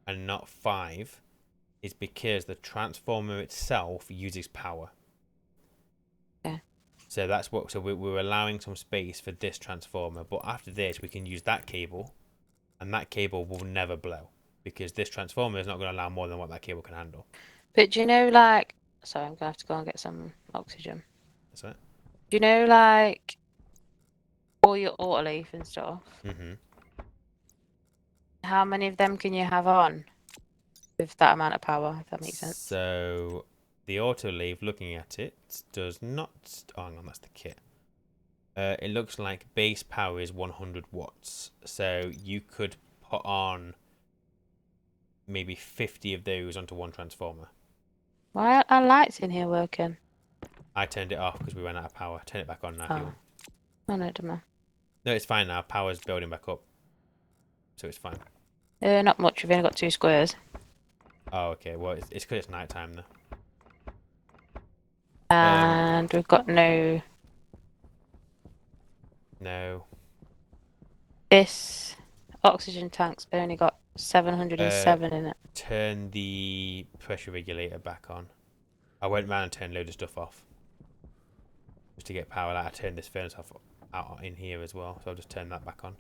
and not 5 is because the transformer itself uses power. Okay. So that's what. So we're allowing some space for this transformer, but after this we can use that cable, and that cable will never blow because this transformer is not going to allow more than what that cable can handle. But do you know, like, sorry, I'm gonna have to go and get some oxygen. That's it. Do you know, like, all your autoleaf and stuff? Mhm. How many of them can you have on with that amount of power, if that makes sense? So the auto lathe, looking at it, does not. Oh, hang on, that's the kit. It looks like base power is 100 watts. So you could put on maybe 50 of those onto one transformer. Why are lights in here working? I turned it off because we ran out of power. Turn it back on now if you Oh, want. oh no, don't know. No, it's fine now. Power's building back up, so it's fine. Not much. We've only got 2 squares. Oh, okay. Well, it's because it's night time though. And we've got no. No. This oxygen tank's only got Uh, 707 in it. turn the pressure regulator back on. I went round and turned a load of stuff off just to get power. Like I turned this furnace off out in here as well, so I'll just turn that back on.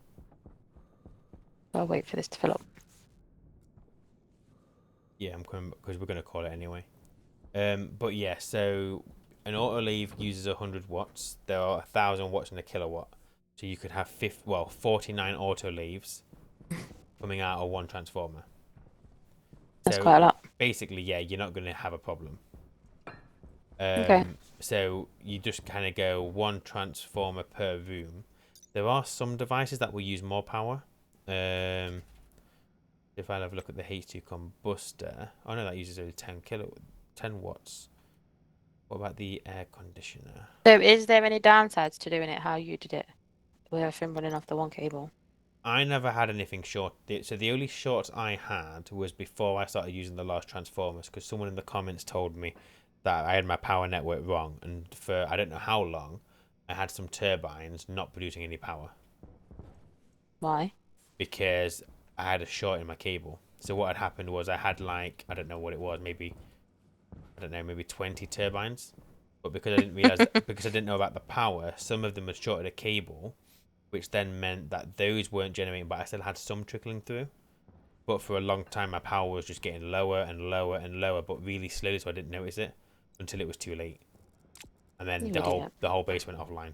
I'll wait for this to fill up. Yeah, I'm coming because we're going to call it anyway. But yeah, so an auto lathe uses 100 watts. There are 1,000 watts in a kilowatt, so you could have 49 auto lathes coming out of one transformer. That's So quite a lot. basically, yeah, you're not going to have a problem. Okay. So you just kind of go one transformer per room. There are some devices that will use more power. If I have a look at the H2 combustor, oh no, that uses only 10 watts. What about the air conditioner? So is there any downsides to doing it how you did it? With everything running off the one cable? I never had anything short. So the only shorts I had was before I started using the large transformers because someone in the comments told me that I had my power network wrong, and for I don't know how long, I had some turbines not producing any power Why? because I had a short in my cable. So what had happened was I had like I don't know what it was, maybe I don't know, maybe 20 turbines, but because I didn't realize that, because I didn't know about the power, some of them had shorted a cable, which then meant that those weren't generating, but I still had some trickling through. But for a long time, my power was just getting lower and lower and lower, but really slowly, so I didn't notice it until it was too late, and then You the whole idiot. the whole base went offline.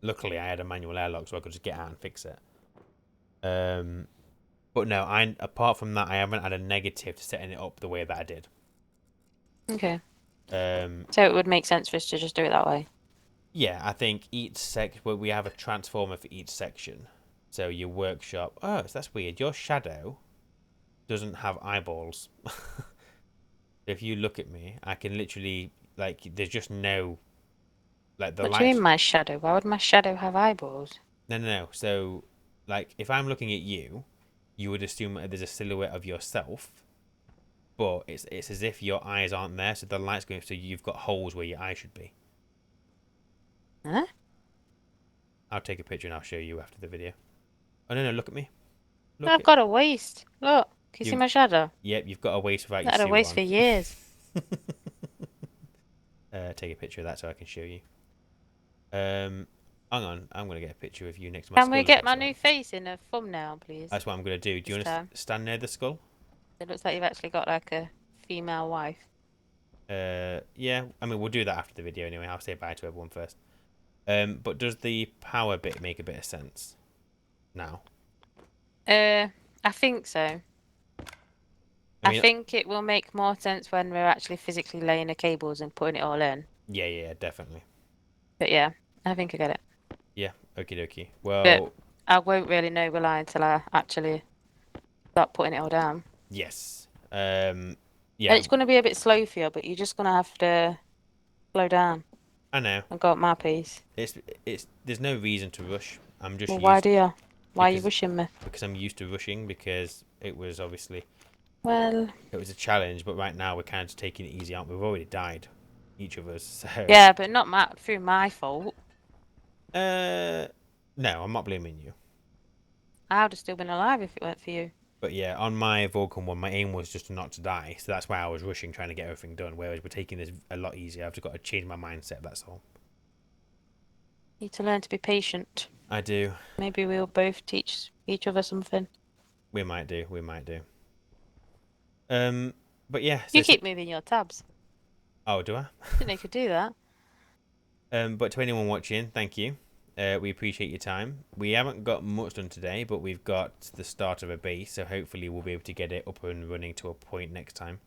Luckily, I had a manual airlock, so I could just get out and fix it. But no, I apart from that, I haven't had a negative to setting it up the way that I did. Okay. Um, So it would make sense for us to just do it that way. yeah, I think well, we have a transformer for each section. So your workshop. Oh, that's weird. Your shadow doesn't have eyeballs. If you look at me, I can literally like. There's just no like the What do you light. mean my shadow? Why would my shadow have eyeballs? No, no, no. So like, if I'm looking at you, you would assume that there's a silhouette of yourself, but it's as if your eyes aren't there, so the light's going. So you've got holes where your eyes should be. Huh? I'll take a picture and I'll show you after the video. Oh no, no, look at me. Look I've at got a waist. Look. Can you see you. my shadow? Yep, you've got a waist without I your had a suit waist on. for years. Take a picture of that so I can show you. Hang on, I'm gonna get a picture of you next to my Can we skull if get that's my alright. new face in a thumbnail, please? That's what I'm gonna do. Do This you want to time. stand near the skull? It looks like you've actually got like a female wife. Yeah. I mean, we'll do that after the video anyway. I'll say bye to everyone first. But does the power bit make a bit of sense now? I think so. I I mean, think it will make more sense when we're actually physically laying the cables and putting it all in. yeah, yeah, definitely. But yeah, I think I get it. Yeah, okie dokie. But Well, I won't really know rely until I actually start putting it all down. Yes. And Yeah, it's going to be a bit slow for you, but you're just going to have to slow down I know. and go at my pace. It's there's no reason to rush. I'm just Well, why used do you? Why are you because rushing me? I'm used to rushing because it was obviously Well, it was a challenge, but right now we're kind of just taking it easy, aren't we? We've already died, each of us. So, yeah, but not through my fault. uh, no, I'm not blaming you. I would have still been alive if it weren't for you. But yeah, on my Vulcan one, my aim was just not to die, so that's why I was rushing, trying to get everything done. Whereas we're taking this a lot easier. I've just got to change my mindset. That's all. Need to learn to be patient. I do. Maybe we'll both teach each other something. We might do. We might do. Um, but yeah. You keep moving your tabs. Oh, do I? Didn't know you could do that. But to anyone watching, thank you. We appreciate your time. We haven't got much done today, but we've got the start of a base, so hopefully we'll be able to get it up and running to a point next time.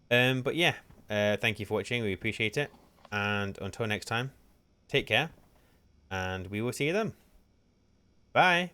But yeah, thank you for watching. We appreciate it. And until next time, take care, and we will see you then. Bye.